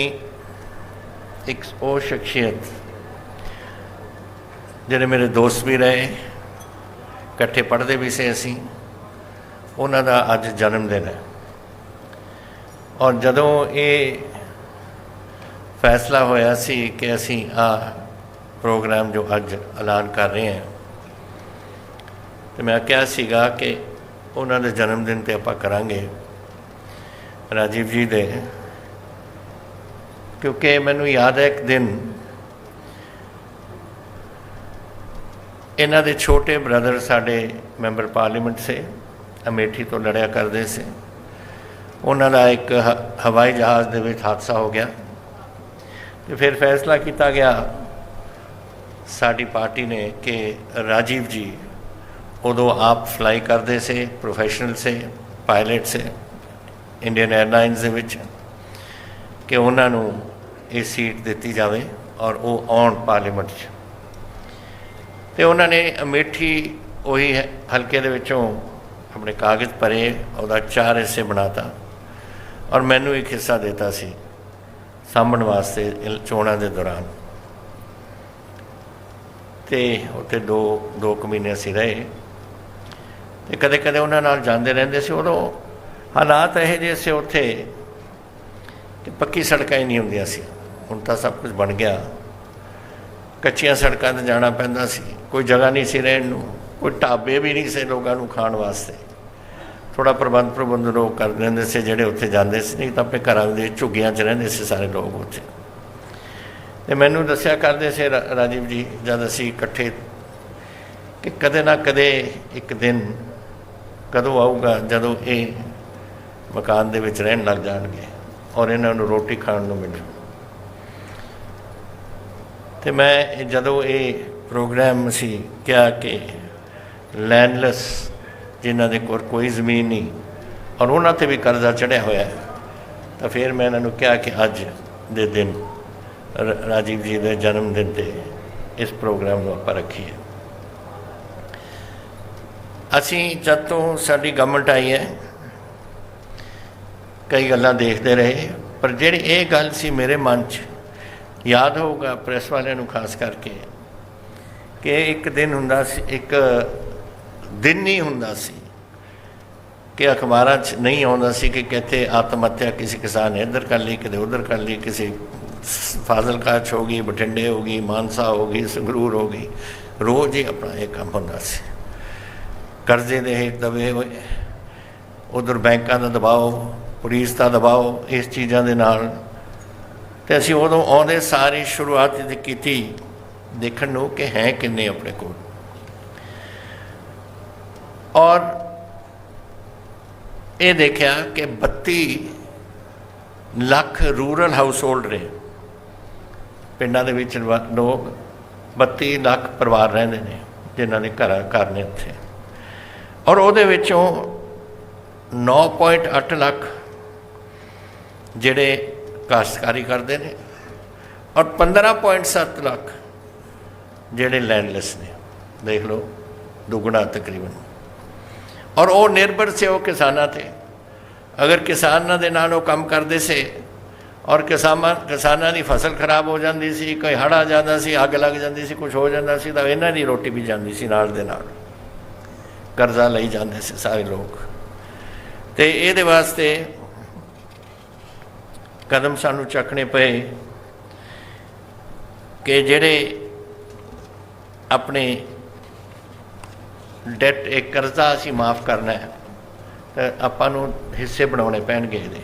एक वो शख्सियत ਜਿਹੜੇ ਮੇਰੇ ਦੋਸਤ ਵੀ ਰਹੇ, ਇਕੱਠੇ ਪੜ੍ਹਦੇ ਵੀ ਸੀ ਅਸੀਂ, ਉਹਨਾਂ ਦਾ ਅੱਜ ਜਨਮ ਦਿਨ ਹੈ। ਔਰ ਜਦੋਂ ਇਹ ਫੈਸਲਾ ਹੋਇਆ ਸੀ ਕਿ ਅਸੀਂ ਆਹ ਪ੍ਰੋਗਰਾਮ ਜੋ ਅੱਜ ਐਲਾਨ ਕਰ ਰਹੇ ਹਾਂ, ਤੇ ਮੈਂ ਕਿਹਾ ਸੀਗਾ ਕਿ ਉਹਨਾਂ ਦੇ ਜਨਮ ਦਿਨ 'ਤੇ ਆਪਾਂ ਕਰਾਂਗੇ ਰਾਜੀਵ ਜੀ ਦੇ, ਕਿਉਂਕਿ ਮੈਨੂੰ ਯਾਦ ਹੈ ਇੱਕ ਦਿਨ ਇਹਨਾਂ ਦੇ ਛੋਟੇ ਬ੍ਰਦਰ ਸਾਡੇ ਮੈਂਬਰ ਪਾਰਲੀਮੈਂਟ ਸੇ ਅਮੇਠੀ ਤੋਂ ਲੜਿਆ ਕਰਦੇ ਸੀ, ਉਹਨਾਂ ਦਾ ਇੱਕ ਹਵਾਈ ਜਹਾਜ਼ ਦੇ ਵਿੱਚ ਹਾਦਸਾ ਹੋ ਗਿਆ ਤੇ ਫਿਰ ਫੈਸਲਾ ਕੀਤਾ ਗਿਆ ਸਾਡੀ ਪਾਰਟੀ ਨੇ ਕਿ ਰਾਜੀਵ ਜੀ ਉਦੋਂ ਆਪ ਫਲਾਈ ਕਰਦੇ ਸੀ, ਪ੍ਰੋਫੈਸ਼ਨਲ ਸੇ, ਪਾਇਲਟ ਸੇ ਇੰਡੀਅਨ 에ਅਰਲਾਈਨਸ ਦੇ ਵਿੱਚ, ਕਿ ਉਹਨਾਂ ਨੂੰ ਇਹ ਸੀਟ ਦਿੱਤੀ ਜਾਵੇ ਔਰ ਉਹ ਆਉਣ ਪਾਰਲੀਮੈਂਟ 'ਚ। ਤੇ ਉਹਨਾਂ ਨੇ ਅਮੇਠੀ ਉਹੀ ਹਲਕੇ ਦੇ ਵਿੱਚੋਂ ਆਪਣੇ ਕਾਗਜ਼ ਭਰੇ, ਉਹਦਾ 4 ਹਿੱਸੇ ਬਣਾਤਾ ਔਰ ਮੈਨੂੰ ਇੱਕ ਹਿੱਸਾ ਦਿੱਤਾ ਸੀ ਸਾਂਭਣ ਵਾਸਤੇ ਚੋਣਾਂ ਦੇ ਦੌਰਾਨ। ਤੇ ਉੱਥੇ ਦੋ ਕੁ ਮਹੀਨੇ ਅਸੀਂ ਰਹੇ ਤੇ ਕਦੇ ਕਦੇ ਉਹਨਾਂ ਨਾਲ ਜਾਂਦੇ ਰਹਿੰਦੇ ਸੀ। ਉਦੋਂ ਹਾਲਾਤ ਇਹੋ ਜਿਹੇ ਸੀ ਉੱਥੇ ਕਿ ਪੱਕੀ ਸੜਕਾਂ ਹੀ ਨਹੀਂ ਹੁੰਦੀਆਂ ਸੀ, ਹੁਣ ਤਾਂ ਸਭ ਕੁਝ ਬਣ ਗਿਆ। ਕੱਚੀਆਂ ਸੜਕਾਂ 'ਤੇ ਜਾਣਾ ਪੈਂਦਾ ਸੀ, ਕੋਈ ਜਗ੍ਹਾ ਨਹੀਂ ਸੀ ਰਹਿਣ ਨੂੰ, ਕੋਈ ਢਾਬੇ ਵੀ ਨਹੀਂ ਸੀ ਲੋਕਾਂ ਨੂੰ ਖਾਣ ਵਾਸਤੇ। ਥੋੜ੍ਹਾ ਪ੍ਰਬੰਧ ਲੋਕ ਕਰ ਲੈਂਦੇ ਸੀ ਜਿਹੜੇ ਉੱਥੇ ਜਾਂਦੇ ਸੀ, ਨਹੀਂ ਤਾਂ ਆਪਣੇ ਘਰਾਂ ਦੇ ਝੁੱਗੀਆਂ 'ਚ ਰਹਿੰਦੇ ਸੀ ਸਾਰੇ ਲੋਕ ਉੱਥੇ। ਅਤੇ ਮੈਨੂੰ ਦੱਸਿਆ ਕਰਦੇ ਸੀ ਰਾਜੀਵ ਜੀ ਜਦ ਅਸੀਂ ਇਕੱਠੇ ਕਿ ਕਦੇ ਨਾ ਕਦੇ ਇੱਕ ਦਿਨ ਕਦੋਂ ਆਊਗਾ ਜਦੋਂ ਇਹ ਮਕਾਨ ਦੇ ਵਿੱਚ ਰਹਿਣ ਲੱਗ ਜਾਣਗੇ ਔਰ ਇਹਨਾਂ ਨੂੰ ਰੋਟੀ ਖਾਣ ਨੂੰ ਮਿਲੇ। ਅਤੇ ਮੈਂ ਜਦੋਂ ਇਹ ਪ੍ਰੋਗਰਾਮ ਅਸੀਂ ਕਿਹਾ ਕਿ ਲੈਂਡਲੈਸ ਜਿਨ੍ਹਾਂ ਦੇ ਕੋਲ ਕੋਈ ਜ਼ਮੀਨ ਨਹੀਂ ਔਰ ਉਹਨਾਂ 'ਤੇ ਵੀ ਕਰਜ਼ਾ ਚੜ੍ਹਿਆ ਹੋਇਆ, ਤਾਂ ਫਿਰ ਮੈਂ ਇਹਨਾਂ ਨੂੰ ਕਿਹਾ ਕਿ ਅੱਜ ਦੇ ਦਿਨ ਰਾਜੀਵ ਜੀ ਦੇ ਜਨਮ ਦਿਨ 'ਤੇ ਇਸ ਪ੍ਰੋਗਰਾਮ ਨੂੰ ਆਪਾਂ ਰੱਖੀਏ। ਅਸੀਂ ਜਦ ਤੋਂ ਸਾਡੀ ਗਵਰਨਮੈਂਟ ਆਈ ਹੈ ਕਈ ਗੱਲਾਂ ਦੇਖਦੇ ਰਹੇ, ਪਰ ਜਿਹੜੀ ਇਹ ਗੱਲ ਸੀ ਮੇਰੇ ਮਨ 'ਚ, ਯਾਦ ਹੋਊਗਾ ਪ੍ਰੈਸ ਵਾਲਿਆਂ ਨੂੰ ਖਾਸ ਕਰਕੇ, ਕਿ ਇੱਕ ਦਿਨ ਹੁੰਦਾ ਸੀ, ਇੱਕ ਦਿਨ ਨਹੀਂ ਹੁੰਦਾ ਸੀ ਕਿ ਅਖਬਾਰਾਂ 'ਚ ਨਹੀਂ ਆਉਂਦਾ ਸੀ ਕਿ ਕਿੱਥੇ ਆਤਮ ਹੱਤਿਆ ਕਿਸੇ ਕਿਸਾਨ ਨੇ ਇੱਧਰ ਕਰ ਲਈ, ਕਿਤੇ ਉੱਧਰ ਕਰ ਲਈ, ਕਿਸੇ ਫਾਜ਼ਿਲਕਾ 'ਚ ਹੋ ਗਈ, ਬਠਿੰਡੇ ਹੋ ਗਈ, ਮਾਨਸਾ ਹੋ ਗਈ, ਸੰਗਰੂਰ ਹੋ ਗਈ। ਰੋਜ਼ ਹੀ ਆਪਣਾ ਇਹ ਕੰਮ ਹੁੰਦਾ ਸੀ। ਕਰਜ਼ੇ ਦੇ ਹੇਠ ਦਬੇ ਹੋਏ, ਉੱਧਰ ਬੈਂਕਾਂ ਦਾ ਦਬਾਓ, ਪੁਲਿਸ ਦਾ ਦਬਾਓ, ਇਸ ਚੀਜ਼ਾਂ ਦੇ ਨਾਲ। ਅਤੇ ਅਸੀਂ ਉਦੋਂ ਆਉਂਦੇ ਸਾਰੀ ਸ਼ੁਰੂਆਤ ਕੀਤੀ ਦੇਖਣ ਨੂੰ ਕਿ ਹੈ ਕਿੰਨੇ ਆਪਣੇ ਕੋਲ, ਔਰ ਇਹ ਦੇਖਿਆ ਕਿ 32 ਲੱਖ ਰੂਰਲ ਹਾਊਸ ਹੋਲਡ ਨੇ, ਪਿੰਡਾਂ ਦੇ ਵਿੱਚ ਲੋਕ 32 ਲੱਖ ਪਰਿਵਾਰ ਰਹਿੰਦੇ ਨੇ ਜਿਨ੍ਹਾਂ ਦੇ ਘਰ ਨੇ ਉੱਥੇ, ਔਰ ਉਹਦੇ ਵਿੱਚੋਂ 9.8 ਲੱਖ ਜਿਹੜੇ ਕਾਸ਼ਤਕਾਰੀ ਕਰਦੇ ਨੇ ਔਰ 15.7 ਲੱਖ ਜਿਹੜੇ ਲੈਂਡਲੈਸ ਨੇ। ਦੇਖ ਲਓ, ਦੁੱਗਣਾ ਤਕਰੀਬਨ। ਔਰ ਉਹ ਨਿਰਭਰ ਸੀ ਉਹ ਕਿਸਾਨਾਂ ਤੇ। ਅਗਰ ਕਿਸਾਨਾਂ ਦੇ ਨਾਲ ਉਹ ਕੰਮ ਕਰਦੇ ਸੀ ਔਰ ਕਿਸਾਨਾਂ ਦੀ ਫਸਲ ਖਰਾਬ ਹੋ ਜਾਂਦੀ ਸੀ, ਕੋਈ ਹੜ੍ਹ ਆ ਜਾਂਦਾ ਸੀ, ਅੱਗ ਲੱਗ ਜਾਂਦੀ ਸੀ, ਕੁਝ ਹੋ ਜਾਂਦਾ ਸੀ, ਤਾਂ ਇਹਨਾਂ ਦੀ ਰੋਟੀ ਵੀ ਜਾਂਦੀ ਸੀ ਨਾਲ ਦੇ ਨਾਲ। ਕਰਜ਼ਾ ਲਈ ਜਾਂਦੇ ਸੀ ਸਾਰੇ ਲੋਕ। ਤੇ ਇਹਦੇ ਵਾਸਤੇ ਕਦਮ ਸਾਨੂੰ ਚੱਕਣੇ ਪਏ ਕਿ ਜਿਹੜੇ ਆਪਣੇ ਡੈਟ, ਇੱਕ ਕਰਜ਼ਾ ਅਸੀਂ ਮਾਫ ਕਰਨਾ ਹੈ, ਤਾਂ ਆਪਾਂ ਨੂੰ ਹਿੱਸੇ ਬਣਾਉਣੇ ਪੈਣਗੇ ਇਹਦੇ।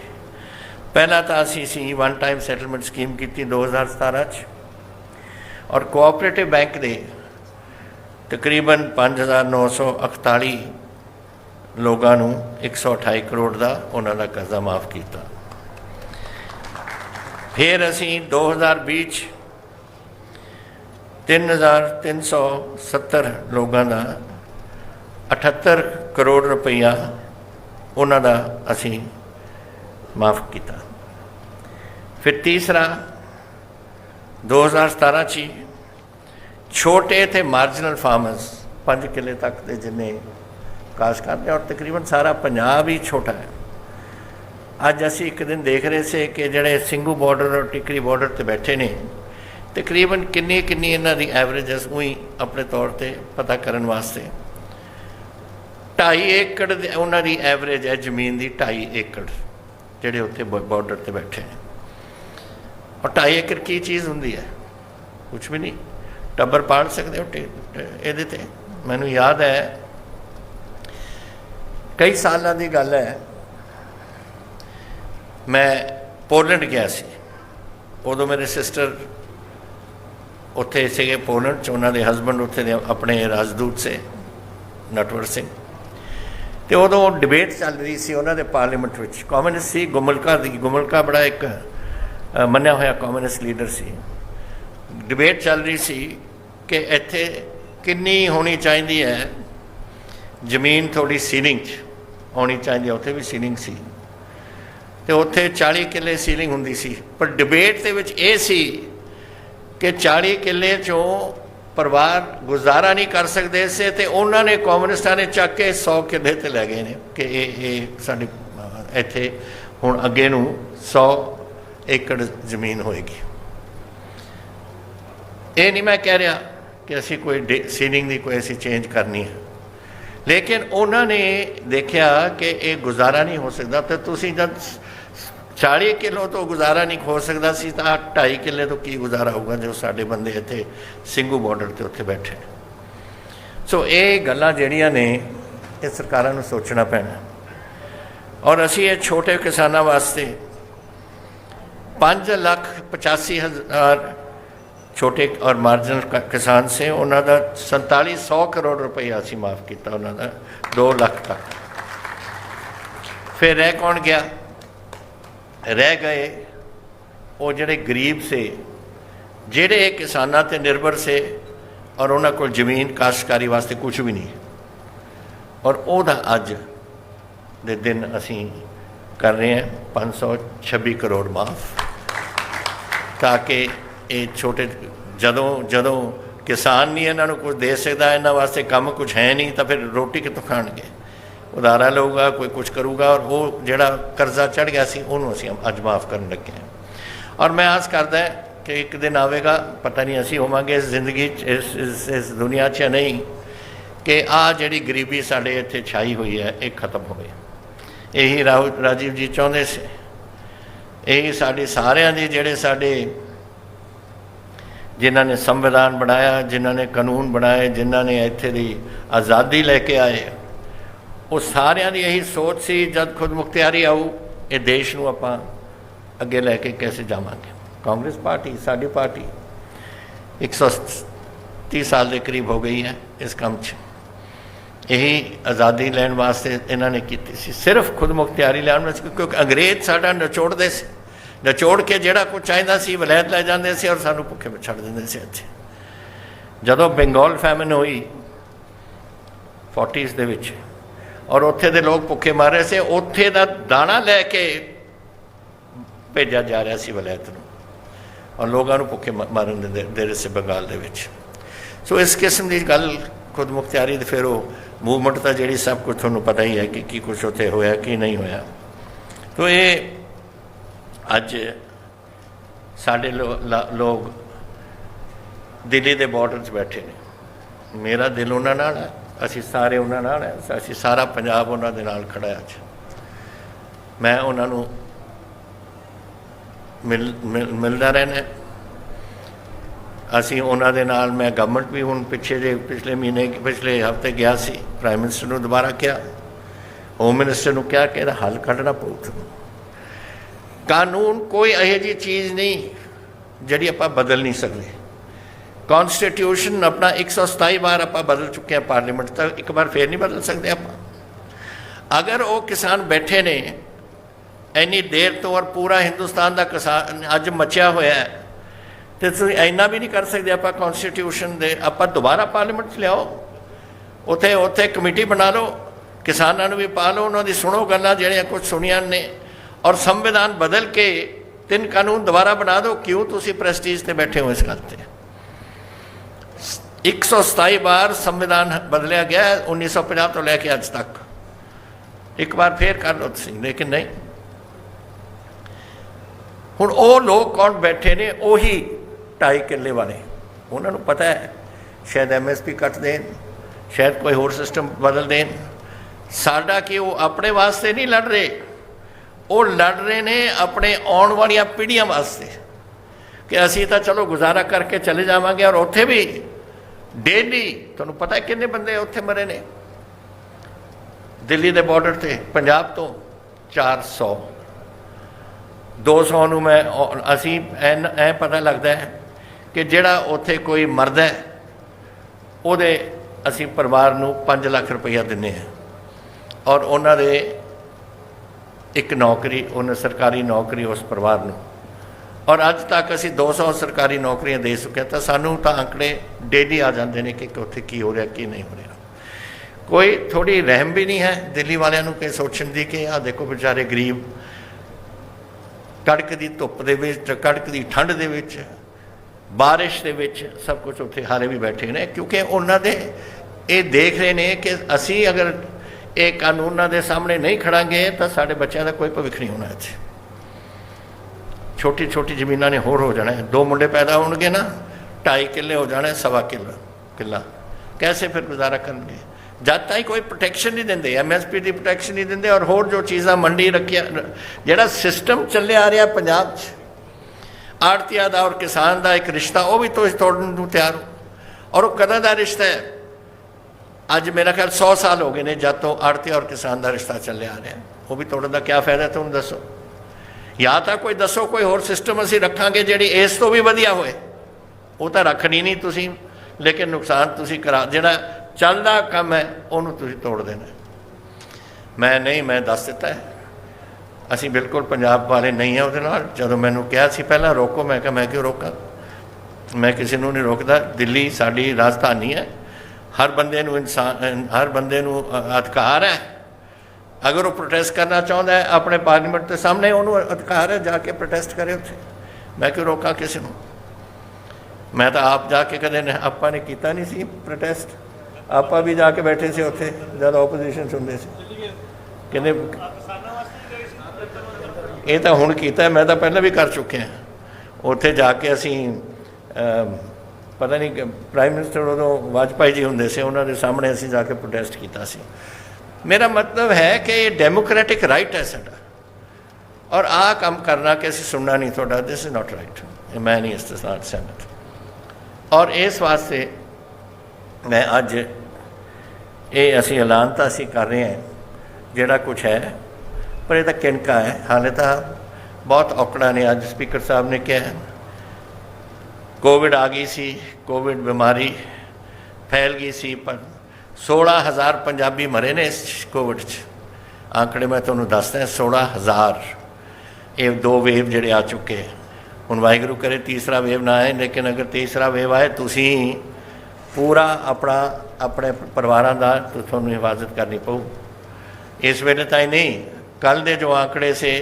ਪਹਿਲਾਂ ਤਾਂ ਅਸੀਂ ਵਨ ਟਾਈਮ ਸੈਟਲਮੈਂਟ ਸਕੀਮ ਕੀਤੀ 2017 'ਚ, ਔਰ ਕੋਆਪਰੇਟਿਵ ਬੈਂਕ ਦੇ ਤਕਰੀਬਨ 5948 ਲੋਕਾਂ ਨੂੰ 128 ਕਰੋੜ ਦਾ ਉਹਨਾਂ ਦਾ ਕਰਜ਼ਾ ਮਾਫ ਕੀਤਾ। ਫਿਰ ਅਸੀਂ 2020 'ਚ 3370 ਲੋਕਾਂ ਦਾ 78 ਕਰੋੜ ਰੁਪਈਆ ਉਹਨਾਂ ਦਾ ਅਸੀਂ ਮਾਫ ਕੀਤਾ। ਫਿਰ ਤੀਸਰਾ 2017 'ਚ ਛੋਟੇ ਤੇ ਮਾਰਜਨਲ ਫਾਰਮਰਸ 5 ਕਿੱਲੇ ਤੱਕ ਦੇ ਜਿੰਨੇ ਕਾਸ਼ ਕਰਦੇ, ਔਰ ਤਕਰੀਬਨ ਸਾਰਾ ਪੰਜਾਬ ਹੀ ਛੋਟਾ ਹੈ। ਅੱਜ ਅਸੀਂ ਇੱਕ ਦਿਨ ਦੇਖ ਰਹੇ ਸੀ ਕਿ ਜਿਹੜੇ ਸਿੰਘੂ ਬਾਰਡਰ ਔਰ ਟਿਕਰੀ ਬਾਰਡਰ 'ਤੇ ਬੈਠੇ ਨੇ, ਤਕਰੀਬਨ ਕਿੰਨੀ ਇਹਨਾਂ ਦੀ ਐਵਰੇਜ ਉਹੀ ਆਪਣੇ ਤੌਰ 'ਤੇ ਪਤਾ ਕਰਨ ਵਾਸਤੇ 2.5 ਏਕੜ ਉਹਨਾਂ ਦੀ ਐਵਰੇਜ ਹੈ ਜ਼ਮੀਨ ਦੀ। 2.5 ਏਕੜ ਜਿਹੜੇ ਉੱਥੇ ਬਾਰਡਰ 'ਤੇ ਬੈਠੇ ਨੇ। ਔਰ 2.5 ਏਕੜ ਕੀ ਚੀਜ਼ ਹੁੰਦੀ ਹੈ? ਕੁਛ ਵੀ ਨਹੀਂ, ਟੱਬਰ ਪਾਲ ਸਕਦੇ ਹੋ ਇਹਦੇ 'ਤੇ। ਮੈਨੂੰ ਯਾਦ ਹੈ ਕਈ ਸਾਲਾਂ ਦੀ ਗੱਲ ਹੈ, ਮੈਂ ਪੋਲੈਂਡ ਗਿਆ ਸੀ। ਉਦੋਂ ਮੇਰੇ ਸਿਸਟਰ ਉੱਥੇ ਸੀਗੇ ਪੋਲੈਂਡ 'ਚ, ਉਹਨਾਂ ਦੇ ਹਸਬੈਂਡ ਉੱਥੇ ਦੇ ਆਪਣੇ ਰਾਜਦੂਤ ਸੇ ਨਟਵਰ ਸਿੰਘ। ਤੇ ਉਦੋਂ ਡਿਬੇਟ ਚੱਲ ਰਹੀ ਸੀ ਉਹਨਾਂ ਦੇ ਪਾਰਲੀਮੈਂਟ ਵਿੱਚ। ਕਮਿਊਨਿਸਟ ਸੀ ਗੁਮਲਕਾ ਦੀ। ਗੁਮਲਕਾ ਬੜਾ ਇੱਕ ਮੰਨਿਆ ਹੋਇਆ ਕਮਿਊਨਿਸਟ ਲੀਡਰ ਸੀ। ਡਿਬੇਟ ਚੱਲ ਰਹੀ ਸੀ ਕਿ ਇੱਥੇ ਕਿੰਨੀ ਹੋਣੀ ਚਾਹੀਦੀ ਹੈ ਜ਼ਮੀਨ, ਥੋੜੀ ਸੀਲਿੰਗ 'ਚ ਹੋਣੀ ਚਾਹੀਦੀ ਹੈ। ਉੱਥੇ ਵੀ ਸੀਲਿੰਗ ਸੀ ਤੇ ਉੱਥੇ 40 ਕਿੱਲੇ ਸੀਲਿੰਗ ਹੁੰਦੀ ਸੀ। ਪਰ ਡਿਬੇਟ ਦੇ ਵਿੱਚ ਇਹ ਸੀ ਕਿ 40 ਕਿੱਲੇ 'ਚੋਂ ਪਰਿਵਾਰ ਗੁਜ਼ਾਰਾ ਨਹੀਂ ਕਰ ਸਕਦੇ ਸੀ, ਤੇ ਉਹਨਾਂ ਨੇ ਕਮਿਊਨਿਸਟਾਂ ਨੇ ਚੱਕ ਕੇ 100 ਕਿੱਲੇ 'ਤੇ ਲੈ ਗਏ ਨੇ ਕਿ ਇਹ ਸਾਡੀ ਇੱਥੇ ਹੁਣ ਅੱਗੇ ਨੂੰ 100 ਏਕੜ ਜ਼ਮੀਨ ਹੋਏਗੀ। ਇਹ ਨਹੀਂ ਮੈਂ ਕਹਿ ਰਿਹਾ ਕਿ ਅਸੀਂ ਕੋਈ ਸੀਲਿੰਗ ਦੀ ਕੋਈ ਅਸੀਂ ਚੇਂਜ ਕਰਨੀ ਹੈ, ਲੇਕਿਨ ਉਹਨਾਂ ਨੇ ਦੇਖਿਆ ਕਿ ਇਹ ਗੁਜ਼ਾਰਾ ਨਹੀਂ ਹੋ ਸਕਦਾ। ਤਾਂ ਤੁਸੀਂ ਜਦ 40 ਕਿੱਲੋ ਤੋਂ ਗੁਜ਼ਾਰਾ ਨਹੀਂ ਹੋ ਸਕਦਾ ਸੀ, ਤਾਂ 2.5 ਕਿੱਲੇ ਤੋਂ ਕੀ ਗੁਜ਼ਾਰਾ ਹੋਊਗਾ ਜੋ ਸਾਡੇ ਬੰਦੇ ਇੱਥੇ ਸਿੰਘੂ ਬਾਰਡਰ 'ਤੇ ਉੱਥੇ ਬੈਠੇ। ਸੋ ਇਹ ਗੱਲਾਂ ਜਿਹੜੀਆਂ ਨੇ ਇਹ ਸਰਕਾਰਾਂ ਨੂੰ ਸੋਚਣਾ ਪੈਣਾ। ਔਰ ਅਸੀਂ ਇਹ ਛੋਟੇ ਕਿਸਾਨਾਂ ਵਾਸਤੇ 5,85,000 छोटे और मार्जिनल किसान से उन्होंने 4700 करोड़ रुपया असी माफ़ किया, उन्होंने 2 लाख तक। फिर रह कौन गया? रह गए वो जड़े गरीब से, जेड़े किसानां ते निर्भर से और उन्होंने को जमीन काश्तकारी वास्ते कुछ भी नहीं। और ओदा अज दे दिन असी कर रहे हैं 526 करोड़ माफ़, ताकि ये छोटे जदों जदों किसान नहीं इन्हों कुछ दे सकता, इन्होंने वास्ते काम कुछ है नहीं, तो फिर रोटी कितों खाणगे? उधारा लूगा, कोई कुछ करूगा। और वो जोड़ा कर्जा चढ़ गया सी उन्होंने असीं अज माफ़ करन लगे हैं। और मैं आस करदा कि एक दिन आवेगा, पता नहीं असीं होवांगे इस जिंदगी इस दुनिया च नहीं, कि आ जिहड़ी गरीबी साडे इत्थे छाई हुई है ये खत्म होवे। यही राजीव जी चाहुंदे सी। यही साडे सारियां दी जिहड़े साडे जिन्हां ने संविधान बनाया, जिन्हां ने कानून बनाए, जिन्हां ने इत्थे दी आज़ादी लैके आए, वो सारियां दी यही सोच सी जब खुद मुख्तियारी आऊ ये देश नूं आपां अगे लैके कैसे जावांगे। कांग्रेस पार्टी साडी पार्टी 130 साल के करीब हो गई है इस काम च। यही आज़ादी लैण वास्ते इन्हां ने कीती सी, सिर्फ खुद मुख्तियारी लैण वास्ते, क्योंकि अंग्रेज साडा नचोड़दे सी, नचोड़ के जिहड़ा कुछ चाहिदा सी वलैत लै जांदे सी और सानूं भुखे छड्ड दिंदे सी। इत्थे जदों बंगाल फैमिन हुई 40s दे विच और उत्थे दे लोग भुखे मारे से, उत्थे दा दाना लैके भेजा जा रहा सी वलैत नूं और लोगों नूं भुखे मारन दे रहे से बंगाल दे विच। सो इस किस्म की गल खुद मुख्तियारी फिर वो मूवमेंट तो जी सब कुछ थोड़ा पता ही है कि की कुछ उत्थे होया कि नहीं होया। तो ये अज साढ़े लोग दिल्ली के बॉर्डर च बैठे ने, मेरा दिल उन्हां नाल है, असी सारे उन्हां नाल है, असी सारा पंजाब उन्हां दे नाल खड़ा है। अज मैं उन्होंने मिलता रहना, असी उन्होंने नाल मैं गवर्नमेंट भी हुण पिछले महीने पिछले हफ्ते गया सी, प्राइम मिनिस्टर नूं दोबारा किया, होम मिनिस्टर नूं कहा कि इहदा हल कढ़ना पऊ। कानून कोई यही जी चीज़ नहीं जिहड़ी आपां बदल नहीं सकते। कॉन्स्टिट्यूशन अपना 127 बार आपां बदल चुके हैं पार्लीमेंट, तो एक बार फिर नहीं बदल सकते आपां। अगर वो किसान बैठे ने इन्नी देर तो और पूरा हिंदुस्तान का किसान अज मचिया होया है, तो तुसीं इन्ना भी नहीं कर सकते आप कॉन्स्टिट्यूशन दे आप दोबारा पार्लीमेंट च लियाओ, उत्थे उत्थे कमेटी बना लो, किसानों भी पा लो, उन्होंने सुनो गल्लां जिहड़ियां कुछ सुनिया ने, और संविधान बदल के 3 कानून दोबारा बना दो। क्यों तुसीं प्रेस्टीज ते बैठे हो इस गल ते? 127 बार संविधान बदलिया गया 1950 तो लैके अज तक, एक बार फिर कर लो तुसीं, लेकिन नहीं। हुण वो लोग कौन बैठे ने, उही 2.5 किले वाले, उन्होंने पता है शायद MSP कट देन, शायद कोई होर सिस्टम बदल देन। साडा कि वो अपने वास्ते नहीं लड़ रहे, वो लड़ रहे ने अपने आने वाली पीढ़ियां वास्ते, कि असी तो चलो गुजारा करके चले जावांगे। और उत्थे भी डेली तुहानूं पता है किन्ने बंदे उत्थे मरे ने दिल्ली के बॉर्डर से, पंजाब तो 400 200 नूं मैं असी ऐ पता लगता है कि जिहड़ा उत्थे कोई मरदा है उहदे असी परिवार नूं 5 लाख रुपया दिंदे हैं, और उन्हां दे एक नौकरी, उन्हें सरकारी नौकरी उस परिवार नूं, और अज तक असी 200 सरकारी नौकरियां दे चुके। तो सानूं तो आंकड़े डेली आ जाते हैं कि उत्थे की हो रहा की नहीं हो रहा। कोई थोड़ी रहम भी नहीं है दिल्ली वालियां नूं कि सोचण दी कि आ देखो बेचारे गरीब कड़क की धुप दे विच, कड़क की ठंड दे विच, बारिश दे विच सब कुछ उत्थे हारे भी बैठे ने, क्योंकि उन्होंने ये देख रहे हैं कि असी अगर ये कानूनों के सामने नहीं खड़ांगे तो साढ़े बच्चों का कोई भविख नहीं होना। इत्थे छोटी छोटी जमीनों ने होर हो जाना है, 2 मुंडे पैदा होणगे ना 2.5 किले हो जाने, 1.25 किला, कैसे फिर गुजारा करेंगे? जब तक कोई प्रोटैक्शन नहीं देंगे, MSP की प्रोटैक्शन नहीं देंगे, और होर जो चीज़ा मंडी रखिया जिहड़ा सिस्टम चले आ रहा पंजाब च, आड़तिया का और किसान का एक रिश्ता, वो भी तो तोड़न नूं तैयार हो। और वो कदों का रिश्ता है? अज मेरा ख्याल 100 साल हो गए ने जब तो आड़तिया और किसान का रिश्ता चले आ रहा है, वो भी तोड़न का क्या फायदा तुम दसो? या तो कोई दसो कोई होर सिस्टम असीं रखांगे जिहड़ी इस तो भी वधिया होए, वो तो रखनी नहीं तुसीं, लेकिन नुकसान तुसीं करा, जिहड़ा चलदा काम है उन्होंने तुसीं तोड़ देना। मैं नहीं, मैं दस दिता है असी बिल्कुल पंजाब वाले नहीं है। उहदे जदों मैनूं कहा सी पहला रोको, मैं कहा मैं क्यों रोका, मैं किसी नूं नहीं रोकदा। दिल्ली साडी राजधानी है, हर बंदे नूं इंसान, हर बंदे नूं अधिकार है, अगर वो प्रोटेस्ट करना चाहता है अपने पार्लीमेंट के सामने उन्होंने अधिकार है, जाके प्रोटेस्ट करे उत्थे, मैं क्यों रोका किसी को? मैं तो आप जाके कदे आपा ने किया नहीं सी प्रोटेस्ट, आपा भी जाके बैठे से उत्थे जब ओपोजिशन सुनते थे, कहते ये तो हुण कीता, मैं तो पहले भी कर चुके हैं। उत्थे जाके असी पता नहीं प्राइम मिनिस्टर उदों वाजपेयी जी होंदे से, उन्होंने सामने असी जाके प्रोटेस्ट किया सी। मेरा मतलब है कि ये डेमोक्रेटिक राइट है साडा, और आ काम करना कि असी सुनना नहीं थोड़ा, दिस इज़ नॉट राइट, मैं नहीं इसके साथ सहमत। और इस वास्ते मैं अज ये असी ऐलान तो असी कर रहे हैं जिहड़ा कुछ है, पर यह तो किनका है, हाले तो बहुत औकड़ा ने। अज स्पीकर साहब ने कहा कोविड आ गई सी, कोविड बीमारी फैल गई सी, पर 16,000 पंजाबी मरे ने इस कोविड च। आंकड़े मैं तुहानूं दसदा 16,000, ये 2 वेव जिहड़े आ चुके। हुण वाहिगुरू करे तीसरा वेव ना आए, लेकिन अगर तीसरा वेव आए तुसीं पूरा अपने परिवारां दा तुहानूं हिफाजत करनी पऊ। इस वेले ताईं नहीं, कल दे जो आंकड़े से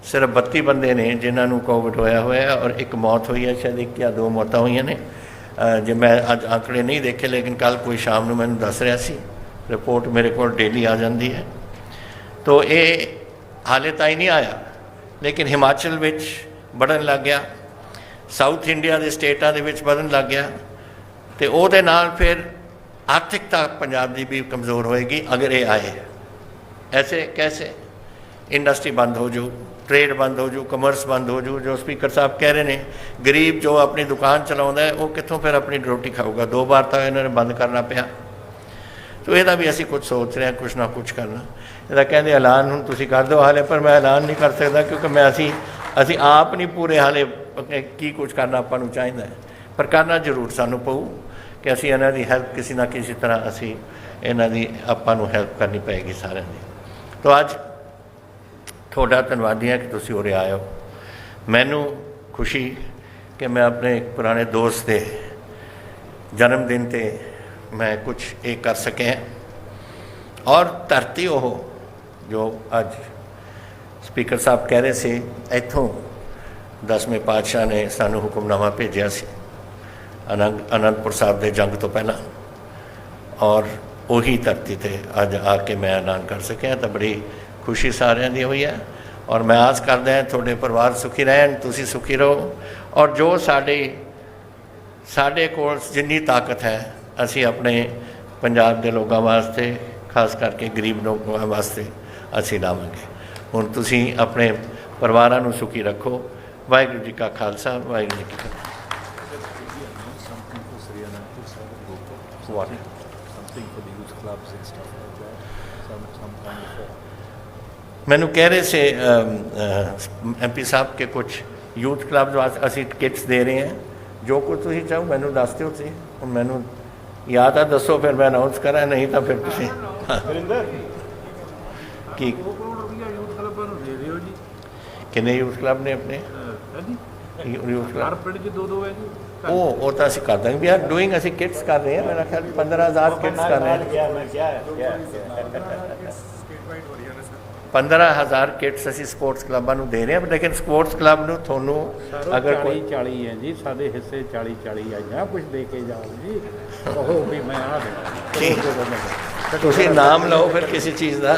सिर्फ 32 बंदे ने जिन्होंने कोविड होया है, और 1 मौत हुई है, शायद 1 या 2 मौतां हुई ने। जो मैं अज आंकड़े नहीं देखे, लेकिन कल कोई शाम को मैंने दस रहा सी रिपोर्ट मेरे को डेली आ जाती है। तो ये हाले ताई नहीं आया, लेकिन हिमाचल विच बढ़न लग गया, साउथ इंडिया के स्टेटा दे विच बढ़न लग गया, तो ਉਹਦੇ ਨਾਲ फिर आर्थिकता पंजाब की भी कमज़ोर होएगी अगर ये आए। ऐसे कैसे? इंडस्ट्री बंद हो जाऊ, ट्रेड बंद हो जाऊ, कमर्स बंद हो जाऊ। जो स्पीकर साहब कह रहे हैं, गरीब जो अपनी दुकान चलाता है वो कितों फिर अपनी रोटी खाऊगा? 2 बार तो इन्होंने बंद करना पिया। तो यदा भी असी कुछ सोच रहे हैं, कुछ ना कुछ करना। यदा कहते ऐलान हूँ तुम कर दो हाले, पर मैं ऐलान नहीं कर सकता क्योंकि मैं असी आप नहीं पूरे हाले की कुछ करना अपन चाहिए है, पर करना जरूर सानू पऊ कि असी इन्हों की हैल्प किसी ना किसी तरह असी इन्हों की आपां हैल्प करनी पेगी सारे की। तो अज थोड़ा धन्यवादी है कि तुसी उरे आए हो। मैनू खुशी कि मैं अपने एक पुराने दोस्त के जन्मदिन ते मैं कुछ एक कर सके, और धरती वो जो अज स्पीकर साहब कह रहे थे, इत्थों 10वें पातशाह ने सानू हुक्मनामा भेजा सी आनंदपुर साहब के जंग तो पहला, और उही धरती ते अज आके मैं ऐलान कर सकिया। तो बड़ी खुशी सारिਆਂ ਦੀ हुई है, और मैं आस करदा ਹਾਂ ਤੁਹਾਡੇ परिवार सुखी रहन, तुसी सुखी रहो, और जो साढ़े कोल जिन्नी ताकत है असी अपने पंजाब के लोगों वास्ते, खास करके गरीब लोगों वास्ते असी लावांगे। हुण तुसी अपने परिवारां नूं सुखी रखो। वाहिगुरू जी का खालसा, वाहिगुरू जी की फतेह। मैनू कह रहे थे MP साहब के कुछ यूथ क्लब असी किट्स दे रहे हैं, जो कुछ तुम चाहो मैनू दस दो। मैनू या तो दसो फिर मैं अनाउंस करा, नहीं तो फिर तुम कि किन्ने यूथ क्लब ने अपने यूथ क्लब वो तो असी कर देंगे। वी आर डूइंग, असी किट्स कर रहे हैं, मेरा ख्याल 15,000 किट्स कर रहे हैं। 15,000 किट्स असी स्पोर्ट्स क्लबां नूं दे रहे हैं, लेकिन स्पोर्ट्स क्लब नूं थोनू अगर कोई 40 है जी, साडे हिस्से 40 आइया, कुछ दे के जाओ जी, कहो भी मैं आ दे। तुसीं नाम लो फिर किसी चीज़ का,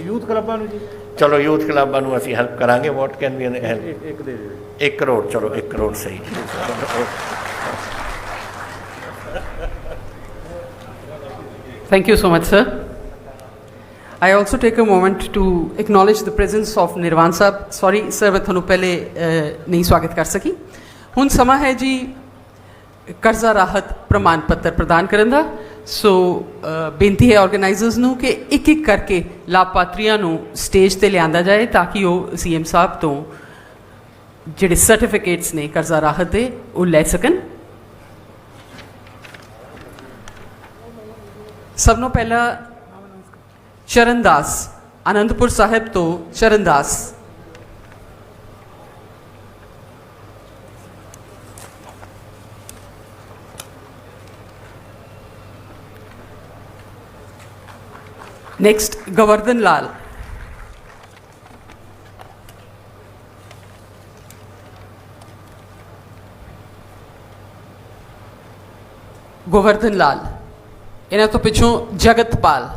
यूथ क्लबां नूं जी। चलो यूथ क्लबां नूं असी हेल्प करांगे। What can be help? एक दे दिओ। 1 करोड़, चलो 1 करोड़ सही। Thank you so much, sir. I also take a moment to acknowledge the presence of Nirvan Sahab. Sorry sir, मैं थानू पहले नहीं स्वागत कर सकी। हुण समा है जी कर्जा राहत प्रमाण पत्र प्रदान करन दा। सो बेनती है ऑर्गेनाइजर्स नू कि एक एक करके लाभपात्रियों नू स्टेज ते लिआंदा जाए, ताकि वो CM साहब तो जिहड़े सर्टिफिकेट्स ने कर्जा राहत दे वो लै सकन। सबनों पहला चरणदास, आनंदपुर साहिब तो चरणदास। नेक्स्ट गोवर्धन लाल। गोवर्धन लाल, इन्हां तो पिछों जगतपाल।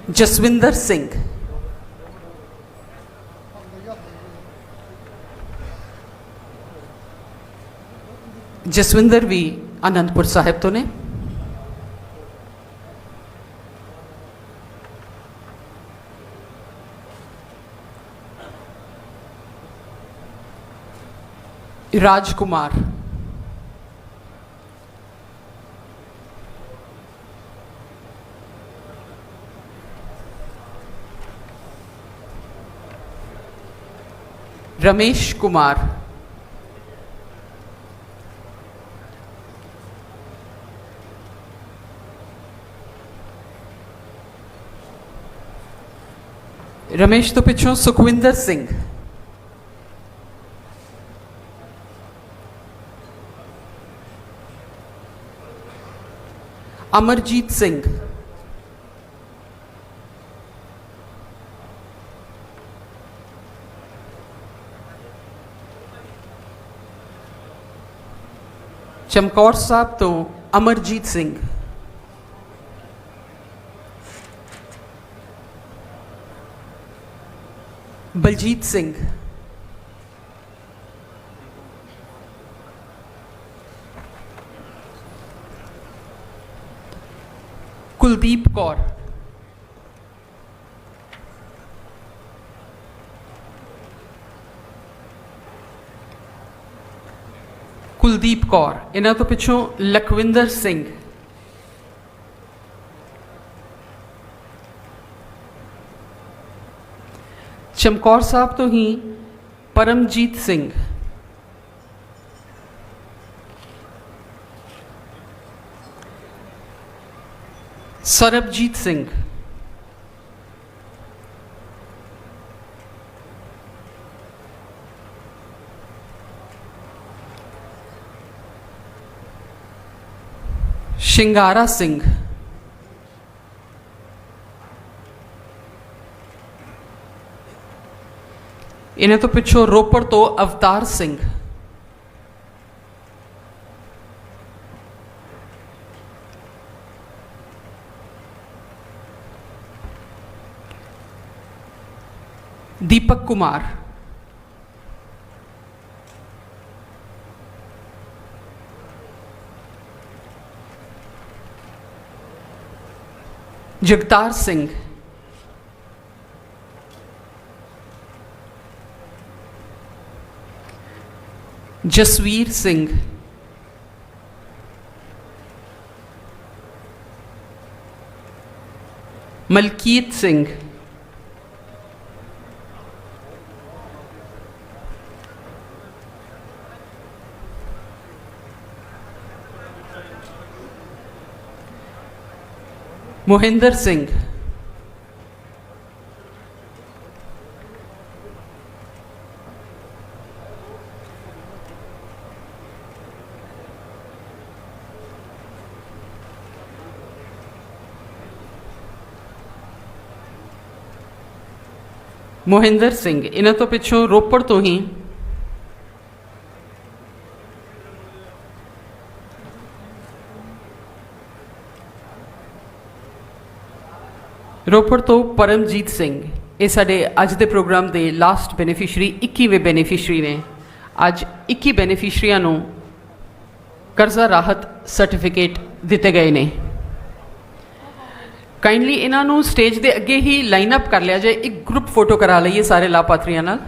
जसविंदर सिंह। जसविंदर भी आनंदपुर साहिब तो ने। राजकुमार। रमेश कुमार। रमेश तो पिछों सुखविंदर सिंह। अमरजीत सिंह। ਚਮਕੌਰ ਸਾਹਿਬ ਤੋਂ ਅਮਰਜੀਤ ਸਿੰਘ, ਬਲਜੀਤ ਸਿੰਘ, ਕੁਲਦੀਪ ਕੌਰ, ਕੁਲਦੀਪ ਕੌਰ। ਇਹਨਾਂ ਤੋਂ ਪਿੱਛੋਂ ਲਖਵਿੰਦਰ ਸਿੰਘ, ਚਮਕੌਰ ਸਾਹਿਬ ਤੋਂ ਹੀ ਪਰਮਜੀਤ ਸਿੰਘ, ਸਰਬਜੀਤ ਸਿੰਘ, ਸ਼ਿੰਗਾਰਾ ਸਿੰਘ, ਇਹਨਾਂ ਤੋਂ ਪਿੱਛੋਂ ਰੋਪੜ ਤੋਂ ਅਵਤਾਰ ਸਿੰਘ, ਦੀਪਕ ਕੁਮਾਰ, ਜਗਤਾਰ ਸਿੰਘ, ਜਸਵੀਰ ਸਿੰਘ, ਮਲਕੀਤ ਸਿੰਘ, ਮੋਹਿੰਦਰ ਸਿੰਘ, ਮੋਹਿੰਦਰ ਸਿੰਘ। ਇਹਨਾਂ ਤੋਂ ਪਿੱਛੋਂ ਰੋਪੜ ਤੋਂ ਹੀ ਰੋਪੜ ਤੋਂ ਪਰਮਜੀਤ ਸਿੰਘ। ਇਹ ਸਾਡੇ ਅੱਜ ਦੇ ਪ੍ਰੋਗਰਾਮ ਦੇ ਲਾਸਟ ਬੈਨੀਫੀਸ਼ਰੀ 21ਵੇਂ ਬੈਨੀਫੀਸ਼ਰੀ ਨੇ। ਅੱਜ 21 ਬੈਨੀਫੀਸ਼ਰੀਆਂ ਨੂੰ ਕਰਜ਼ਾ ਰਾਹਤ ਸਰਟੀਫਿਕੇਟ ਦਿੱਤੇ ਗਏ ਨੇ। ਕਾਈਂਡਲੀ ਇਹਨਾਂ ਨੂੰ ਸਟੇਜ ਦੇ ਅੱਗੇ ਹੀ ਲਾਈਨ ਅਪ ਕਰ ਲਿਆ ਜਾਏ, ਇੱਕ ਗਰੁੱਪ ਫੋਟੋ ਕਰਾ ਲਈਏ ਸਾਰੇ ਲਾਭਪਾਤਰੀਆਂ ਨਾਲ।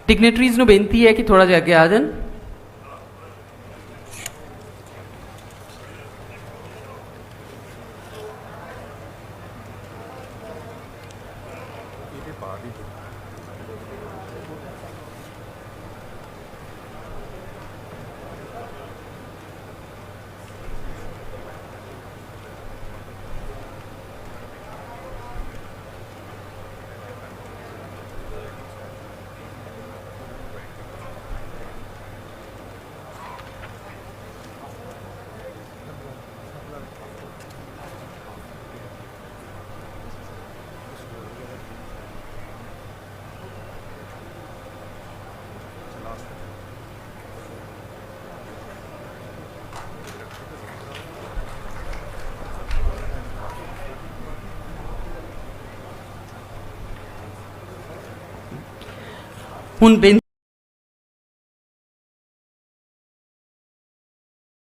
ਡਿਗਨੇਟਰੀਜ਼ ਨੂੰ ਬੇਨਤੀ ਹੈ ਕਿ ਥੋੜਾ ਜਿਹਾ ਅੱਗੇ ਆ ਜਾਣ। ਹੁਣ